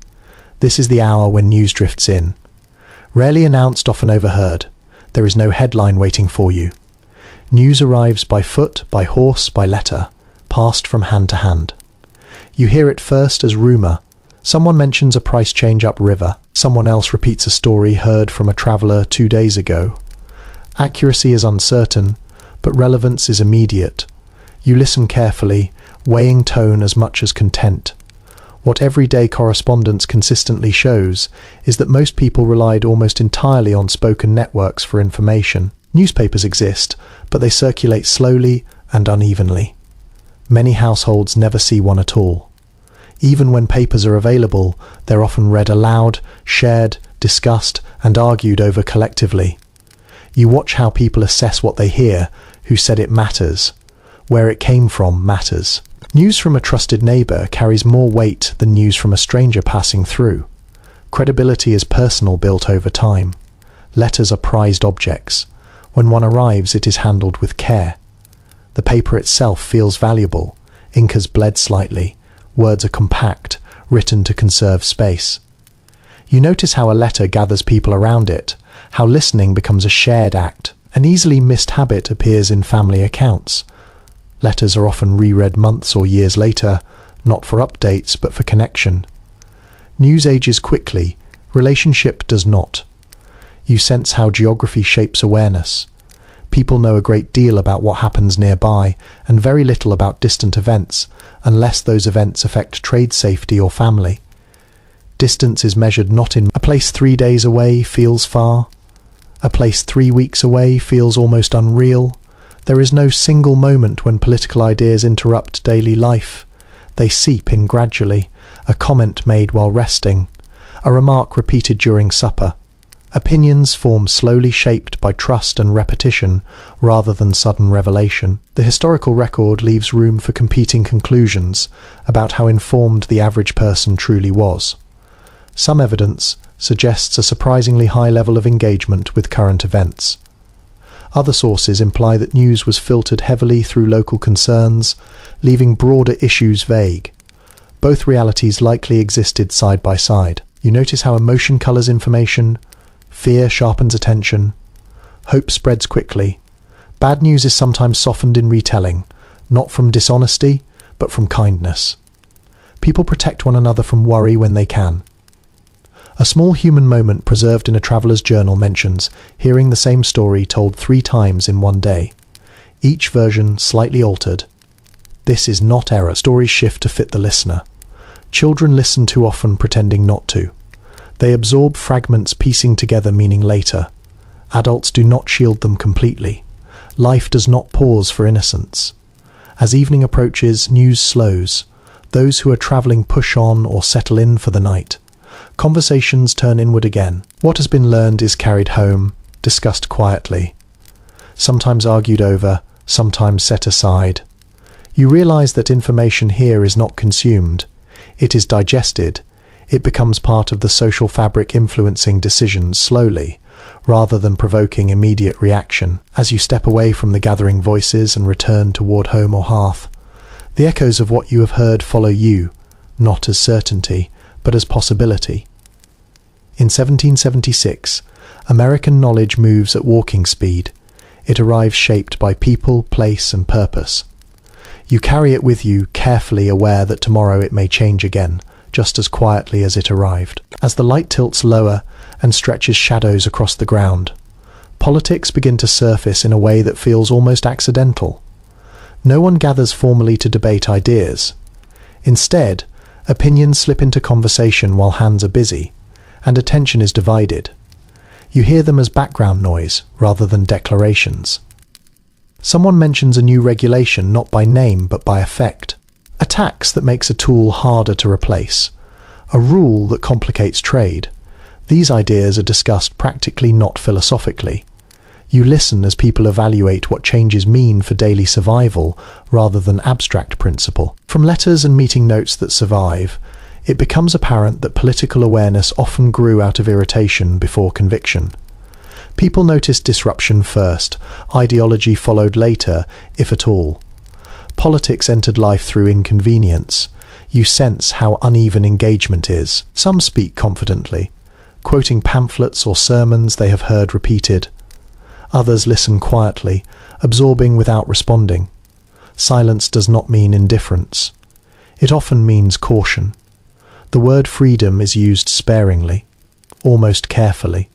This is the hour when news drifts in. Rarely announced, often overheard. There is no headline waiting for you. News arrives by foot, by horse, by letter, passed from hand to hand. You hear it first as rumour. Someone mentions a price change upriver. Someone else repeats a story heard from a traveller 2 days ago. Accuracy is uncertain, but relevance is immediate. You listen carefully, weighing tone as much as content. What everyday correspondence consistently shows is that most people relied almost entirely on spoken networks for information. Newspapers exist, but they circulate slowly and unevenly. Many households never see one at all. Even when papers are available, they're often read aloud, shared, discussed, and argued over collectively. You watch how people assess what they hear, who said it matters, where it came from matters. News from a trusted neighbour carries more weight than news from a stranger passing through. Credibility is personal, built over time. Letters are prized objects. When one arrives, it is handled with care. The paper itself feels valuable. Ink has bled slightly. Words are compact, written to conserve space. You notice how a letter gathers people around it, how listening becomes a shared act. An easily missed habit appears in family accounts. Letters are often reread months or years later, not for updates but for connection. News ages quickly, relationship does not. You sense how geography shapes awareness. People know a great deal about what happens nearby and very little about distant events, unless those events affect trade safety or family. Distance is measured not in a place 3 days away feels far. A place 3 weeks away feels almost unreal. There is no single moment when political ideas interrupt daily life. They seep in gradually, a comment made while resting, a remark repeated during supper. Opinions form slowly, shaped by trust and repetition rather than sudden revelation. The historical record leaves room for competing conclusions about how informed the average person truly was. Some evidence suggests a surprisingly high level of engagement with current events. Other sources imply that news was filtered heavily through local concerns, leaving broader issues vague. Both realities likely existed side by side. You notice how emotion colours information, fear sharpens attention, hope spreads quickly, Bad news is sometimes softened in retelling, not from dishonesty, but from kindness. People protect one another from worry when they can. A small human moment preserved in a traveller's journal mentions hearing the same story told 3 times in one day, each version slightly altered. This is not error. Stories shift to fit the listener. Children listen too often pretending not to. They absorb fragments piecing together meaning later. Adults do not shield them completely. Life does not pause for innocence. As evening approaches, news slows. Those who are travelling push on or settle in for the night. Conversations turn inward again. What has been learned is carried home, discussed quietly. Sometimes argued over, sometimes set aside. You realize that information here is not consumed. It is digested. It becomes part of the social fabric influencing decisions slowly, rather than provoking immediate reaction. As you step away from the gathering voices and return toward home or hearth, the echoes of what you have heard follow you, not as certainty, but as possibility. In 1776, American knowledge moves at walking speed. It arrives shaped by people, place, and purpose. You carry it with you, carefully aware that tomorrow it may change again, just as quietly as it arrived. As the light tilts lower and stretches shadows across the ground, politics begin to surface in a way that feels almost accidental. No one gathers formally to debate ideas. Instead, opinions slip into conversation while hands are busy, and attention is divided. You hear them as background noise rather than declarations. Someone mentions a new regulation not by name but by effect. A tax that makes a tool harder to replace. A rule that complicates trade. These ideas are discussed practically, not philosophically. You listen as people evaluate what changes mean for daily survival rather than abstract principle. From letters and meeting notes that survive, it becomes apparent that political awareness often grew out of irritation before conviction. People noticed disruption first, ideology followed later, if at all. Politics entered life through inconvenience. You sense how uneven engagement is. Some speak confidently, quoting pamphlets or sermons they have heard repeated. Others listen quietly, absorbing without responding. Silence does not mean indifference. It often means caution. The word freedom is used sparingly, almost carefully.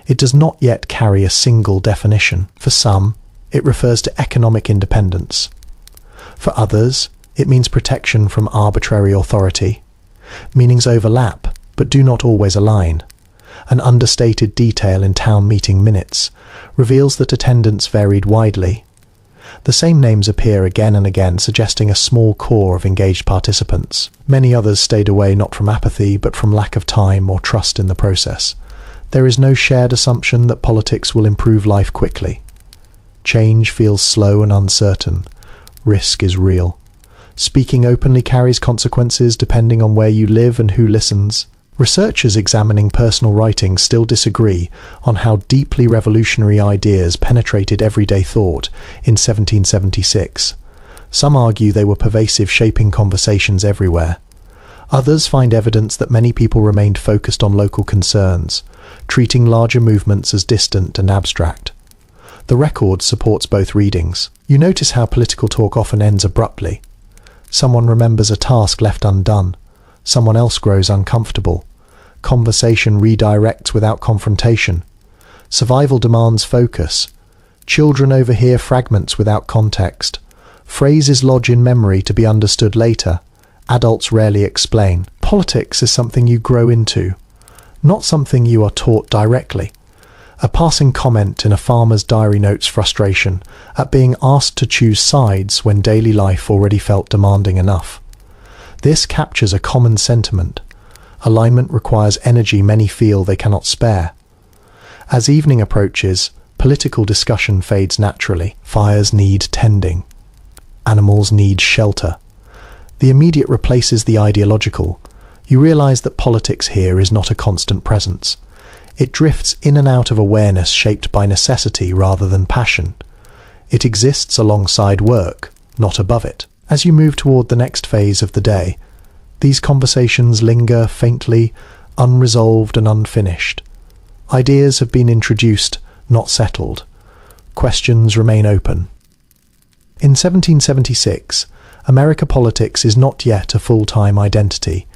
It does not yet carry a single definition. For some, it refers to economic independence. For others, it means protection from arbitrary authority. Meanings overlap, but do not always align. An understated detail in town meeting minutes reveals that attendance varied widely. The same names appear again and again, suggesting a small core of engaged participants. Many others stayed away not from apathy, but from lack of time or trust in the process. There is no shared assumption that politics will improve life quickly. Change feels slow and uncertain. Risk is real. Speaking openly carries consequences depending on where you live and who listens. Researchers examining personal writings still disagree on how deeply revolutionary ideas penetrated everyday thought in 1776. Some argue they were pervasive, shaping conversations everywhere. Others find evidence that many people remained focused on local concerns, treating larger movements as distant and abstract. The record supports both readings. You notice how political talk often ends abruptly. Someone remembers a task left undone. Someone else grows uncomfortable. Conversation redirects without confrontation. Survival demands focus. Children overhear fragments without context. Phrases lodge in memory to be understood later. Adults rarely explain. Politics is something you grow into, not something you are taught directly. A passing comment in a farmer's diary notes frustration at being asked to choose sides when daily life already felt demanding enough. This captures a common sentiment. Alignment requires energy many feel they cannot spare. As evening approaches, political discussion fades naturally. Fires need tending. Animals need shelter. The immediate replaces the ideological. You realize that politics here is not a constant presence. It drifts in and out of awareness shaped by necessity rather than passion. It exists alongside work, not above it. As you move toward the next phase of the day, these conversations linger faintly, unresolved and unfinished. Ideas have been introduced, not settled. Questions remain open. In 1776, American politics is not yet a full-time identity.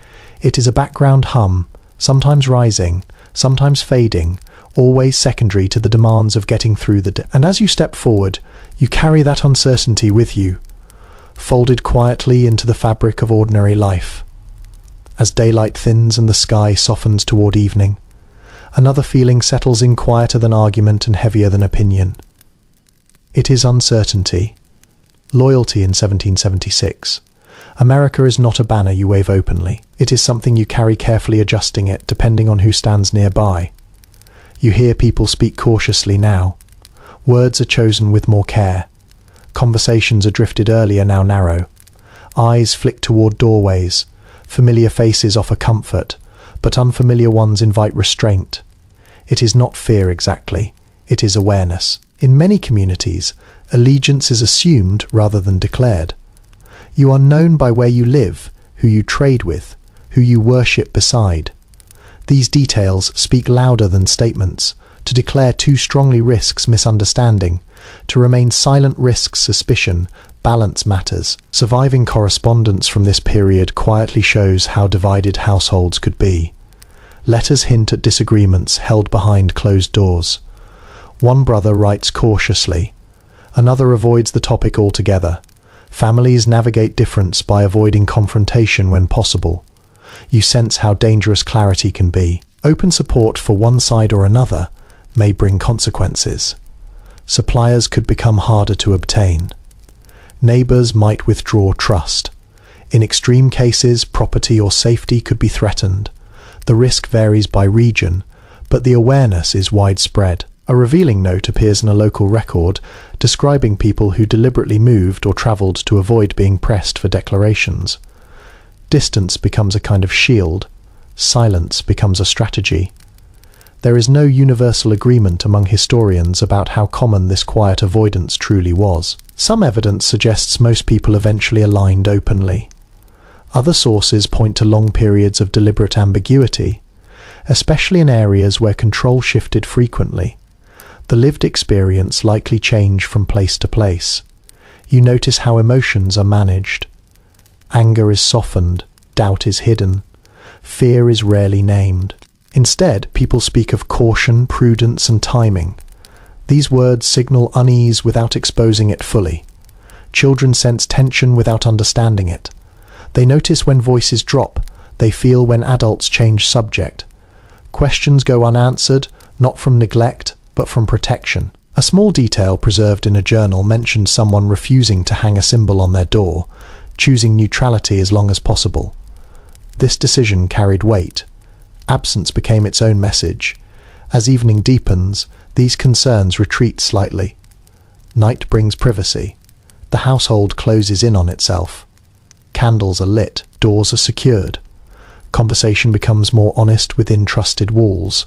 It is a background hum, sometimes rising, sometimes fading, always secondary to the demands of getting through the day. And as you step forward, you carry that uncertainty with you, folded quietly into the fabric of ordinary life. As daylight thins and the sky softens toward evening, another feeling settles in, quieter than argument and heavier than opinion. It is uncertainty. Loyalty in 1776. America is not a banner you wave openly. It is something you carry carefully, adjusting it depending on who stands nearby. You hear people speak cautiously now. Words are chosen with more care. Conversations are drifted earlier, now narrow. Eyes flick toward doorways. Familiar faces offer comfort, but unfamiliar ones invite restraint. It is not fear exactly. It is awareness. In many communities, allegiance is assumed rather than declared. You are known by where you live, who you trade with, who you worship beside. These details speak louder than statements. To declare too strongly risks misunderstanding. To remain silent risks suspicion. Balance matters. Surviving correspondence from this period quietly shows how divided households could be. Letters hint at disagreements held behind closed doors. One brother writes cautiously. Another avoids the topic altogether. Families navigate difference by avoiding confrontation when possible. You sense how dangerous clarity can be. Open support for one side or another may bring consequences. Suppliers could become harder to obtain. Neighbors might withdraw trust. In extreme cases, property or safety could be threatened. The risk varies by region, but the awareness is widespread. A revealing note appears in a local record describing people who deliberately moved or traveled to avoid being pressed for declarations. Distance becomes a kind of shield. Silence becomes a strategy. There is no universal agreement among historians about how common this quiet avoidance truly was. Some evidence suggests most people eventually aligned openly. Other sources point to long periods of deliberate ambiguity, especially in areas where control shifted frequently. The lived experience likely changed from place to place. You notice how emotions are managed. Anger is softened, doubt is hidden, fear is rarely named. Instead, people speak of caution, prudence, and timing. These words signal unease without exposing it fully. Children sense tension without understanding it. They notice when voices drop. They feel when adults change subject. Questions go unanswered, not from neglect, but from protection. A small detail preserved in a journal mentioned someone refusing to hang a symbol on their door, choosing neutrality as long as possible. This decision carried weight. Absence became its own message. As evening deepens, these concerns retreat slightly. Night brings privacy. The household closes in on itself. Candles are lit, doors are secured. Conversation becomes more honest within trusted walls.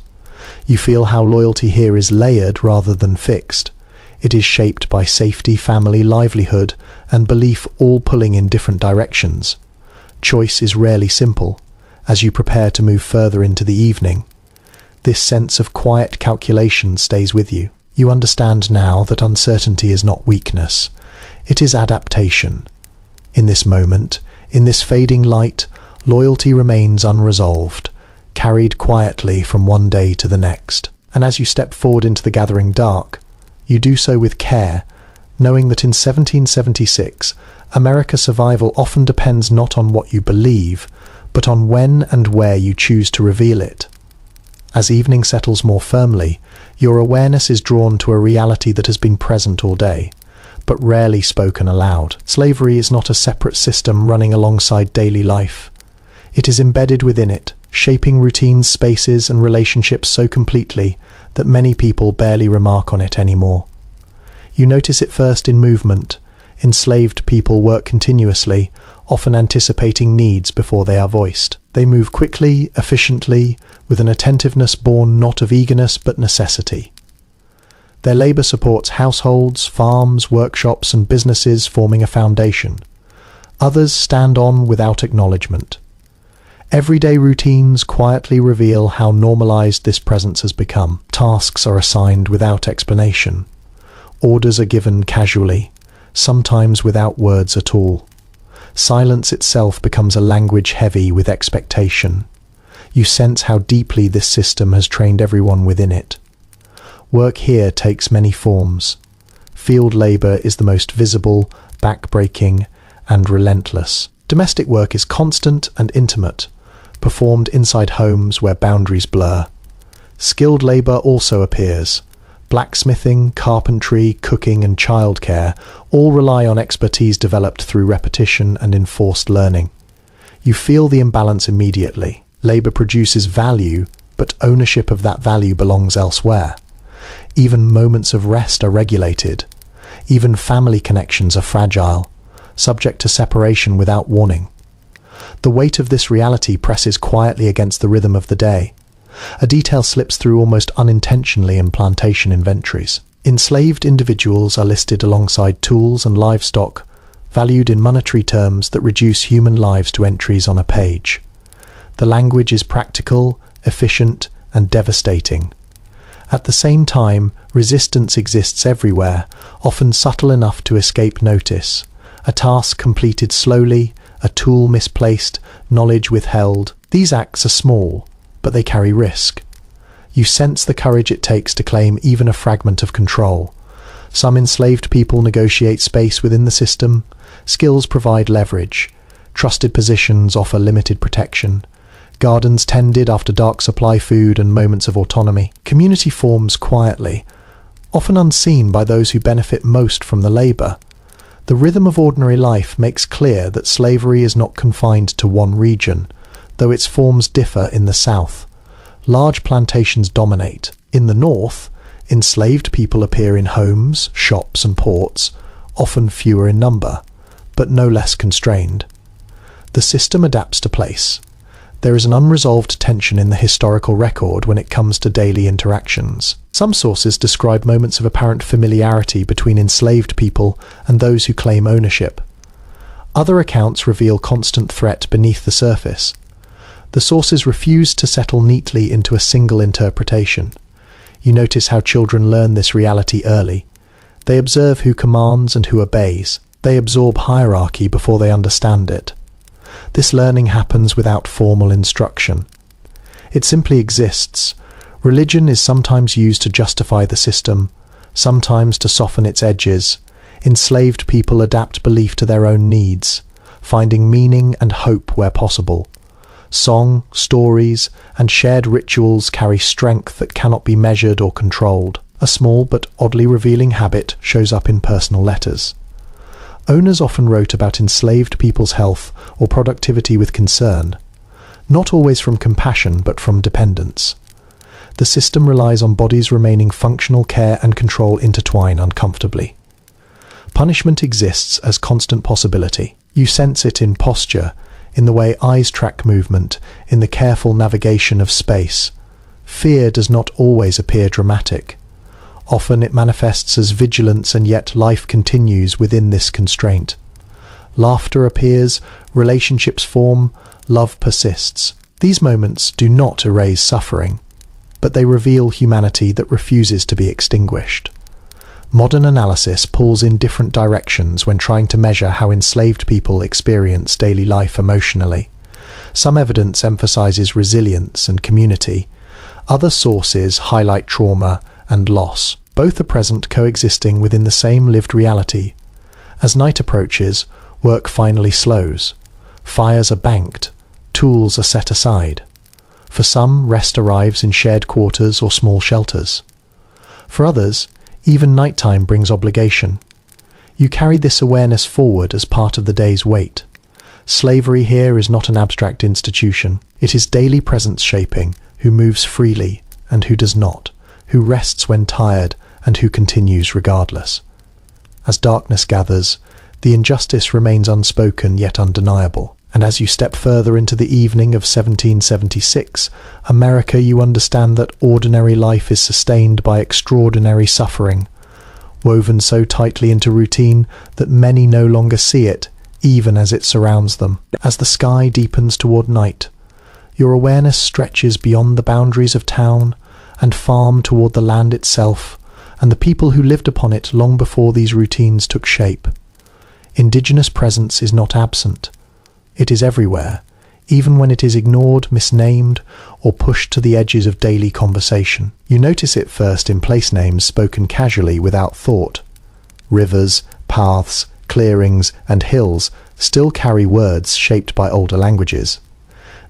You feel how loyalty here is layered rather than fixed. It is shaped by safety, family, livelihood, and belief, all pulling in different directions. Choice is rarely simple. As you prepare to move further into the evening, this sense of quiet calculation stays with you. You understand now that uncertainty is not weakness. It is adaptation. In this moment, in this fading light, loyalty remains unresolved, carried quietly from one day to the next. And as you step forward into the gathering dark, you do so with care, knowing that in 1776, America's survival often depends not on what you believe, but on when and where you choose to reveal it. As evening settles more firmly, your awareness is drawn to a reality that has been present all day, but rarely spoken aloud. Slavery is not a separate system running alongside daily life. It is embedded within it, shaping routines, spaces, and relationships so completely that many people barely remark on it anymore. You notice it first in movement. Enslaved people work continuously, often anticipating needs before they are voiced. They move quickly, efficiently, with an attentiveness born not of eagerness but necessity. Their labor supports households, farms, workshops, and businesses, forming a foundation. Others stand on without acknowledgement. Everyday routines quietly reveal how normalized this presence has become. Tasks are assigned without explanation. Orders are given casually, sometimes without words at all. Silence itself becomes a language heavy with expectation. You sense how deeply this system has trained everyone within it. Work here takes many forms. Field labor is the most visible, back-breaking, and relentless. Domestic work is constant and intimate, performed inside homes where boundaries blur. Skilled labor also appears. Blacksmithing, carpentry, cooking, and childcare all rely on expertise developed through repetition and enforced learning. You feel the imbalance immediately. Labor produces value, but ownership of that value belongs elsewhere. Even moments of rest are regulated. Even family connections are fragile, subject to separation without warning. The weight of this reality presses quietly against the rhythm of the day. A detail slips through almost unintentionally in plantation inventories. Enslaved individuals are listed alongside tools and livestock, valued in monetary terms that reduce human lives to entries on a page. The language is practical, efficient, and devastating. At the same time, resistance exists everywhere, often subtle enough to escape notice. A task completed slowly, a tool misplaced, knowledge withheld. These acts are small, but they carry risk. You sense the courage it takes to claim even a fragment of control. Some enslaved people negotiate space within the system. Skills provide leverage. Trusted positions offer limited protection. Gardens tended after dark supply food and moments of autonomy. Community forms quietly, often unseen by those who benefit most from the labor. The rhythm of ordinary life makes clear that slavery is not confined to one region, though its forms differ in the south. Large plantations dominate. In the north, enslaved people appear in homes, shops, and ports, often fewer in number, but no less constrained. The system adapts to place. There is an unresolved tension in the historical record when it comes to daily interactions. Some sources describe moments of apparent familiarity between enslaved people and those who claim ownership. Other accounts reveal constant threat beneath the surface. The sources refuse to settle neatly into a single interpretation. You notice how children learn this reality early. They observe who commands and who obeys. They absorb hierarchy before they understand it. This learning happens without formal instruction. It simply exists. Religion is sometimes used to justify the system, sometimes to soften its edges. Enslaved people adapt belief to their own needs, finding meaning and hope where possible. Song, stories, and shared rituals carry strength that cannot be measured or controlled. A small but oddly revealing habit shows up in personal letters. Owners often wrote about enslaved people's health or productivity with concern, not always from compassion but from dependence. The system relies on bodies remaining functional. Care and control intertwine uncomfortably. Punishment exists as constant possibility. You sense it in posture, in the way eyes track movement, in the careful navigation of space. Fear does not always appear dramatic. Often it manifests as vigilance, and yet life continues within this constraint. Laughter appears, relationships form, love persists. These moments do not erase suffering, but they reveal humanity that refuses to be extinguished. Modern analysis pulls in different directions when trying to measure how enslaved people experience daily life emotionally. Some evidence emphasizes resilience and community. Other sources highlight trauma and loss. Both are present, coexisting within the same lived reality. As night approaches, work finally slows. Fires are banked. Tools are set aside. For some, rest arrives in shared quarters or small shelters. For others, even nighttime brings obligation. You carry this awareness forward as part of the day's weight. Slavery here is not an abstract institution. It is daily presence shaping who moves freely and who does not, who rests when tired and who continues regardless. As darkness gathers, the injustice remains unspoken yet undeniable. And as you step further into the evening of 1776, America, you understand that ordinary life is sustained by extraordinary suffering, woven so tightly into routine that many no longer see it, even as it surrounds them. As the sky deepens toward night, your awareness stretches beyond the boundaries of town and farm toward the land itself, and the people who lived upon it long before these routines took shape. Indigenous presence is not absent. It is everywhere, even when it is ignored, misnamed, or pushed to the edges of daily conversation. You notice it first in place names spoken casually without thought. Rivers, paths, clearings, and hills still carry words shaped by older languages.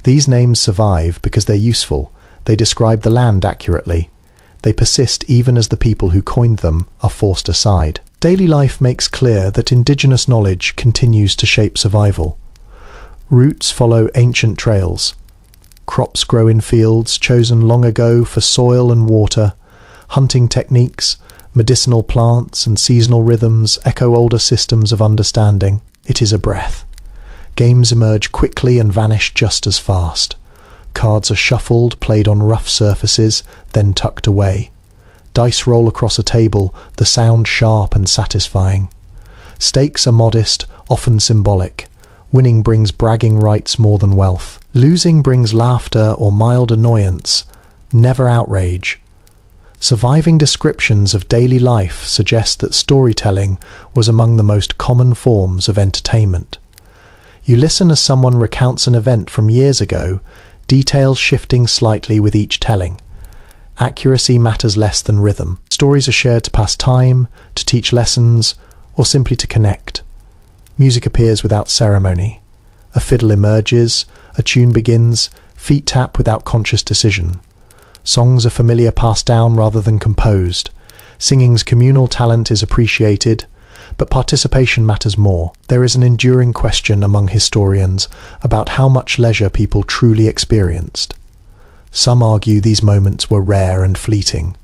These names survive because they're useful. They describe the land accurately. They persist even as the people who coined them are forced aside. Daily life makes clear that indigenous knowledge continues to shape survival. Roots follow ancient trails. Crops grow in fields chosen long ago for soil and water. Hunting techniques, medicinal plants, and seasonal rhythms echo older systems of understanding. It is a breath. Games emerge quickly and vanish just as fast. Cards are shuffled, played on rough surfaces, then tucked away. Dice roll across a table, the sound sharp and satisfying. Stakes are modest, often symbolic. Winning brings bragging rights more than wealth. Losing brings laughter or mild annoyance, never outrage. Surviving descriptions of daily life suggest that storytelling was among the most common forms of entertainment. You listen as someone recounts an event from years ago, details shifting slightly with each telling. Accuracy matters less than rhythm. Stories are shared to pass time, to teach lessons, or simply to connect. Music appears without ceremony. A fiddle emerges, a tune begins, feet tap without conscious decision. Songs are familiar, passed down rather than composed. Singing's communal talent is appreciated, but participation matters more. There is an enduring question among historians about how much leisure people truly experienced. Some argue these moments were rare and fleeting.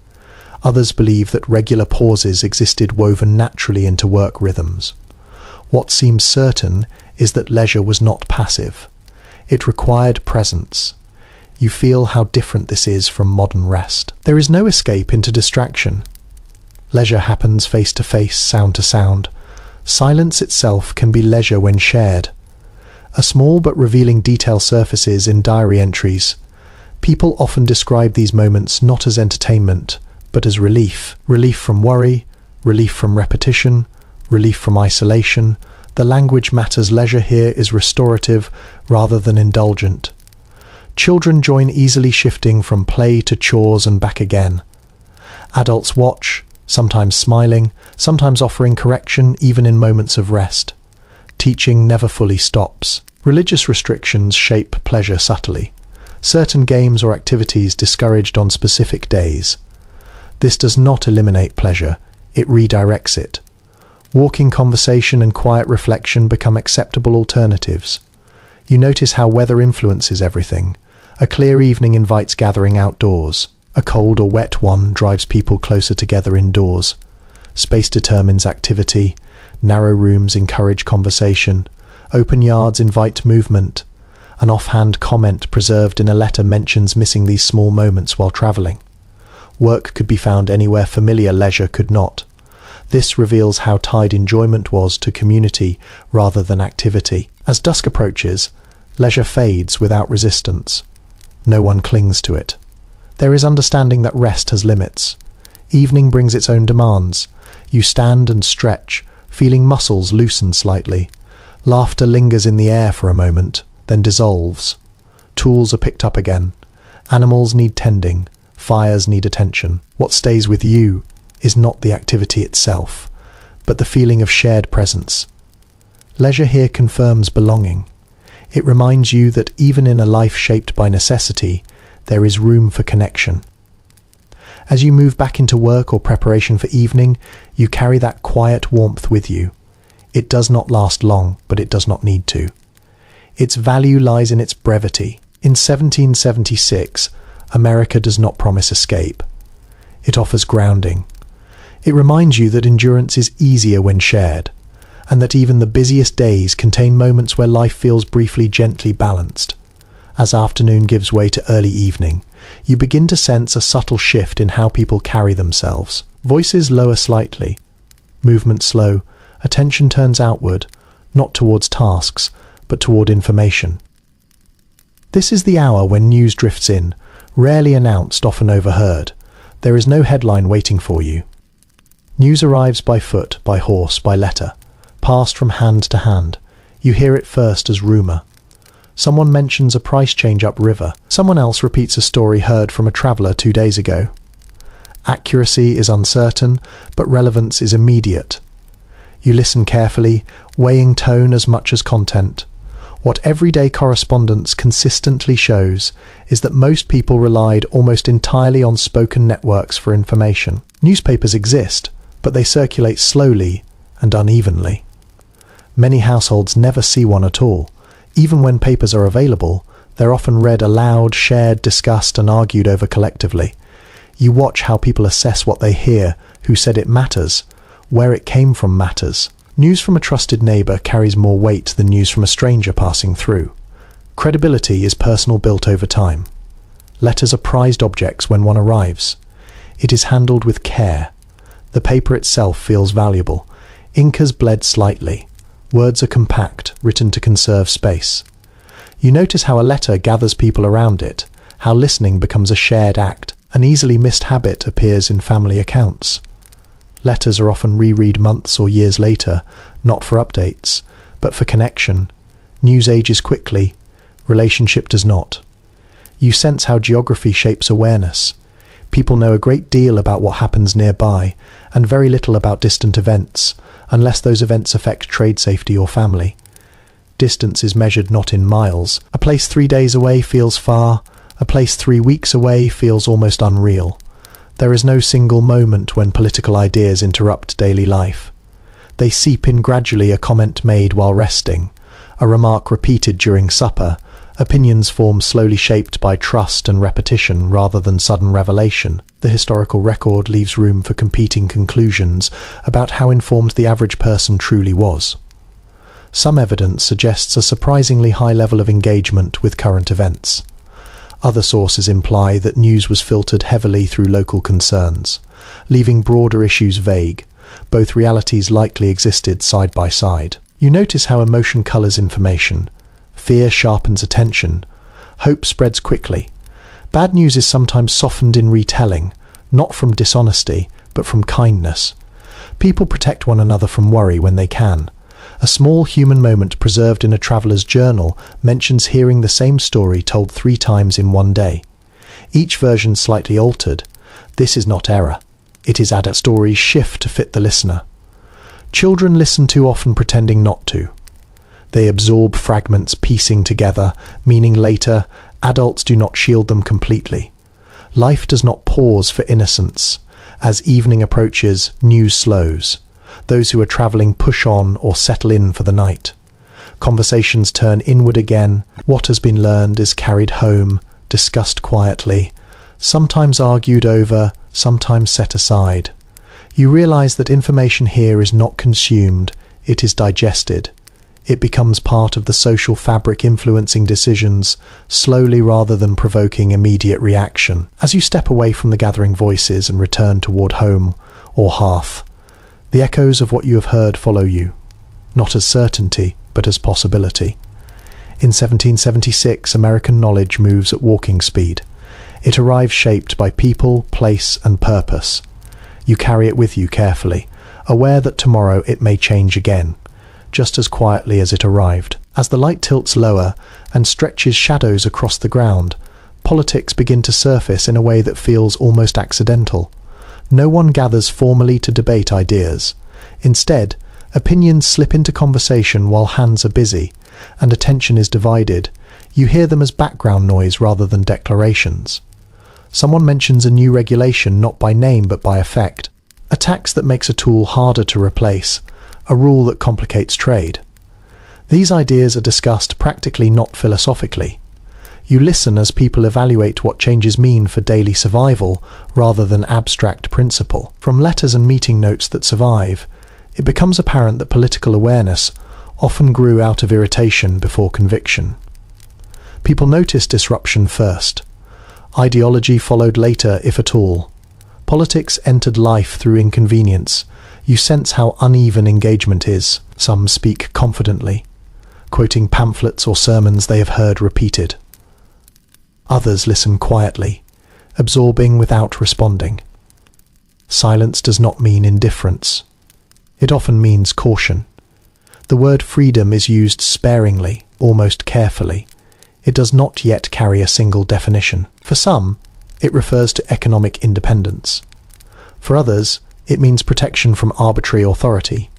Others believe that regular pauses existed woven naturally into work rhythms. What seems certain is that leisure was not passive. It required presence. You feel how different this is from modern rest. There is no escape into distraction. Leisure happens face to face, sound to sound. Silence itself can be leisure when shared. A small but revealing detail surfaces in diary entries. People often describe these moments not as entertainment, but as relief. Relief from worry, relief from repetition, relief from isolation. The language matters. Leisure here is restorative rather than indulgent. Children join easily, shifting from play to chores and back again. Adults watch, sometimes smiling, sometimes offering correction even in moments of rest. Teaching never fully stops. Religious restrictions shape pleasure subtly. Certain games or activities discouraged on specific days. This does not eliminate pleasure, it redirects it. Walking conversation and quiet reflection become acceptable alternatives. You notice how weather influences everything. A clear evening invites gathering outdoors. A cold or wet one drives people closer together indoors. Space determines activity. Narrow rooms encourage conversation. Open yards invite movement. An offhand comment preserved in a letter mentions missing these small moments while traveling. Work could be found anywhere familiar, leisure could not. This reveals how tied enjoyment was to community rather than activity. As dusk approaches, leisure fades without resistance. No one clings to it. There is understanding that rest has limits. Evening brings its own demands. You stand and stretch, feeling muscles loosen slightly. Laughter lingers in the air for a moment, then dissolves. Tools are picked up again. Animals need tending. Fires need attention. What stays with you is not the activity itself, but the feeling of shared presence. Leisure here confirms belonging. It reminds you that even in a life shaped by necessity, there is room for connection. As you move back into work or preparation for evening, you carry that quiet warmth with you. It does not last long, but it does not need to. Its value lies in its brevity. In 1776, America does not promise escape. It offers grounding. It reminds you that endurance is easier when shared, and that even the busiest days contain moments where life feels briefly, gently balanced. As afternoon gives way to early evening, you begin to sense a subtle shift in how people carry themselves. Voices lower slightly, movement slow, attention turns outward, not towards tasks, but toward information. This is the hour when news drifts in, rarely announced, often overheard. There is no headline waiting for you. News arrives by foot, by horse, by letter, passed from hand to hand. You hear it first as rumour. Someone mentions a price change upriver. Someone else repeats a story heard from a traveller 2 days ago. Accuracy is uncertain, but relevance is immediate. You listen carefully, weighing tone as much as content. What everyday correspondence consistently shows is that most people relied almost entirely on spoken networks for information. Newspapers exist, but they circulate slowly and unevenly. Many households never see one at all. Even when papers are available, they're often read aloud, shared, discussed, and argued over collectively. You watch how people assess what they hear, who said it matters, where it came from matters. News from a trusted neighbour carries more weight than news from a stranger passing through. Credibility is personal, built over time. Letters are prized objects when one arrives. It is handled with care. The paper itself feels valuable. Ink has bled slightly. Words are compact, written to conserve space. You notice how a letter gathers people around it, how listening becomes a shared act. An easily missed habit appears in family accounts. Letters are often reread months or years later, not for updates, but for connection. News ages quickly, relationship does not. You sense how geography shapes awareness. People know a great deal about what happens nearby, and very little about distant events, unless those events affect trade safety or family. Distance is measured not in miles. A place 3 days away feels far, a place 3 weeks away feels almost unreal. There is no single moment when political ideas interrupt daily life. They seep in gradually, a comment made while resting, a remark repeated during supper, opinions form slowly, shaped by trust and repetition rather than sudden revelation. The historical record leaves room for competing conclusions about how informed the average person truly was. Some evidence suggests a surprisingly high level of engagement with current events. Other sources imply that news was filtered heavily through local concerns, leaving broader issues vague. Both realities likely existed side by side. You notice how emotion colours information. Fear sharpens attention. Hope spreads quickly. Bad news is sometimes softened in retelling, not from dishonesty, but from kindness. People protect one another from worry when they can. A small human moment preserved in a traveller's journal mentions hearing the same story told 3 times in one day. Each version slightly altered. This is not error. It is added. Stories shift to fit the listener. Children listen too often, pretending not to. They absorb fragments, piecing together, meaning later. Adults do not shield them completely. Life does not pause for innocence. As evening approaches, news slows. Those who are travelling push on or settle in for the night. Conversations turn inward again. What has been learned is carried home, discussed quietly, sometimes argued over, sometimes set aside. You realise that information here is not consumed, it is digested. It becomes part of the social fabric, influencing decisions, slowly rather than provoking immediate reaction. As you step away from the gathering voices and return toward home or hearth, the echoes of what you have heard follow you, not as certainty, but as possibility. In 1776, American knowledge moves at walking speed. It arrives shaped by people, place, and purpose. You carry it with you carefully, aware that tomorrow it may change again, just as quietly as it arrived. As the light tilts lower and stretches shadows across the ground, politics begin to surface in a way that feels almost accidental. No one gathers formally to debate ideas. Instead, opinions slip into conversation while hands are busy, and attention is divided. You hear them as background noise rather than declarations. Someone mentions a new regulation not by name but by effect, a tax that makes a tool harder to replace, a rule that complicates trade. These ideas are discussed practically, not philosophically. You listen as people evaluate what changes mean for daily survival rather than abstract principle. From letters and meeting notes that survive, it becomes apparent that political awareness often grew out of irritation before conviction. People noticed disruption first. Ideology followed later, if at all. Politics entered life through inconvenience. You sense how uneven engagement is. Some speak confidently, quoting pamphlets or sermons they have heard repeated. Others listen quietly, absorbing without responding. Silence does not mean indifference. It often means caution. The word freedom is used sparingly, almost carefully. It does not yet carry a single definition. For some, it refers to economic independence. For others, it means protection from arbitrary authority.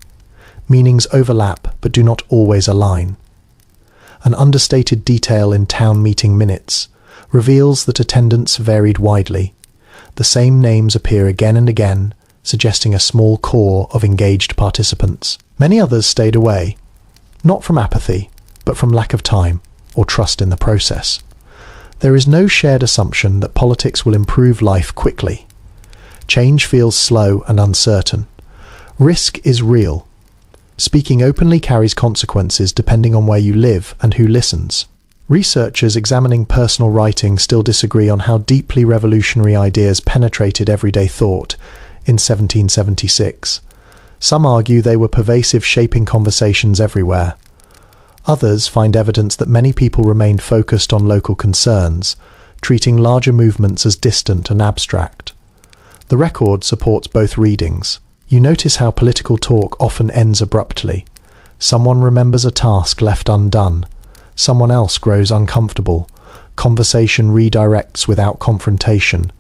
Meanings overlap but do not always align. An understated detail in town meeting minutes reveals that attendance varied widely. The same names appear again and again, suggesting a small core of engaged participants. Many others stayed away, not from apathy, but from lack of time or trust in the process. There is no shared assumption that politics will improve life quickly. Change feels slow and uncertain. Risk is real. Speaking openly carries consequences depending on where you live and who listens. Researchers examining personal writing still disagree on how deeply revolutionary ideas penetrated everyday thought in 1776. Some argue they were pervasive, shaping conversations everywhere. Others find evidence that many people remained focused on local concerns, treating larger movements as distant and abstract. The record supports both readings. You notice how political talk often ends abruptly. Someone remembers a task left undone. Someone else grows uncomfortable. Conversation redirects without confrontation.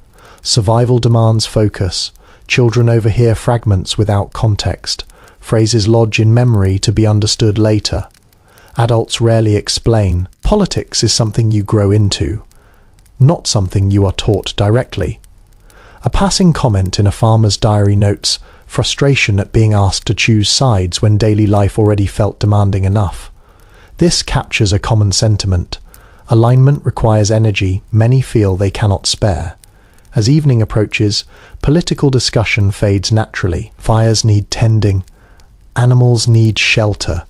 Survival demands focus. Children overhear fragments without context. Phrases lodge in memory to be understood later. Adults rarely explain. Politics is something you grow into, not something you are taught directly. A passing comment in a farmer's diary notes frustration at being asked to choose sides when daily life already felt demanding enough. This captures a common sentiment. Alignment requires energy many feel they cannot spare. As evening approaches, political discussion fades naturally. Fires need tending. Animals need shelter.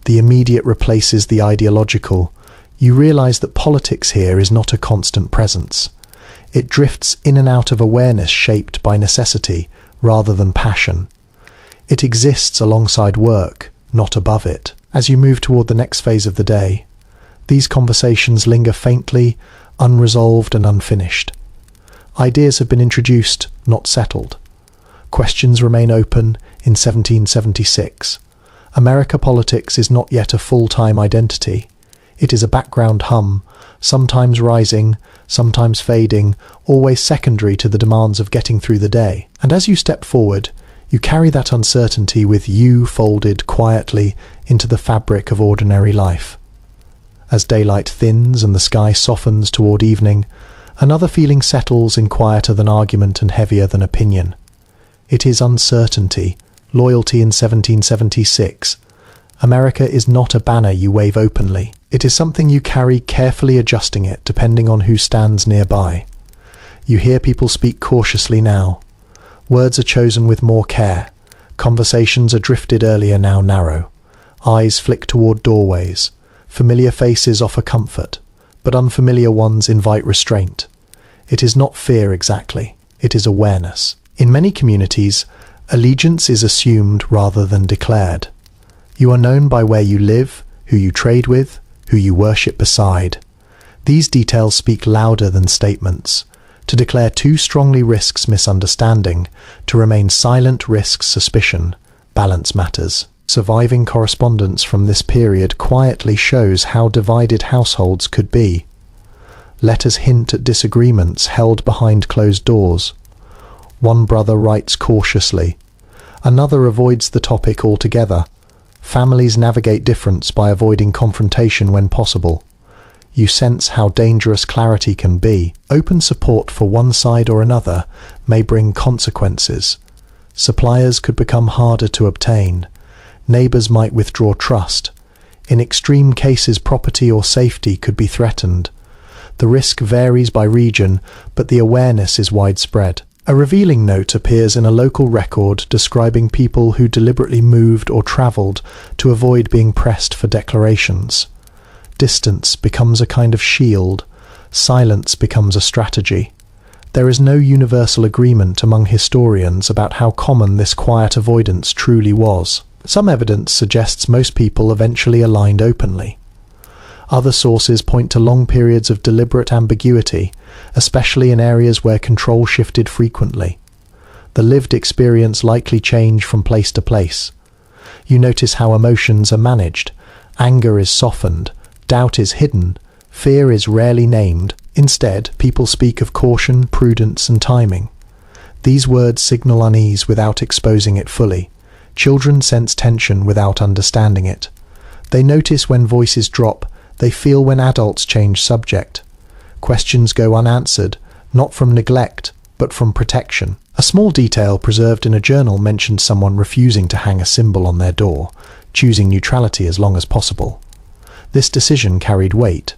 The immediate replaces the ideological. You realize that politics here is not a constant presence. It drifts in and out of awareness shaped by necessity rather than passion. It exists alongside work, not above it. As you move toward the next phase of the day, these conversations linger faintly, unresolved and unfinished. Ideas have been introduced, not settled. Questions remain open in 1776. America politics is not yet a full-time identity. It is a background hum, sometimes rising, sometimes fading, always secondary to the demands of getting through the day. And as you step forward, you carry that uncertainty with you folded quietly into the fabric of ordinary life. As daylight thins and the sky softens toward evening, another feeling settles in, quieter than argument and heavier than opinion. It is uncertainty, loyalty in 1776. America is not a banner you wave openly. It is something you carry, carefully adjusting it depending on who stands nearby. You hear people speak cautiously now. Words are chosen with more care. Conversations are drifted earlier, now narrow. Eyes flick toward doorways. Familiar faces offer comfort, but unfamiliar ones invite restraint. It is not fear exactly. It is awareness. In many communities, allegiance is assumed rather than declared. You are known by where you live, who you trade with, who you worship beside. These details speak louder than statements. To declare too strongly risks misunderstanding. To remain silent risks suspicion. Balance matters. Surviving correspondence from this period quietly shows how divided households could be. Letters hint at disagreements held behind closed doors. One brother writes cautiously. Another avoids the topic altogether. Families navigate difference by avoiding confrontation when possible. You sense how dangerous clarity can be. Open support for one side or another may bring consequences. Suppliers could become harder to obtain. Neighbors might withdraw trust. In extreme cases, property or safety could be threatened. The risk varies by region, but the awareness is widespread. A revealing note appears in a local record describing people who deliberately moved or traveled to avoid being pressed for declarations. Distance becomes a kind of shield. Silence becomes a strategy. There is no universal agreement among historians about how common this quiet avoidance truly was. Some evidence suggests most people eventually aligned openly. Other sources point to long periods of deliberate ambiguity, especially in areas where control shifted frequently. The lived experience likely change from place to place. You notice how emotions are managed. Anger is softened, doubt is hidden, fear is rarely named. Instead, people speak of caution, prudence, and timing. These words signal unease without exposing it fully. Children sense tension without understanding it. They notice when voices drop, they feel when adults change subject. Questions go unanswered, not from neglect, but from protection. A small detail preserved in a journal mentioned someone refusing to hang a symbol on their door, choosing neutrality as long as possible. This decision carried weight.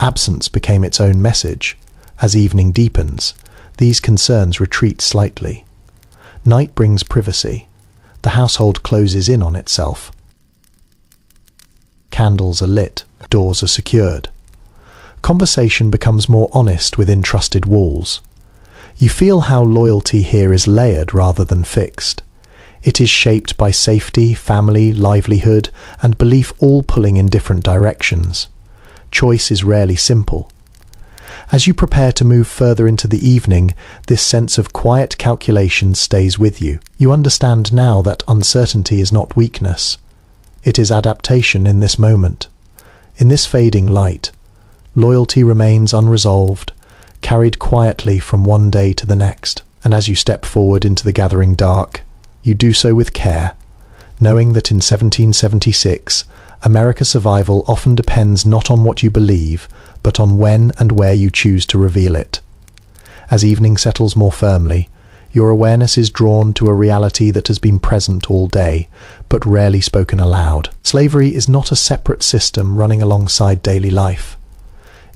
Absence became its own message. As evening deepens, these concerns retreat slightly. Night brings privacy. The household closes in on itself. Candles are lit, doors are secured. Conversation becomes more honest within trusted walls. You feel how loyalty here is layered rather than fixed. It is shaped by safety, family, livelihood, and belief, all pulling in different directions. Choice is rarely simple. As you prepare to move further into the evening, this sense of quiet calculation stays with you. You understand now that uncertainty is not weakness. It is adaptation in this moment. In this fading light, loyalty remains unresolved, carried quietly from one day to the next. And as you step forward into the gathering dark, you do so with care, knowing that in 1776, America's survival often depends not on what you believe, but on when and where you choose to reveal it. As evening settles more firmly, your awareness is drawn to a reality that has been present all day, but rarely spoken aloud. Slavery is not a separate system running alongside daily life.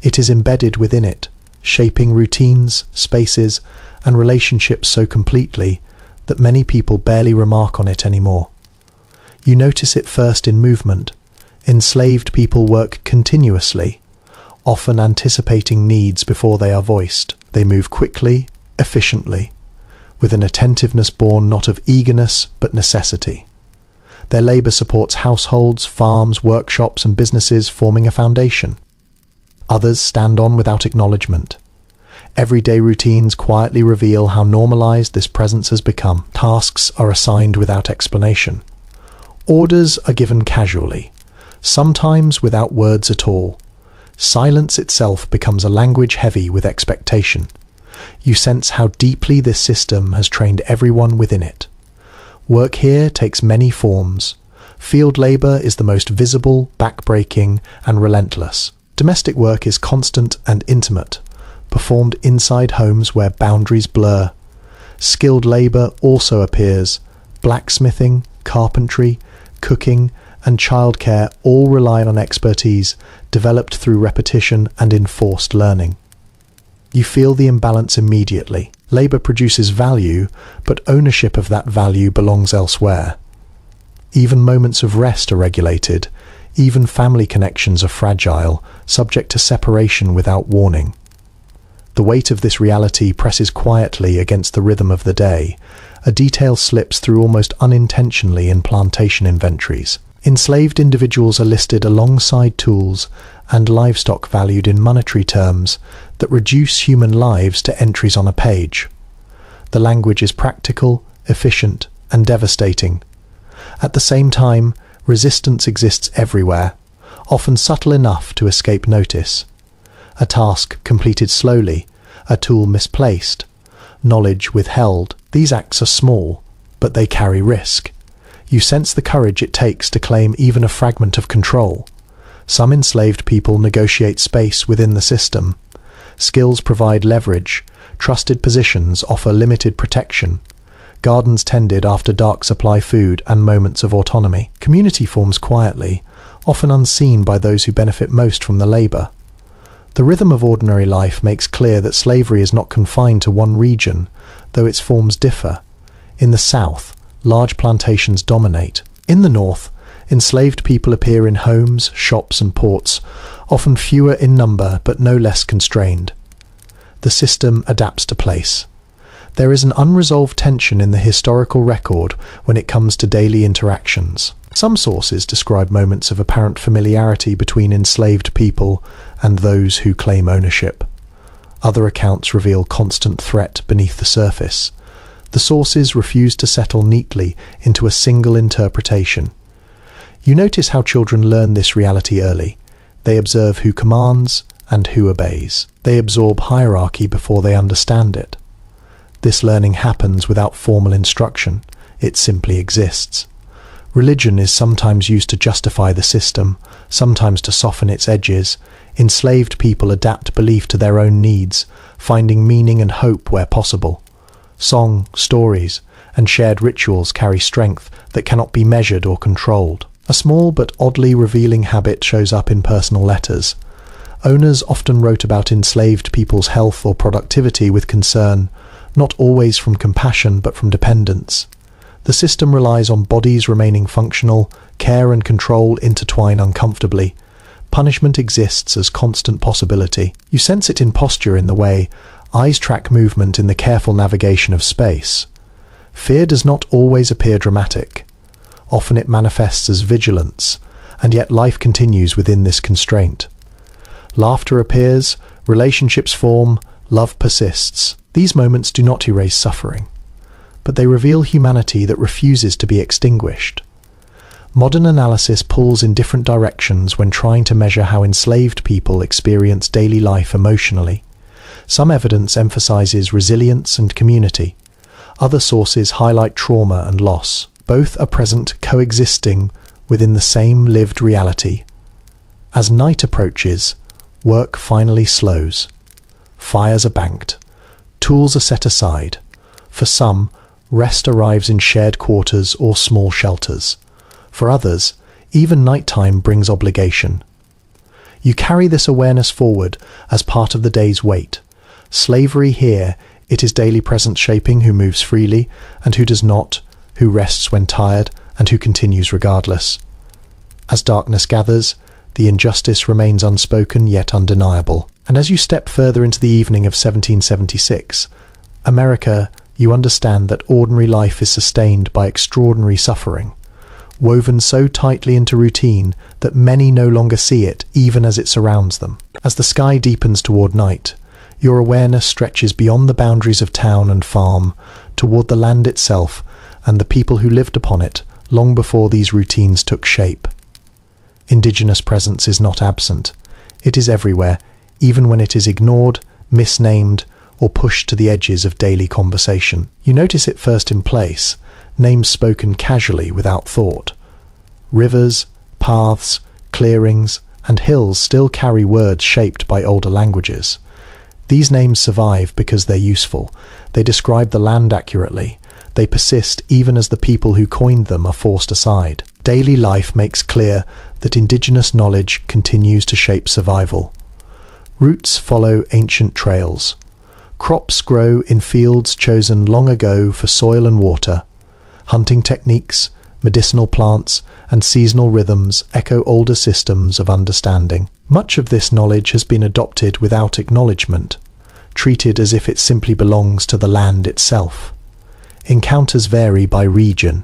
It is embedded within it, shaping routines, spaces, and relationships so completely that many people barely remark on it anymore. You notice it first in movement. Enslaved people work continuously, often anticipating needs before they are voiced. They move quickly, efficiently, with an attentiveness born not of eagerness but necessity. Their labor supports households, farms, workshops, and businesses, forming a foundation. Others stand on without acknowledgement. Everyday routines quietly reveal how normalized this presence has become. Tasks are assigned without explanation. Orders are given casually, sometimes without words at all. Silence itself becomes a language heavy with expectation. You sense how deeply this system has trained everyone within it. Work here takes many forms. Field labor is the most visible, backbreaking, and relentless. Domestic work is constant and intimate, performed inside homes where boundaries blur. Skilled labor also appears. Blacksmithing, carpentry, cooking, and childcare all rely on expertise developed through repetition and enforced learning. You feel the imbalance immediately. Labor produces value, but ownership of that value belongs elsewhere. Even moments of rest are regulated. Even family connections are fragile, subject to separation without warning. The weight of this reality presses quietly against the rhythm of the day. A detail slips through almost unintentionally in plantation inventories. Enslaved individuals are listed alongside tools and livestock valued in monetary terms that reduce human lives to entries on a page. The language is practical, efficient, and devastating. At the same time, resistance exists everywhere, often subtle enough to escape notice. A task completed slowly, a tool misplaced, knowledge withheld. These acts are small, but they carry risk. You sense the courage it takes to claim even a fragment of control. Some enslaved people negotiate space within the system. Skills provide leverage. Trusted positions offer limited protection. Gardens tended after dark supply food and moments of autonomy. Community forms quietly, often unseen by those who benefit most from the labor. The rhythm of ordinary life makes clear that slavery is not confined to one region, though its forms differ. In the South, large plantations dominate. In the North, enslaved people appear in homes, shops, and ports, often fewer in number but no less constrained. The system adapts to place. There is an unresolved tension in the historical record when it comes to daily interactions. Some sources describe moments of apparent familiarity between enslaved people and those who claim ownership. Other accounts reveal constant threat beneath the surface. The sources refuse to settle neatly into a single interpretation. You notice how children learn this reality early. They observe who commands and who obeys. They absorb hierarchy before they understand it. This learning happens without formal instruction. It simply exists. Religion is sometimes used to justify the system, sometimes to soften its edges. Enslaved people adapt belief to their own needs, finding meaning and hope where possible. Song, stories, and shared rituals carry strength that cannot be measured or controlled. A small but oddly revealing habit shows up in personal letters. Owners often wrote about enslaved people's health or productivity with concern, not always from compassion but from dependence. The system relies on bodies remaining functional, care and control intertwine uncomfortably. Punishment exists as constant possibility. You sense it in posture in the way eyes track movement in the careful navigation of space. Fear does not always appear dramatic. Often it manifests as vigilance, and yet life continues within this constraint. Laughter appears, relationships form, love persists. These moments do not erase suffering, but they reveal humanity that refuses to be extinguished. Modern analysis pulls in different directions when trying to measure how enslaved people experience daily life emotionally. Some evidence emphasizes resilience and community. Other sources highlight trauma and loss. Both are present, coexisting within the same lived reality. As night approaches, work finally slows. Fires are banked. Tools are set aside. For some, rest arrives in shared quarters or small shelters. For others, even nighttime brings obligation. You carry this awareness forward as part of the day's weight. Slavery here, it is daily presence shaping who moves freely and who does not, who rests when tired and who continues regardless. As darkness gathers, the injustice remains unspoken yet undeniable. And as you step further into the evening of 1776, America, you understand that ordinary life is sustained by extraordinary suffering, woven so tightly into routine that many no longer see it even as it surrounds them. As the sky deepens toward night, your awareness stretches beyond the boundaries of town and farm, toward the land itself and the people who lived upon it long before these routines took shape. Indigenous presence is not absent. It is everywhere, even when it is ignored, misnamed, or pushed to the edges of daily conversation. You notice it first in place, names spoken casually without thought. Rivers, paths, clearings, and hills still carry words shaped by older languages. These names survive because they're useful. They describe the land accurately. They persist even as the people who coined them are forced aside. Daily life makes clear that indigenous knowledge continues to shape survival. Roots follow ancient trails. Crops grow in fields chosen long ago for soil and water. Hunting techniques, medicinal plants, and seasonal rhythms echo older systems of understanding. Much of this knowledge has been adopted without acknowledgement, treated as if it simply belongs to the land itself. Encounters vary by region.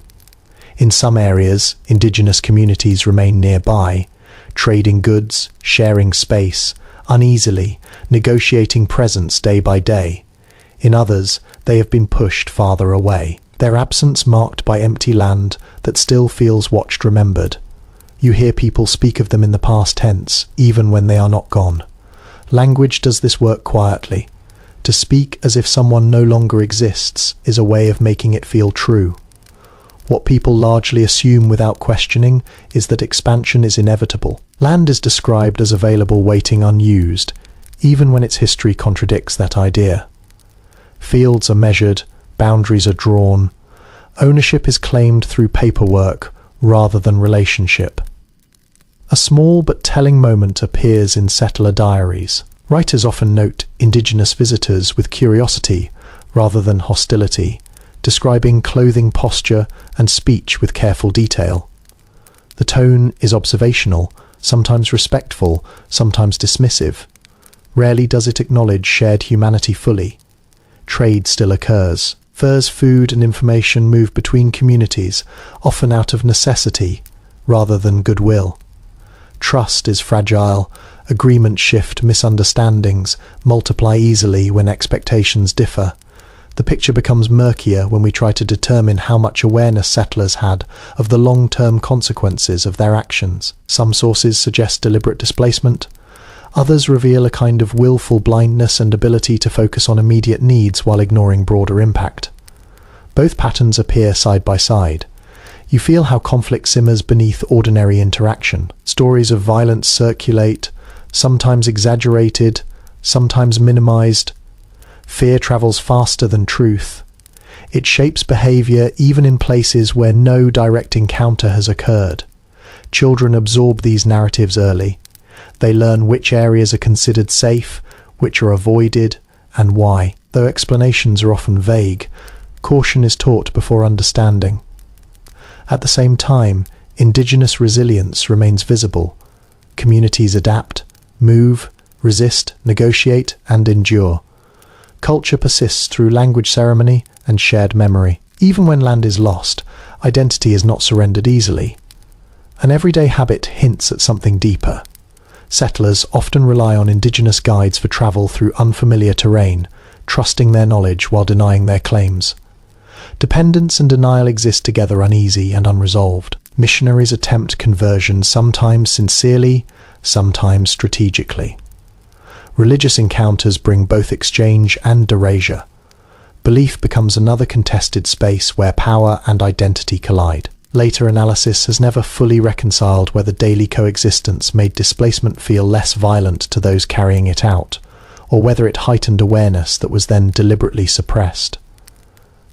In some areas, indigenous communities remain nearby, trading goods, sharing space, uneasily, negotiating presence day by day. In others, they have been pushed farther away, their absence marked by empty land that still feels watched, remembered. You hear people speak of them in the past tense, even when they are not gone. Language does this work quietly. To speak as if someone no longer exists is a way of making it feel true. What people largely assume without questioning is that expansion is inevitable. Land is described as available waiting unused, even when its history contradicts that idea. Fields are measured, boundaries are drawn. Ownership is claimed through paperwork rather than relationship. A small but telling moment appears in settler diaries. Writers often note indigenous visitors with curiosity rather than hostility, describing clothing posture and speech with careful detail. The tone is observational, sometimes respectful, sometimes dismissive. Rarely does it acknowledge shared humanity fully. Trade still occurs. Furs, food, and information move between communities, often out of necessity rather than goodwill. Trust is fragile. Agreements shift, misunderstandings multiply easily when expectations differ. The picture becomes murkier when we try to determine how much awareness settlers had of the long-term consequences of their actions. Some sources suggest deliberate displacement. Others reveal a kind of willful blindness and ability to focus on immediate needs while ignoring broader impact. Both patterns appear side by side. You feel how conflict simmers beneath ordinary interaction. Stories of violence circulate, sometimes exaggerated, sometimes minimized. Fear travels faster than truth. It shapes behavior even in places where no direct encounter has occurred. Children absorb these narratives early. They learn which areas are considered safe, which are avoided, and why. Though explanations are often vague, caution is taught before understanding. At the same time, indigenous resilience remains visible. Communities adapt, move, resist, negotiate, and endure. Culture persists through language ceremony and shared memory. Even when land is lost, identity is not surrendered easily. An everyday habit hints at something deeper. Settlers often rely on indigenous guides for travel through unfamiliar terrain, trusting their knowledge while denying their claims. Dependence and denial exist together, uneasy and unresolved. Missionaries attempt conversion, sometimes sincerely, sometimes strategically. Religious encounters bring both exchange and erasure. Belief becomes another contested space where power and identity collide. Later analysis has never fully reconciled whether daily coexistence made displacement feel less violent to those carrying it out, or whether it heightened awareness that was then deliberately suppressed.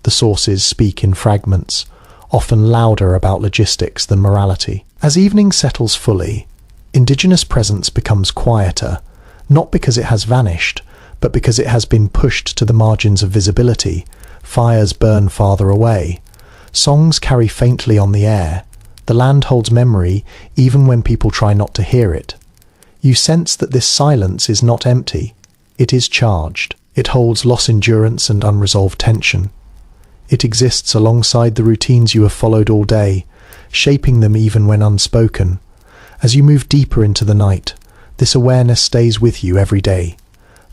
The sources speak in fragments, often louder about logistics than morality. As evening settles fully, indigenous presence becomes quieter, not because it has vanished, but because it has been pushed to the margins of visibility. Fires burn farther away. Songs carry faintly on the air. The land holds memory even when people try not to hear it. You sense that this silence is not empty. It is charged. It holds loss endurance and unresolved tension. It exists alongside the routines you have followed all day, shaping them even when unspoken. As you move deeper into the night, this awareness stays with you every day.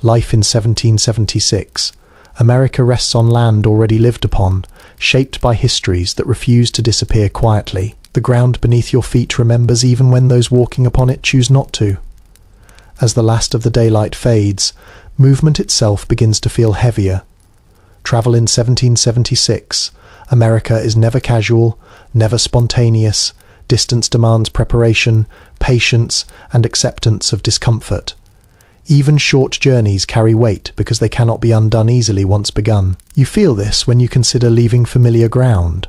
Life in 1776. America rests on land already lived upon, shaped by histories that refuse to disappear quietly. The ground beneath your feet remembers even when those walking upon it choose not to. As the last of the daylight fades, movement itself begins to feel heavier. Travel in 1776. America is never casual, never spontaneous. Distance demands preparation, patience, and acceptance of discomfort. Even short journeys carry weight because they cannot be undone easily once begun. You feel this when you consider leaving familiar ground.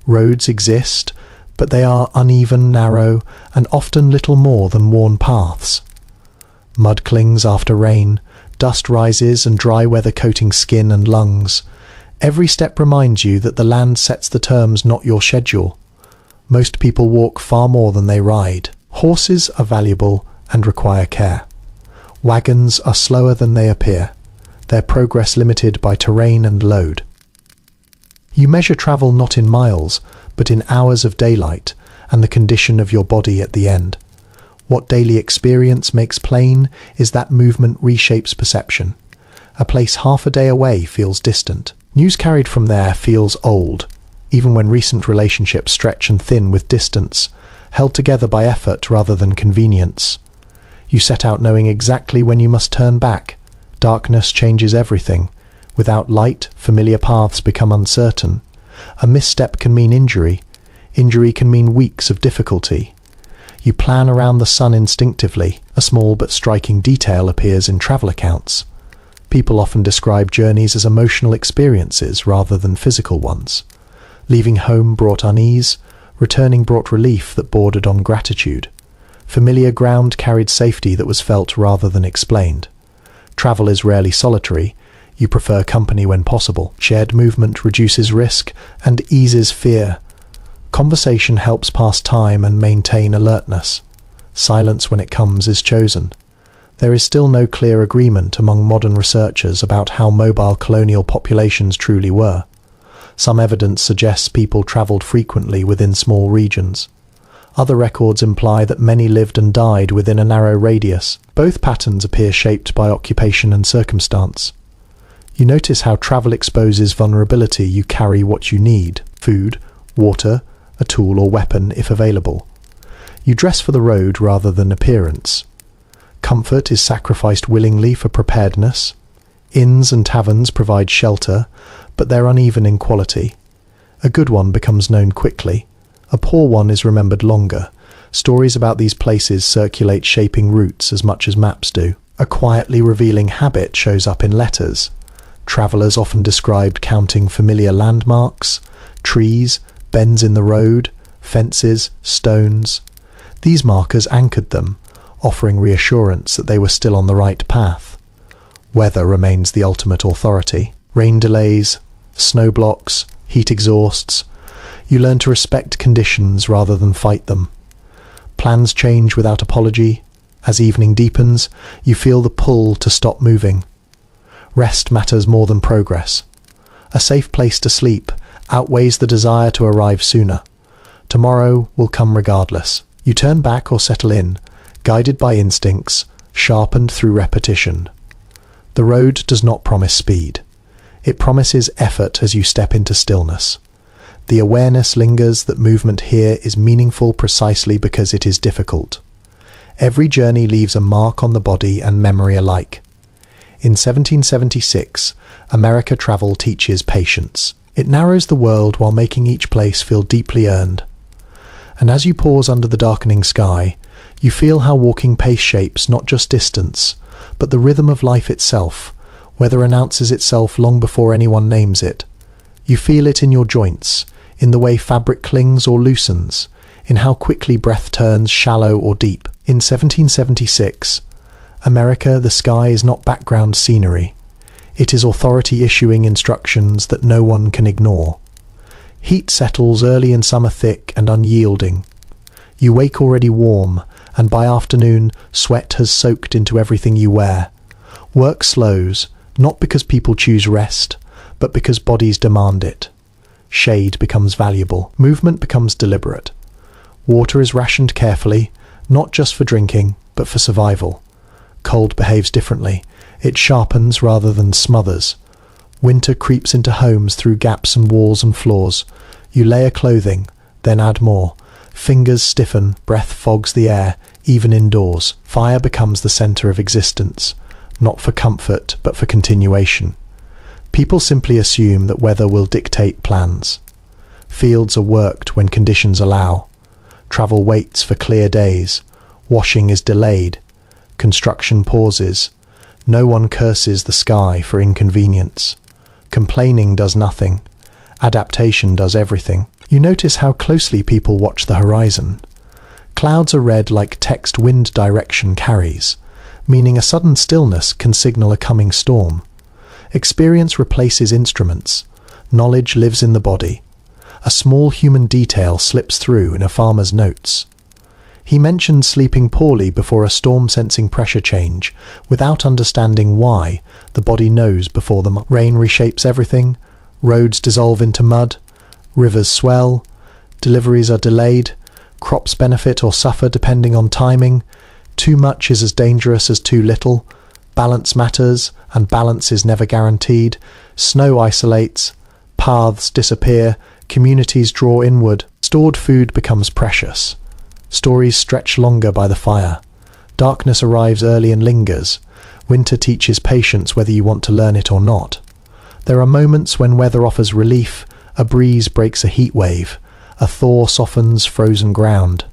Roads exist, but they are uneven, narrow, and often little more than worn paths. Mud clings after rain, dust rises and dry weather coating skin and lungs. Every step reminds you that the land sets the terms, not your schedule. Most people walk far more than they ride. Horses are valuable and require care. Wagons are slower than they appear, their progress limited by terrain and load. You measure travel not in miles, but in hours of daylight and the condition of your body at the end. What daily experience makes plain is that movement reshapes perception. A place half a day away feels distant. News carried from there feels old, even when recent relationships stretch and thin with distance, held together by effort rather than convenience. You set out knowing exactly when you must turn back. Darkness changes everything. Without light, familiar paths become uncertain. A misstep can mean injury. Injury can mean weeks of difficulty. You plan around the sun instinctively. A small but striking detail appears in travel accounts. People often describe journeys as emotional experiences rather than physical ones. Leaving home brought unease. Returning brought relief that bordered on gratitude. Familiar ground carried safety that was felt rather than explained. Travel is rarely solitary. You prefer company when possible. Shared movement reduces risk and eases fear. Conversation helps pass time and maintain alertness. Silence, when it comes, is chosen. There is still no clear agreement among modern researchers about how mobile colonial populations truly were. Some evidence suggests people travelled frequently within small regions. Other records imply that many lived and died within a narrow radius. Both patterns appear shaped by occupation and circumstance. You notice how travel exposes vulnerability. You carry what you need: food, water, a tool or weapon if available. You dress for the road rather than appearance. Comfort is sacrificed willingly for preparedness. Inns and taverns provide shelter, but they're uneven in quality. A good one becomes known quickly. A poor one is remembered longer. Stories about these places circulate, shaping routes as much as maps do. A quietly revealing habit shows up in letters. Travellers often described counting familiar landmarks, trees, bends in the road, fences, stones. These markers anchored them, offering reassurance that they were still on the right path. Weather remains the ultimate authority. Rain delays, snow blocks, heat exhausts. You learn to respect conditions rather than fight them. Plans change without apology. As evening deepens, you feel the pull to stop moving. Rest matters more than progress. A safe place to sleep outweighs the desire to arrive sooner. Tomorrow will come regardless. You turn back or settle in, guided by instincts, sharpened through repetition. The road does not promise speed. It promises effort as you step into stillness. The awareness lingers that movement here is meaningful precisely because it is difficult. Every journey leaves a mark on the body and memory alike. In 1776, America travel teaches patience. It narrows the world while making each place feel deeply earned. And as you pause under the darkening sky, you feel how walking pace shapes not just distance, but the rhythm of life itself. Weather announces itself long before anyone names it. You feel it in your joints, in the way fabric clings or loosens, in how quickly breath turns shallow or deep. In 1776, America, the sky is not background scenery. It is authority issuing instructions that no one can ignore. Heat settles early in summer, thick and unyielding. You wake already warm, and by afternoon, sweat has soaked into everything you wear. Work slows, not because people choose rest, but because bodies demand it. Shade becomes valuable. Movement becomes deliberate. Water is rationed carefully, not just for drinking, but for survival. Cold behaves differently. It sharpens rather than smothers. Winter creeps into homes through gaps in walls and floors. You layer clothing, then add more. Fingers stiffen, breath fogs the air, even indoors. Fire becomes the center of existence, not for comfort, but for continuation. People simply assume that weather will dictate plans. Fields are worked when conditions allow. Travel waits for clear days. Washing is delayed. Construction pauses. No one curses the sky for inconvenience. Complaining does nothing. Adaptation does everything. You notice how closely people watch the horizon. Clouds are read like text wind direction carries, meaning a sudden stillness can signal a coming storm. Experience replaces instruments. Knowledge lives in the body. A small human detail slips through in a farmer's notes. He mentioned sleeping poorly before a storm, sensing pressure change. Without understanding why, the body knows before the rain reshapes everything. Roads dissolve into mud. Rivers swell. Deliveries are delayed. Crops benefit or suffer depending on timing. Too much is as dangerous as too little. Balance matters, and balance is never guaranteed. Snow isolates. Paths disappear. Communities draw inward. Stored food becomes precious. Stories stretch longer by the fire. Darkness arrives early and lingers. Winter teaches patience whether you want to learn it or not. There are moments when weather offers relief. A breeze breaks a heat wave. A thaw softens frozen ground.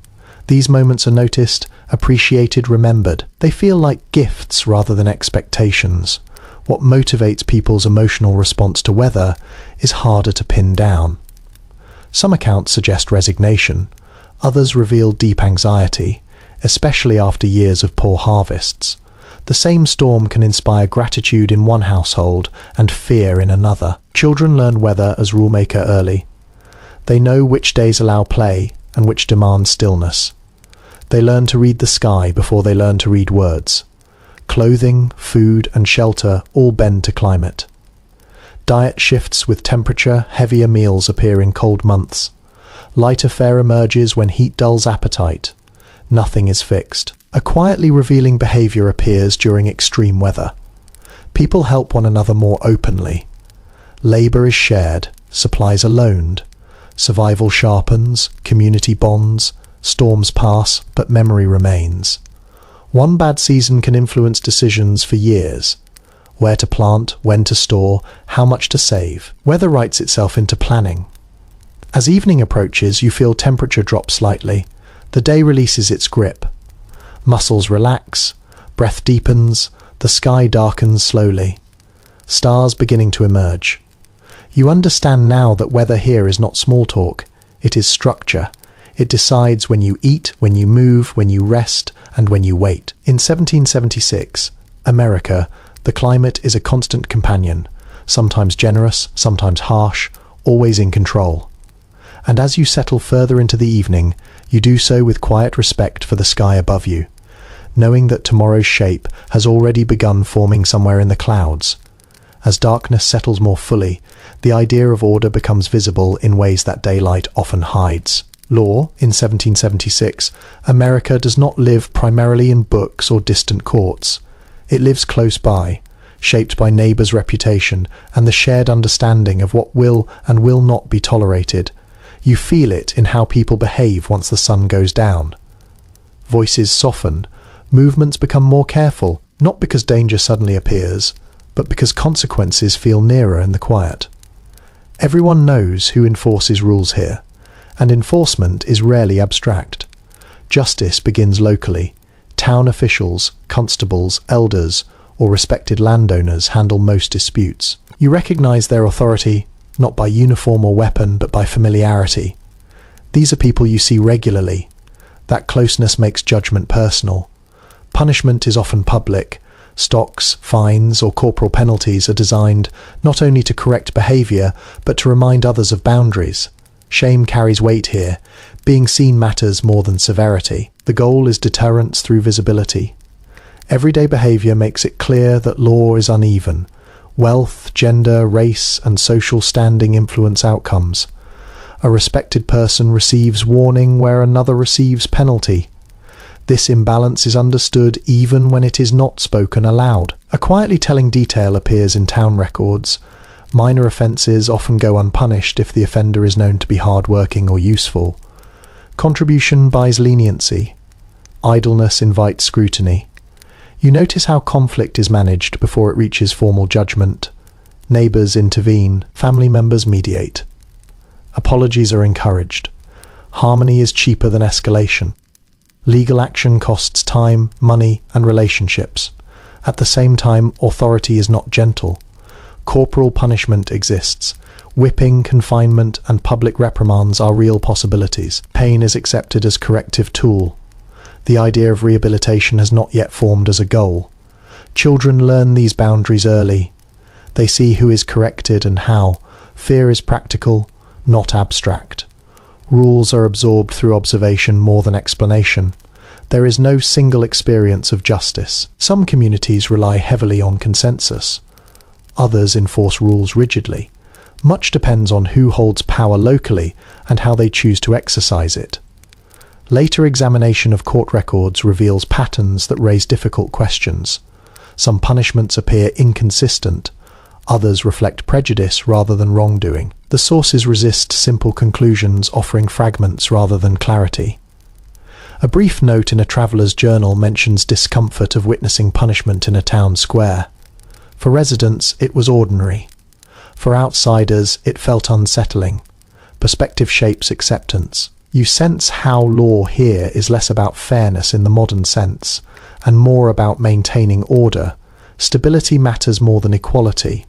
These moments are noticed, appreciated, remembered. They feel like gifts rather than expectations. What motivates people's emotional response to weather is harder to pin down. Some accounts suggest resignation. Others reveal deep anxiety, especially after years of poor harvests. The same storm can inspire gratitude in one household and fear in another. Children learn weather as rulemaker early. They know which days allow play and which demand stillness. They learn to read the sky before they learn to read words. Clothing, food, and shelter all bend to climate. Diet shifts with temperature. Heavier meals appear in cold months. Lighter fare emerges when heat dulls appetite. Nothing is fixed. A quietly revealing behavior appears during extreme weather. People help one another more openly. Labour is shared, supplies are loaned. Survival sharpens, community bonds, storms pass, but memory remains. One bad season can influence decisions for years. Where to plant, when to store, how much to save. Weather writes itself into planning. As evening approaches, you feel temperature drop slightly. The day releases its grip. Muscles relax, breath deepens, the sky darkens slowly. Stars beginning to emerge. You understand now that weather here is not small talk, it is structure. It decides when you eat, when you move, when you rest, and when you wait. In 1776, America, the climate is a constant companion, sometimes generous, sometimes harsh, always in control. And as you settle further into the evening, you do so with quiet respect for the sky above you, knowing that tomorrow's shape has already begun forming somewhere in the clouds. As darkness settles more fully, the idea of order becomes visible in ways that daylight often hides. Law, in 1776, America does not live primarily in books or distant courts. It lives close by, shaped by neighbours' reputation and the shared understanding of what will and will not be tolerated. You feel it in how people behave once the sun goes down. Voices soften, movements become more careful, not because danger suddenly appears, but because consequences feel nearer in the quiet. Everyone knows who enforces rules here, and enforcement is rarely abstract. Justice begins locally. Town officials, constables, elders, or respected landowners handle most disputes. You recognize their authority, not by uniform or weapon, but by familiarity. These are people you see regularly. That closeness makes judgment personal. Punishment is often public. Stocks, fines, or corporal penalties are designed not only to correct behaviour, but to remind others of boundaries. Shame carries weight here. Being seen matters more than severity. The goal is deterrence through visibility. Everyday behaviour makes it clear that law is uneven. Wealth, gender, race, and social standing influence outcomes. A respected person receives warning where another receives penalty. This imbalance is understood even when it is not spoken aloud. A quietly telling detail appears in town records. Minor offences often go unpunished if the offender is known to be hard-working or useful. Contribution buys leniency. Idleness invites scrutiny. You notice how conflict is managed before it reaches formal judgment. Neighbours intervene, family members mediate. Apologies are encouraged. Harmony is cheaper than escalation. Legal action costs time, money, and relationships. At the same time, authority is not gentle. Corporal punishment exists. Whipping, confinement, and public reprimands are real possibilities. Pain is accepted as corrective tool. The idea of rehabilitation has not yet formed as a goal. Children learn these boundaries early. They see who is corrected and how. Fear is practical, not abstract. Rules are absorbed through observation more than explanation. There is no single experience of justice. Some communities rely heavily on consensus. Others enforce rules rigidly. Much depends on who holds power locally and how they choose to exercise it. Later examination of court records reveals patterns that raise difficult questions. Some punishments appear inconsistent. Others reflect prejudice rather than wrongdoing. The sources resist simple conclusions, offering fragments rather than clarity. A brief note in a traveller's journal mentions discomfort of witnessing punishment in a town square. For residents, it was ordinary. For outsiders, it felt unsettling. Perspective shapes acceptance. You sense how law here is less about fairness in the modern sense, and more about maintaining order. Stability matters more than equality.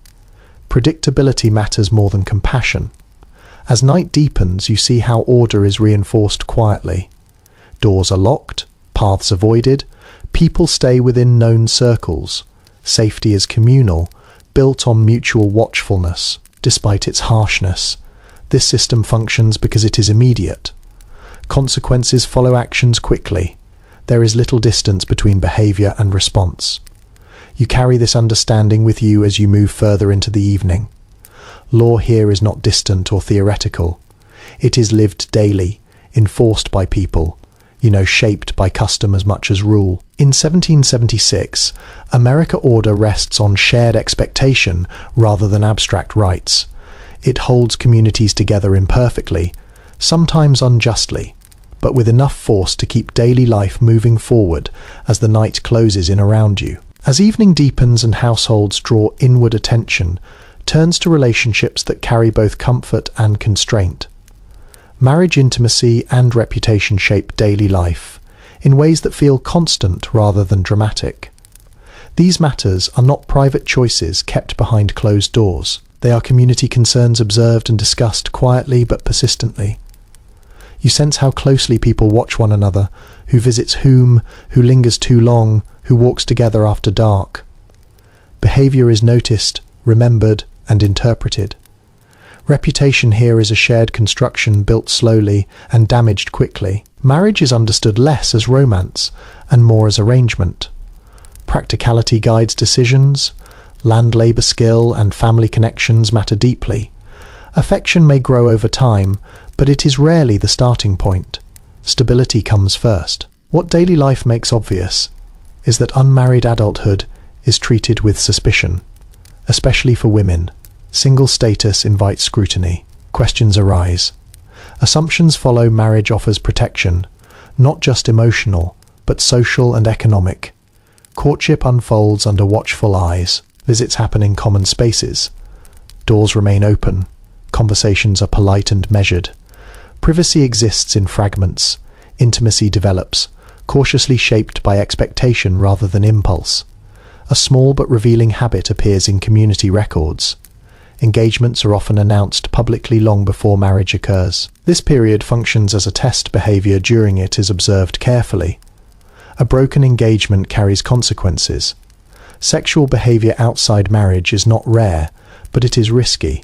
Predictability matters more than compassion. As night deepens, you see how order is reinforced quietly. Doors are locked, paths avoided, people stay within known circles. Safety is communal, built on mutual watchfulness. Despite its harshness, this system functions because it is immediate. Consequences follow actions quickly. There is little distance between behaviour and response. You carry this understanding with you as you move further into the evening. Law here is not distant or theoretical. It is lived daily, enforced by people, shaped by custom as much as rule. In 1776, American order rests on shared expectation rather than abstract rights. It holds communities together imperfectly, sometimes unjustly, but with enough force to keep daily life moving forward as the night closes in around you. As evening deepens and households draw inward attention, turns to relationships that carry both comfort and constraint. Marriage, intimacy, and reputation shape daily life in ways that feel constant rather than dramatic. These matters are not private choices kept behind closed doors. They are community concerns observed and discussed quietly but persistently. You sense how closely people watch one another, who visits whom, who lingers too long, who walks together after dark. Behavior is noticed, remembered, and interpreted. Reputation here is a shared construction built slowly and damaged quickly. Marriage is understood less as romance and more as arrangement. Practicality guides decisions. Land labor skill and family connections matter deeply. Affection may grow over time, but it is rarely the starting point. Stability comes first. What daily life makes obvious is that unmarried adulthood is treated with suspicion, especially for women. Single status invites scrutiny. Questions arise. Assumptions follow. Marriage offers protection, not just emotional, but social and economic. Courtship unfolds under watchful eyes. Visits happen in common spaces. Doors remain open. Conversations are polite and measured. Privacy exists in fragments. Intimacy develops, cautiously shaped by expectation rather than impulse. A small but revealing habit appears in community records. Engagements are often announced publicly long before marriage occurs. This period functions as a test. Behavior during it is observed carefully. A broken engagement carries consequences. Sexual behavior outside marriage is not rare, but it is risky.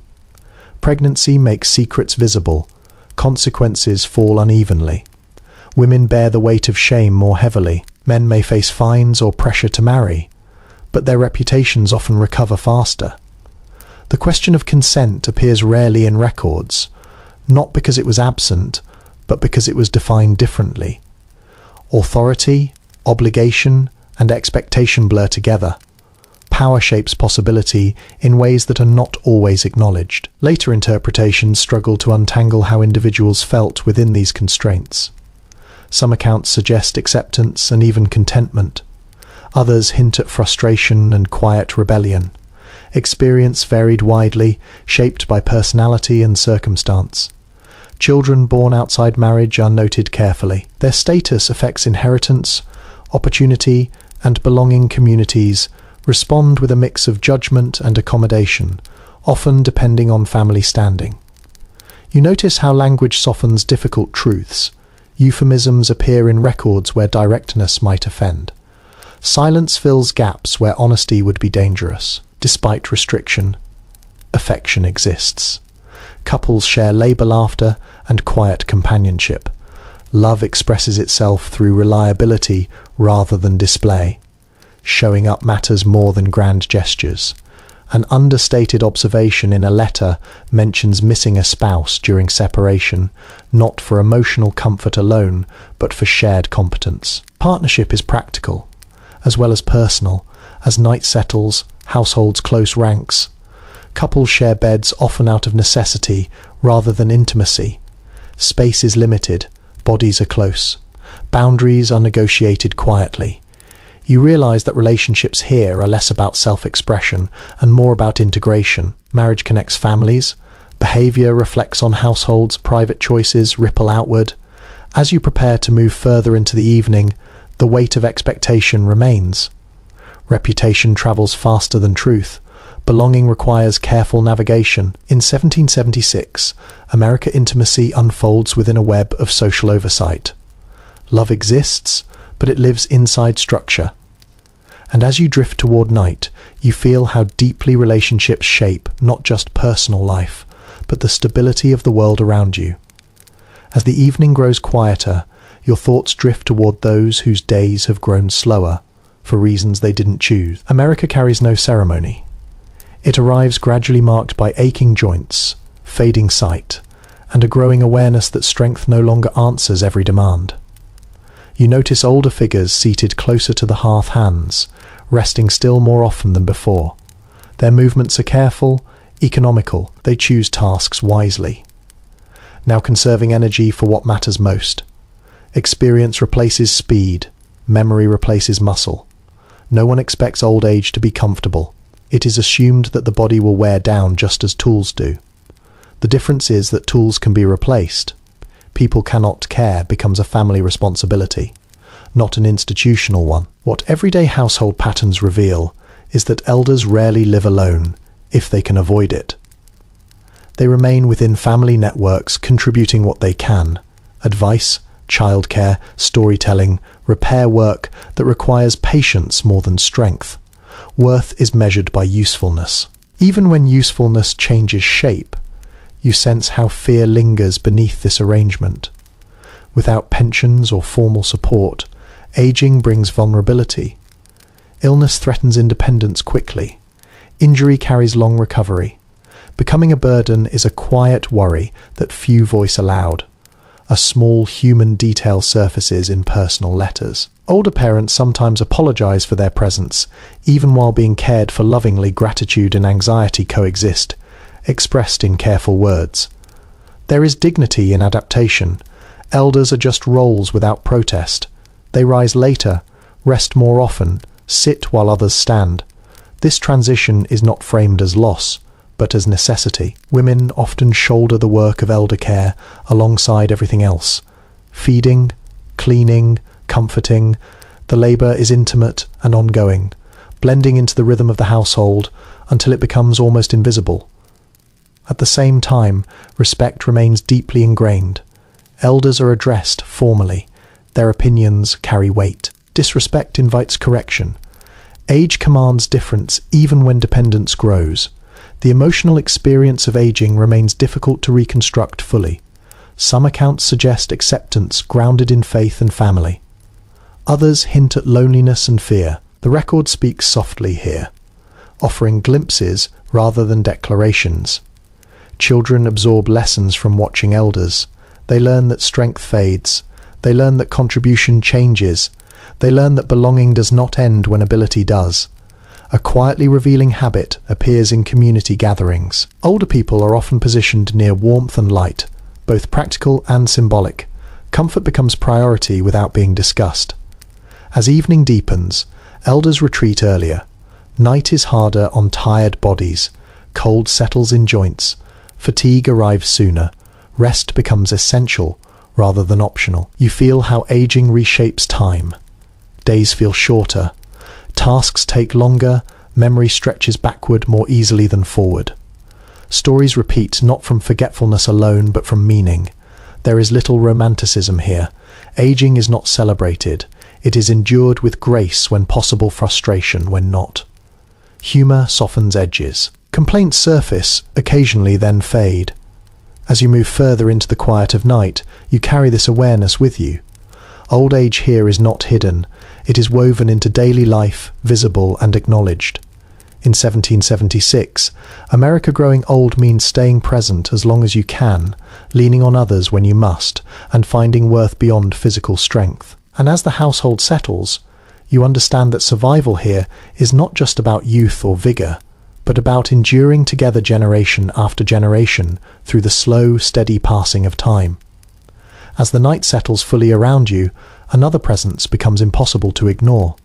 Pregnancy makes secrets visible. Consequences fall unevenly. Women bear the weight of shame more heavily. Men may face fines or pressure to marry, but their reputations often recover faster. The question of consent appears rarely in records, not because it was absent, but because it was defined differently. Authority, obligation, and expectation blur together. Power shapes possibility in ways that are not always acknowledged. Later interpretations struggle to untangle how individuals felt within these constraints. Some accounts suggest acceptance and even contentment. Others hint at frustration and quiet rebellion. Experience varied widely, shaped by personality and circumstance. Children born outside marriage are noted carefully. Their status affects inheritance, opportunity, and belonging. Communities respond with a mix of judgment and accommodation, often depending on family standing. You notice how language softens difficult truths. Euphemisms appear in records where directness might offend. Silence fills gaps where honesty would be dangerous. Despite restriction, affection exists. Couples share labor, laughter, and quiet companionship. Love expresses itself through reliability rather than display. Showing up matters more than grand gestures. An understated observation in a letter mentions missing a spouse during separation, not for emotional comfort alone, but for shared competence. Partnership is practical, as well as personal. As night settles, households close ranks. Couples share beds, often out of necessity rather than intimacy. Space is limited, bodies are close. Boundaries are negotiated quietly. You realize that relationships here are less about self-expression and more about integration. Marriage connects families. Behavior reflects on households. Private choices ripple outward. As you prepare to move further into the evening, the weight of expectation remains. Reputation travels faster than truth. Belonging requires careful navigation. In 1776, American intimacy unfolds within a web of social oversight. Love exists, but it lives inside structure. And as you drift toward night, you feel how deeply relationships shape not just personal life, but the stability of the world around you. As the evening grows quieter, your thoughts drift toward those whose days have grown slower, for reasons they didn't choose. America carries no ceremony. It arrives gradually, marked by aching joints, fading sight, and a growing awareness that strength no longer answers every demand. You notice older figures seated closer to the hearth hands, resting still more often than before. Their movements are careful, economical. They choose tasks wisely. Now conserving energy for what matters most. Experience replaces speed. Memory replaces muscle. No one expects old age to be comfortable. It is assumed that the body will wear down just as tools do. The difference is that tools can be replaced. People cannot care becomes a family responsibility, not an institutional one. What everyday household patterns reveal is that elders rarely live alone, if they can avoid it. They remain within family networks, contributing what they can: advice, childcare, storytelling, repair work that requires patience more than strength. Worth is measured by usefulness. Even when usefulness changes shape, you sense how fear lingers beneath this arrangement. Without pensions or formal support, aging brings vulnerability. Illness threatens independence quickly. Injury carries long recovery. Becoming a burden is a quiet worry that few voice aloud. A small human detail surfaces in personal letters. Older parents sometimes apologize for their presence, even while being cared for lovingly. Gratitude and anxiety coexist, expressed in careful words. There is dignity in adaptation. Elders are just roles without protest. They rise later, rest more often, sit while others stand. This transition is not framed as loss, but as necessity. Women often shoulder the work of elder care alongside everything else. Feeding, cleaning, comforting. The labor is intimate and ongoing, blending into the rhythm of the household until it becomes almost invisible. At the same time, respect remains deeply ingrained. Elders are addressed formally. Their opinions carry weight. Disrespect invites correction. Age commands difference even when dependence grows. The emotional experience of aging remains difficult to reconstruct fully. Some accounts suggest acceptance grounded in faith and family. Others hint at loneliness and fear. The record speaks softly here, offering glimpses rather than declarations. Children absorb lessons from watching elders. They learn that strength fades. They learn that contribution changes. They learn that belonging does not end when ability does. A quietly revealing habit appears in community gatherings. Older people are often positioned near warmth and light, both practical and symbolic. Comfort becomes priority without being discussed. As evening deepens, elders retreat earlier. Night is harder on tired bodies. Cold settles in joints. Fatigue arrives sooner. Rest becomes essential rather than optional. You feel how aging reshapes time. Days feel shorter. Tasks take longer. Memory stretches backward more easily than forward. Stories repeat not from forgetfulness alone, but from meaning. There is little romanticism here. Aging is not celebrated. It is endured with grace when possible, frustration when not. Humor softens edges. Complaints surface, occasionally then fade. As you move further into the quiet of night, you carry this awareness with you. Old age here is not hidden. It is woven into daily life, visible and acknowledged. In 1776, America growing old means staying present as long as you can, leaning on others when you must, and finding worth beyond physical strength. And as the household settles, you understand that survival here is not just about youth or vigor, but about enduring together generation after generation through the slow, steady passing of time. As the night settles fully around you, another presence becomes impossible to ignore.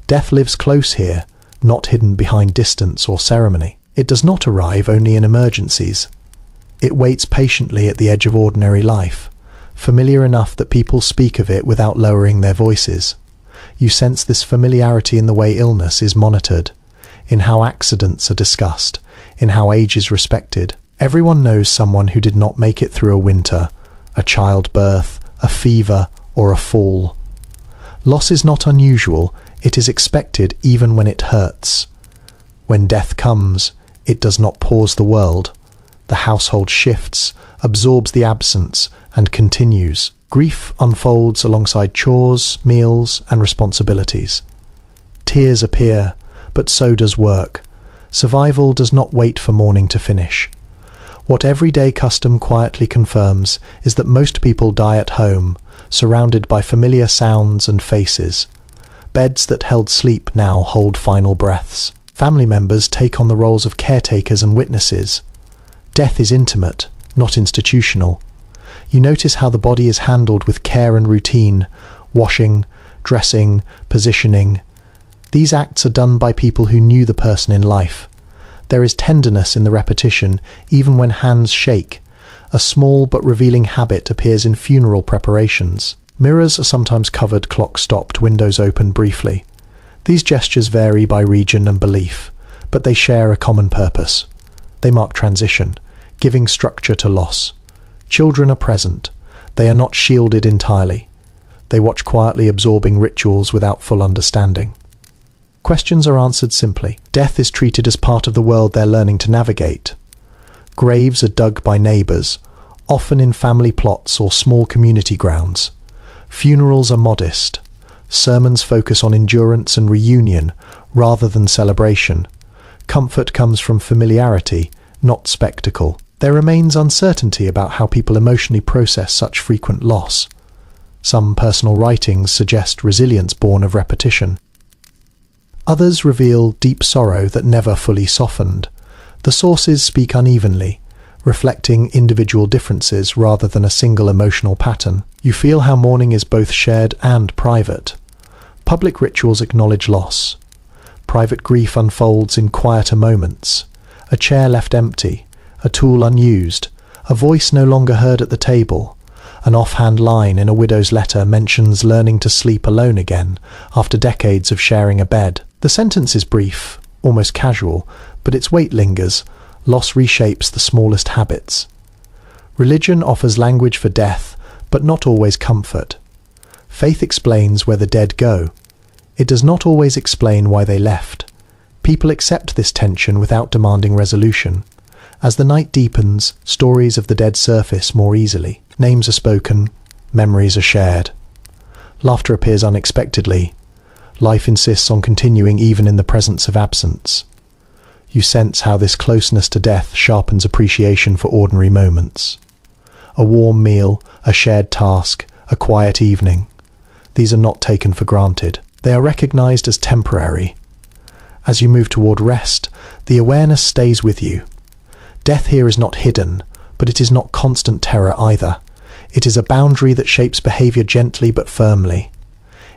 Death lives close here, not hidden behind distance or ceremony. It does not arrive only in emergencies. It waits patiently at the edge of ordinary life, familiar enough that people speak of it without lowering their voices. You sense this familiarity in the way illness is monitored, in how accidents are discussed, in how age is respected. Everyone knows someone who did not make it through a winter, a childbirth, a fever, or a fall. Loss is not unusual, it is expected even when it hurts. When death comes, it does not pause the world. The household shifts, absorbs the absence, and continues. Grief unfolds alongside chores, meals, and responsibilities. Tears appear, but so does work. Survival does not wait for morning to finish. What everyday custom quietly confirms is that most people die at home, surrounded by familiar sounds and faces. Beds that held sleep now hold final breaths. Family members take on the roles of caretakers and witnesses. Death is intimate, not institutional. You notice how the body is handled with care and routine, washing, dressing, positioning. These acts are done by people who knew the person in life. There is tenderness in the repetition, even when hands shake. A small but revealing habit appears in funeral preparations. Mirrors are sometimes covered, clock stopped, windows open briefly. These gestures vary by region and belief, but they share a common purpose. They mark transition, giving structure to loss. Children are present. They are not shielded entirely. They watch quietly, absorbing rituals without full understanding. Questions are answered simply. Death is treated as part of the world they're learning to navigate. Graves are dug by neighbours, often in family plots or small community grounds. Funerals are modest. Sermons focus on endurance and reunion rather than celebration. Comfort comes from familiarity, not spectacle. There remains uncertainty about how people emotionally process such frequent loss. Some personal writings suggest resilience born of repetition. Others reveal deep sorrow that never fully softened. The sources speak unevenly, reflecting individual differences rather than a single emotional pattern. You feel how mourning is both shared and private. Public rituals acknowledge loss. Private grief unfolds in quieter moments. A chair left empty, a tool unused, a voice no longer heard at the table. An offhand line in a widow's letter mentions learning to sleep alone again after decades of sharing a bed. The sentence is brief, almost casual, but its weight lingers. Loss reshapes the smallest habits. Religion offers language for death, but not always comfort. Faith explains where the dead go. It does not always explain why they left. People accept this tension without demanding resolution. As the night deepens, stories of the dead surface more easily. Names are spoken, memories are shared. Laughter appears unexpectedly. Life insists on continuing even in the presence of absence. You sense how this closeness to death sharpens appreciation for ordinary moments. A warm meal, a shared task, a quiet evening. These are not taken for granted. They are recognized as temporary. As you move toward rest, the awareness stays with you. Death here is not hidden, but it is not constant terror either. It is a boundary that shapes behavior gently but firmly.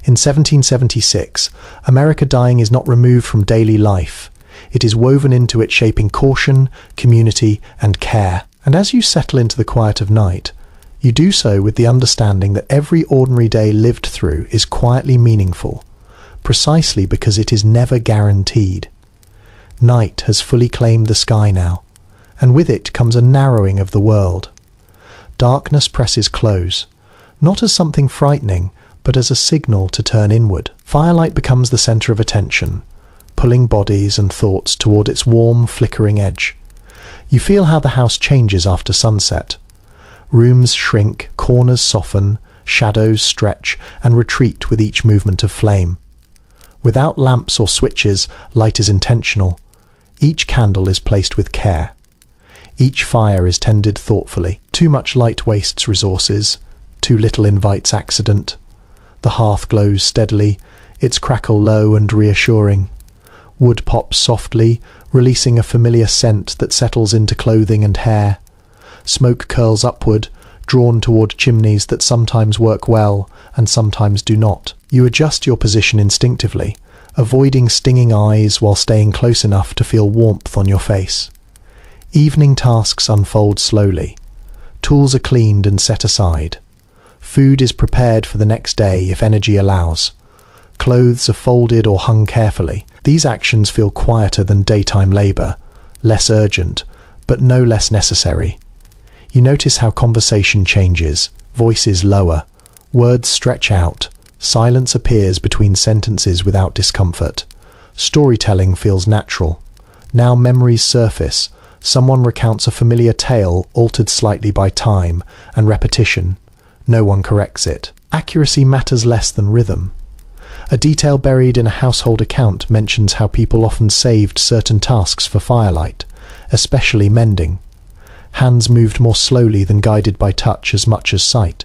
In 1776, America dying is not removed from daily life. It is woven into it, shaping caution, community, and care. And as you settle into the quiet of night, you do so with the understanding that every ordinary day lived through is quietly meaningful, precisely because it is never guaranteed. Night has fully claimed the sky now, and with it comes a narrowing of the world. Darkness presses close, not as something frightening, but as a signal to turn inward. Firelight becomes the center of attention, pulling bodies and thoughts toward its warm, flickering edge. You feel how the house changes after sunset. Rooms shrink, corners soften, shadows stretch and retreat with each movement of flame. Without lamps or switches, light is intentional. Each candle is placed with care. Each fire is tended thoughtfully. Too much light wastes resources. Too little invites accident. The hearth glows steadily, its crackle low and reassuring. Wood pops softly, releasing a familiar scent that settles into clothing and hair. Smoke curls upward, drawn toward chimneys that sometimes work well and sometimes do not. You adjust your position instinctively, avoiding stinging eyes while staying close enough to feel warmth on your face. Evening tasks unfold slowly. Tools are cleaned and set aside. Food is prepared for the next day if energy allows. Clothes are folded or hung carefully. These actions feel quieter than daytime labor, less urgent, but no less necessary. You notice how conversation changes, voices lower, words stretch out, silence appears between sentences without discomfort. Storytelling feels natural. Now memories surface. Someone recounts a familiar tale altered slightly by time and repetition. No one corrects it. Accuracy matters less than rhythm. A detail buried in a household account mentions how people often saved certain tasks for firelight, especially mending. Hands moved more slowly than guided by touch as much as sight.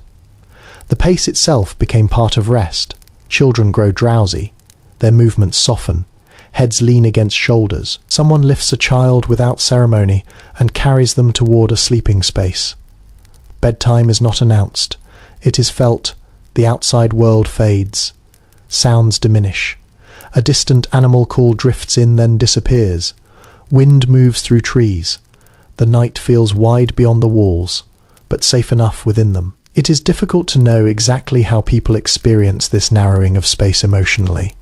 The pace itself became part of rest. Children grow drowsy. Their movements soften. Heads lean against shoulders. Someone lifts a child without ceremony and carries them toward a sleeping space. Bedtime is not announced. It is felt. The outside world fades. Sounds diminish. A distant animal call drifts in, then disappears. Wind moves through trees. The night feels wide beyond the walls, but safe enough within them. It is difficult to know exactly how people experience this narrowing of space emotionally.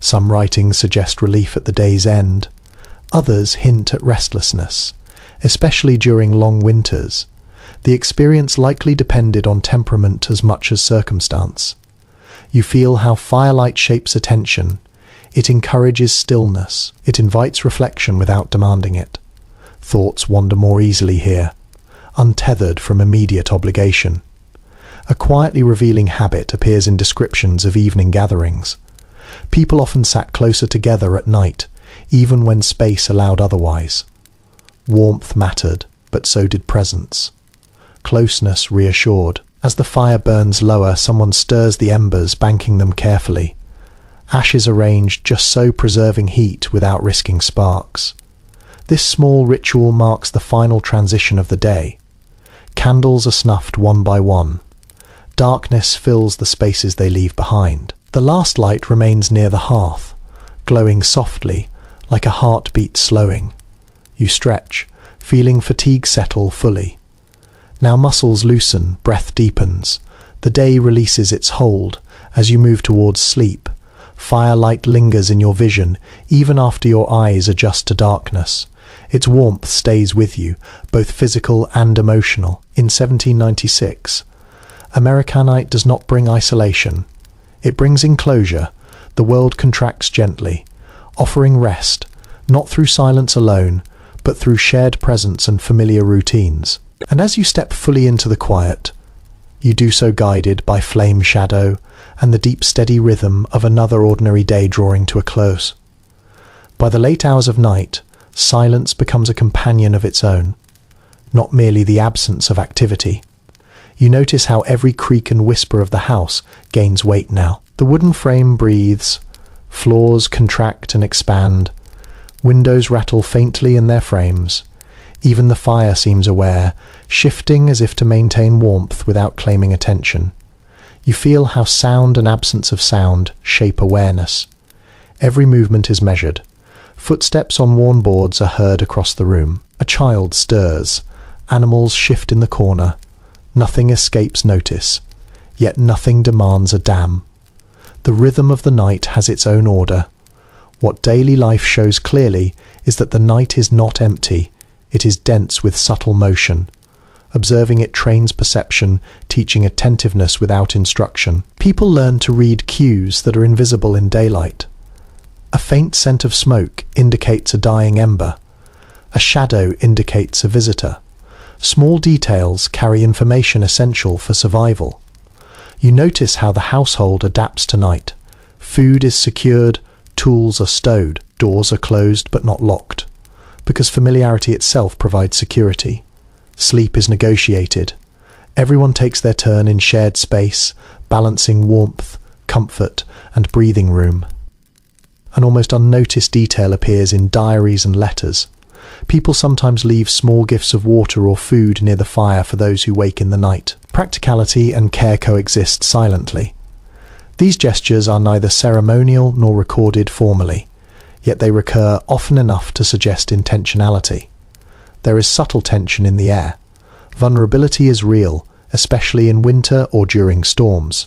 Some writings suggest relief at the day's end. Others hint at restlessness, especially during long winters. The experience likely depended on temperament as much as circumstance. You feel how firelight shapes attention. It encourages stillness. It invites reflection without demanding it. Thoughts wander more easily here, untethered from immediate obligation. A quietly revealing habit appears in descriptions of evening gatherings. People often sat closer together at night, even when space allowed otherwise. Warmth mattered, but so did presence. Closeness reassured. As the fire burns lower, someone stirs the embers, banking them carefully. Ashes arranged just so, preserving heat without risking sparks. This small ritual marks the final transition of the day. Candles are snuffed one by one. Darkness fills the spaces they leave behind. The last light remains near the hearth, glowing softly, like a heartbeat slowing. You stretch, feeling fatigue settle fully. Now muscles loosen, breath deepens. The day releases its hold as you move towards sleep. Firelight lingers in your vision, even after your eyes adjust to darkness. Its warmth stays with you, both physical and emotional. In 1796, Americanite does not bring isolation. It brings enclosure. The world contracts gently, offering rest, not through silence alone, but through shared presence and familiar routines. And as you step fully into the quiet, you do so guided by flame shadow and the deep steady rhythm of another ordinary day drawing to a close. By the late hours of night, silence becomes a companion of its own, not merely the absence of activity. You notice how every creak and whisper of the house gains weight now. The wooden frame breathes, floors contract and expand, windows rattle faintly in their frames. Even the fire seems aware, shifting as if to maintain warmth without claiming attention. You feel how sound and absence of sound shape awareness. Every movement is measured. Footsteps on worn boards are heard across the room. A child stirs. Animals shift in the corner. Nothing escapes notice, yet nothing demands a dam. The rhythm of the night has its own order. What daily life shows clearly is that the night is not empty. It is dense with subtle motion. Observing it trains perception, teaching attentiveness without instruction. People learn to read cues that are invisible in daylight. A faint scent of smoke indicates a dying ember. A shadow indicates a visitor. Small details carry information essential for survival. You notice how the household adapts to night. Food is secured, tools are stowed, doors are closed but not locked, because familiarity itself provides security. Sleep is negotiated. Everyone takes their turn in shared space, balancing warmth, comfort, and breathing room. An almost unnoticed detail appears in diaries and letters. People sometimes leave small gifts of water or food near the fire for those who wake in the night. Practicality and care coexist silently. These gestures are neither ceremonial nor recorded formally, yet they recur often enough to suggest intentionality. There is subtle tension in the air. Vulnerability is real, especially in winter or during storms.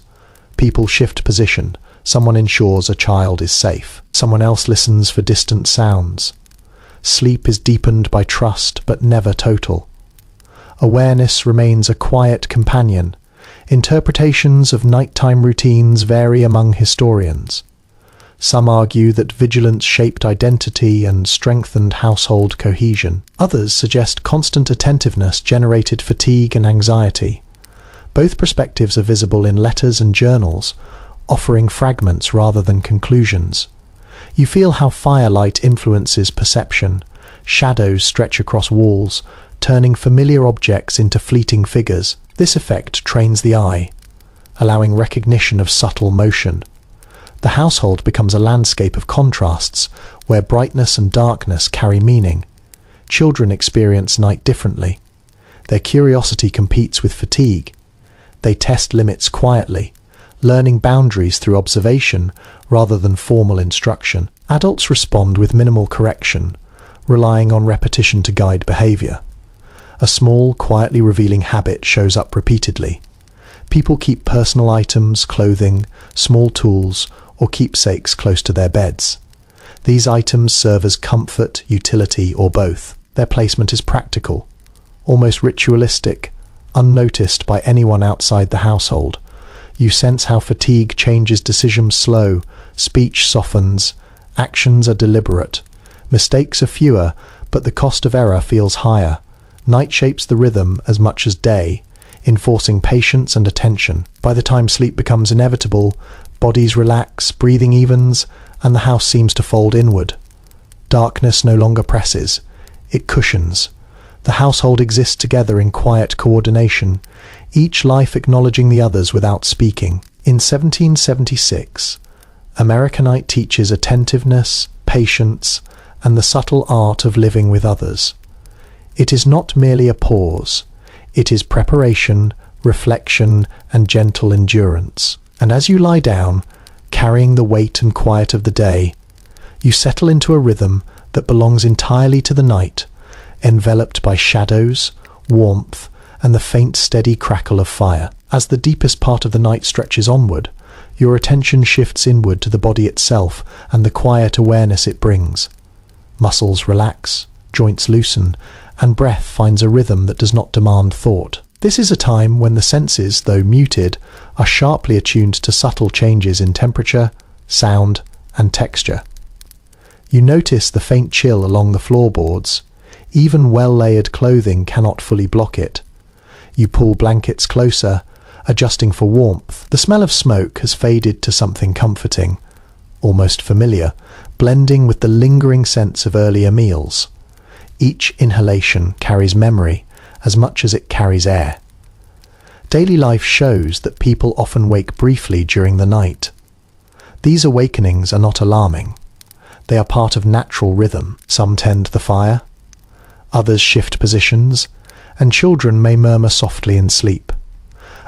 People shift position. Someone ensures a child is safe. Someone else listens for distant sounds. Sleep is deepened by trust, but never total. Awareness remains a quiet companion. Interpretations of nighttime routines vary among historians. Some argue that vigilance shaped identity and strengthened household cohesion. Others suggest constant attentiveness generated fatigue and anxiety. Both perspectives are visible in letters and journals, offering fragments rather than conclusions. You feel how firelight influences perception. Shadows stretch across walls, turning familiar objects into fleeting figures. This effect trains the eye, allowing recognition of subtle motion. The household becomes a landscape of contrasts, where brightness and darkness carry meaning. Children experience night differently. Their curiosity competes with fatigue. They test limits quietly, learning boundaries through observation rather than formal instruction. Adults respond with minimal correction, relying on repetition to guide behavior. A small, quietly revealing habit shows up repeatedly. People keep personal items, clothing, small tools, or keepsakes close to their beds. These items serve as comfort, utility, or both. Their placement is practical, almost ritualistic, unnoticed by anyone outside the household. You sense how fatigue changes decisions slow, speech softens, actions are deliberate. Mistakes are fewer, but the cost of error feels higher. Night shapes the rhythm as much as day, enforcing patience and attention. By the time sleep becomes inevitable, bodies relax, breathing evens, and the house seems to fold inward. Darkness no longer presses, it cushions. The household exists together in quiet coordination, each life acknowledging the others without speaking. In 1776, Americanite teaches attentiveness, patience, and the subtle art of living with others. It is not merely a pause, it is preparation, reflection, and gentle endurance. And as you lie down, carrying the weight and quiet of the day, you settle into a rhythm that belongs entirely to the night, enveloped by shadows, warmth, and the faint steady crackle of fire. As the deepest part of the night stretches onward, your attention shifts inward to the body itself and the quiet awareness it brings. Muscles relax, joints loosen, and breath finds a rhythm that does not demand thought. This is a time when the senses, though muted, are sharply attuned to subtle changes in temperature, sound, and texture. You notice the faint chill along the floorboards. Even well-layered clothing cannot fully block it. You pull blankets closer, adjusting for warmth. The smell of smoke has faded to something comforting, almost familiar, blending with the lingering sense of earlier meals. Each inhalation carries memory as much as it carries air. Daily life shows that people often wake briefly during the night. These awakenings are not alarming. They are part of natural rhythm. Some tend the fire, others shift positions, and children may murmur softly in sleep.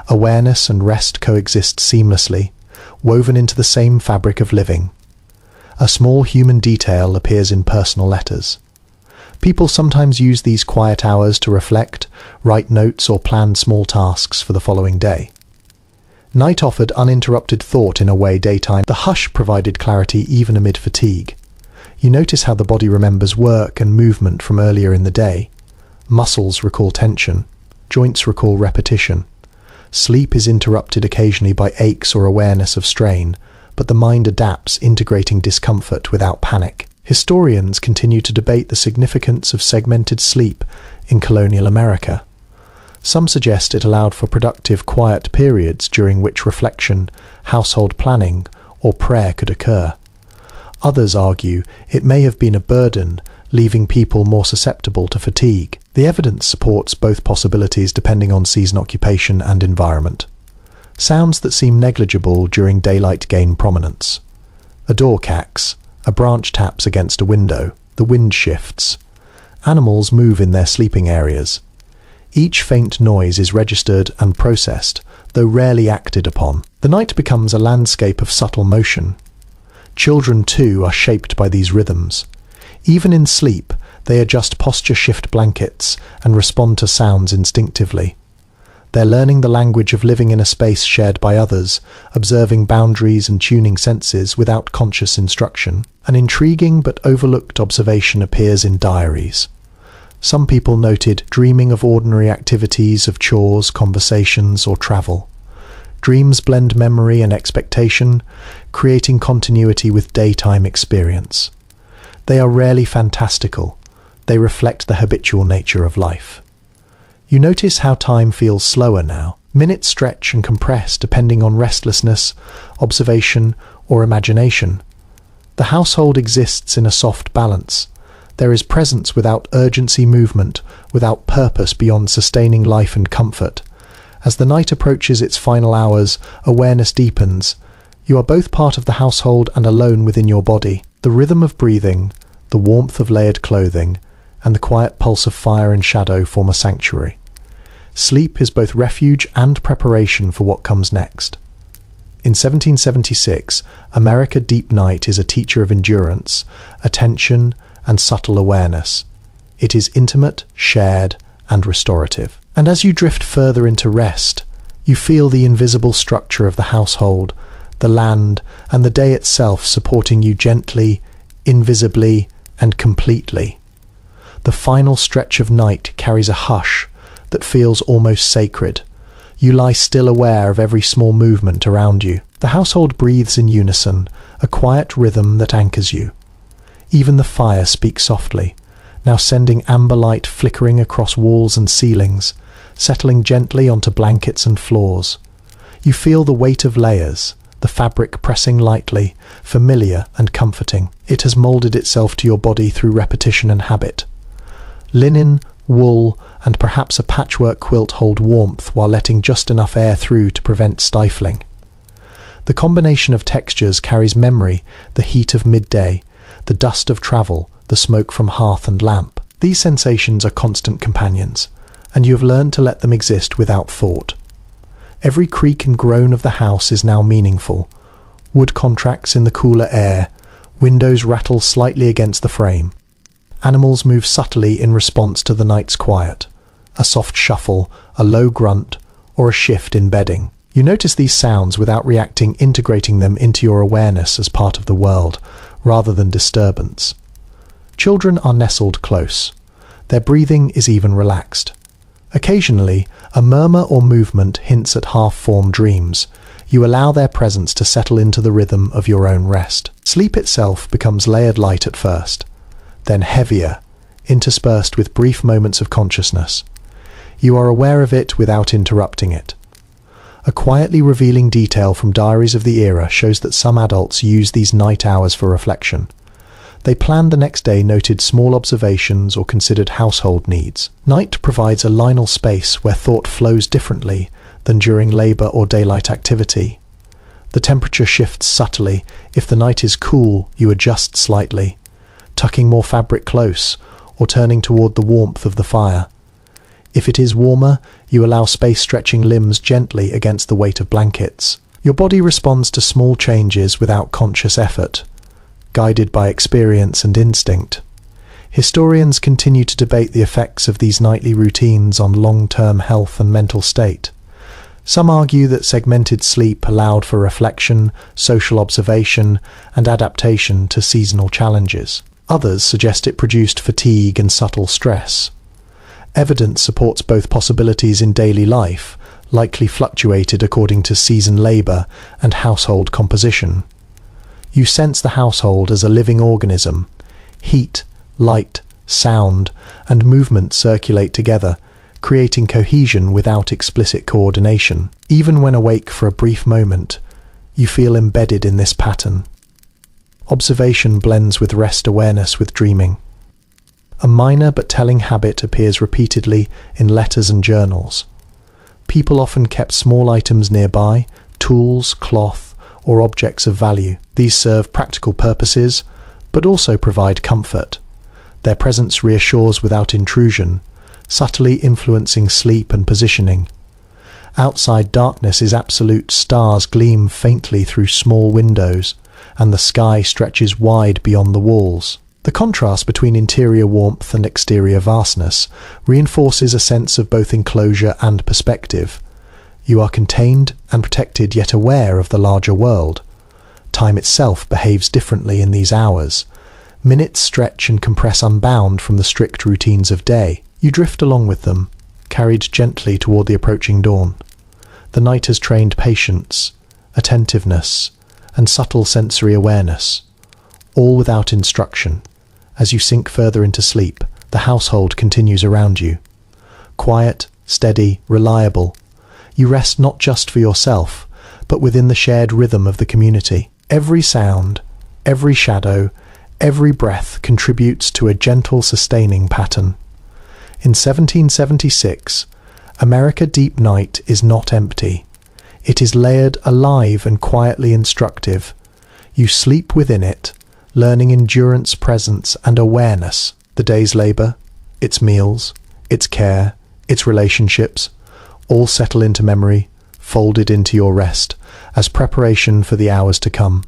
Awareness and rest coexist seamlessly, woven into the same fabric of living. A small human detail appears in personal letters. People sometimes use these quiet hours to reflect, write notes, or plan small tasks for the following day. Night offered uninterrupted thought in a way daytime. The hush provided clarity even amid fatigue. You notice how the body remembers work and movement from earlier in the day. Muscles recall tension, joints recall repetition. Sleep is interrupted occasionally by aches or awareness of strain, but the mind adapts, integrating discomfort without panic. Historians continue to debate the significance of segmented sleep in colonial America. Some suggest it allowed for productive, quiet periods during which reflection, household planning, or prayer could occur. Others argue it may have been a burden, leaving people more susceptible to fatigue. The evidence supports both possibilities depending on season, occupation, and environment. Sounds that seem negligible during daylight gain prominence. A door cracks, a branch taps against a window, the wind shifts. Animals move in their sleeping areas. Each faint noise is registered and processed, though rarely acted upon. The night becomes a landscape of subtle motion. Children, too, are shaped by these rhythms. Even in sleep, they adjust posture, shift blankets, and respond to sounds instinctively. They're learning the language of living in a space shared by others, observing boundaries and tuning senses without conscious instruction. An intriguing but overlooked observation appears in diaries. Some people noted dreaming of ordinary activities, of chores, conversations, or travel. Dreams blend memory and expectation, creating continuity with daytime experience. They are rarely fantastical. They reflect the habitual nature of life. You notice how time feels slower now. Minutes stretch and compress depending on restlessness, observation, or imagination. The household exists in a soft balance. There is presence without urgency, movement without purpose beyond sustaining life and comfort. As the night approaches its final hours, awareness deepens. You are both part of the household and alone within your body. The rhythm of breathing, the warmth of layered clothing, and the quiet pulse of fire and shadow form a sanctuary. Sleep is both refuge and preparation for what comes next. In 1776, America Deep Night is a teacher of endurance, attention, and subtle awareness. It is intimate, shared, and restorative. And as you drift further into rest, you feel the invisible structure of the household, the land, and the day itself supporting you gently, invisibly, and completely. The final stretch of night carries a hush that feels almost sacred. You lie still, aware of every small movement around you. The household breathes in unison, a quiet rhythm that anchors you. Even the fire speaks softly, now sending amber light flickering across walls and ceilings, settling gently onto blankets and floors. You feel the weight of layers, the fabric pressing lightly, familiar and comforting. It has molded itself to your body through repetition and habit. Linen, wool, and perhaps a patchwork quilt hold warmth while letting just enough air through to prevent stifling. The combination of textures carries memory, the heat of midday, the dust of travel, the smoke from hearth and lamp. These sensations are constant companions, and you have learned to let them exist without thought. Every creak and groan of the house is now meaningful. Wood contracts in the cooler air, windows rattle slightly against the frame. Animals move subtly in response to the night's quiet. A soft shuffle, a low grunt, or a shift in bedding. You notice these sounds without reacting, integrating them into your awareness as part of the world, rather than disturbance. Children are nestled close. Their breathing is even relaxed. Occasionally, a murmur or movement hints at half-formed dreams. You allow their presence to settle into the rhythm of your own rest. Sleep itself becomes layered light at first, then heavier, interspersed with brief moments of consciousness. You are aware of it without interrupting it. A quietly revealing detail from diaries of the era shows that some adults use these night hours for reflection. They planned the next day, noted small observations, or considered household needs. Night provides a liminal space where thought flows differently than during labor or daylight activity. The temperature shifts subtly. If the night is cool, you adjust slightly, tucking more fabric close or turning toward the warmth of the fire. If it is warmer, you allow space, stretching limbs gently against the weight of blankets. Your body responds to small changes without conscious effort, guided by experience and instinct. Historians continue to debate the effects of these nightly routines on long-term health and mental state. Some argue that segmented sleep allowed for reflection, social observation, and adaptation to seasonal challenges. Others suggest it produced fatigue and subtle stress. Evidence supports both possibilities in daily life, likely fluctuated according to season labor and household composition. You sense the household as a living organism. Heat, light, sound, and movement circulate together, creating cohesion without explicit coordination. Even when awake for a brief moment, you feel embedded in this pattern. Observation blends with rest, awareness with dreaming. A minor but telling habit appears repeatedly in letters and journals. People often kept small items nearby, tools, cloth, or objects of value. These serve practical purposes, but also provide comfort. Their presence reassures without intrusion, subtly influencing sleep and positioning. Outside, darkness is absolute. Stars gleam faintly through small windows, and the sky stretches wide beyond the walls. The contrast between interior warmth and exterior vastness reinforces a sense of both enclosure and perspective. You are contained and protected, yet aware of the larger world. Time itself behaves differently in these hours. Minutes stretch and compress, unbound from the strict routines of day. You drift along with them, carried gently toward the approaching dawn. The night has trained patience, attentiveness, and subtle sensory awareness, all without instruction. As you sink further into sleep, the household continues around you. Quiet, steady, reliable. You rest not just for yourself, but within the shared rhythm of the community. Every sound, every shadow, Every breath contributes to a gentle, sustaining pattern. In 1776, America Deep Night is not empty. It is layered, alive and quietly instructive. You sleep within it, learning endurance, presence and awareness. The day's labour, its meals, its care, its relationships, all settle into memory, folded into your rest, as preparation for the hours to come.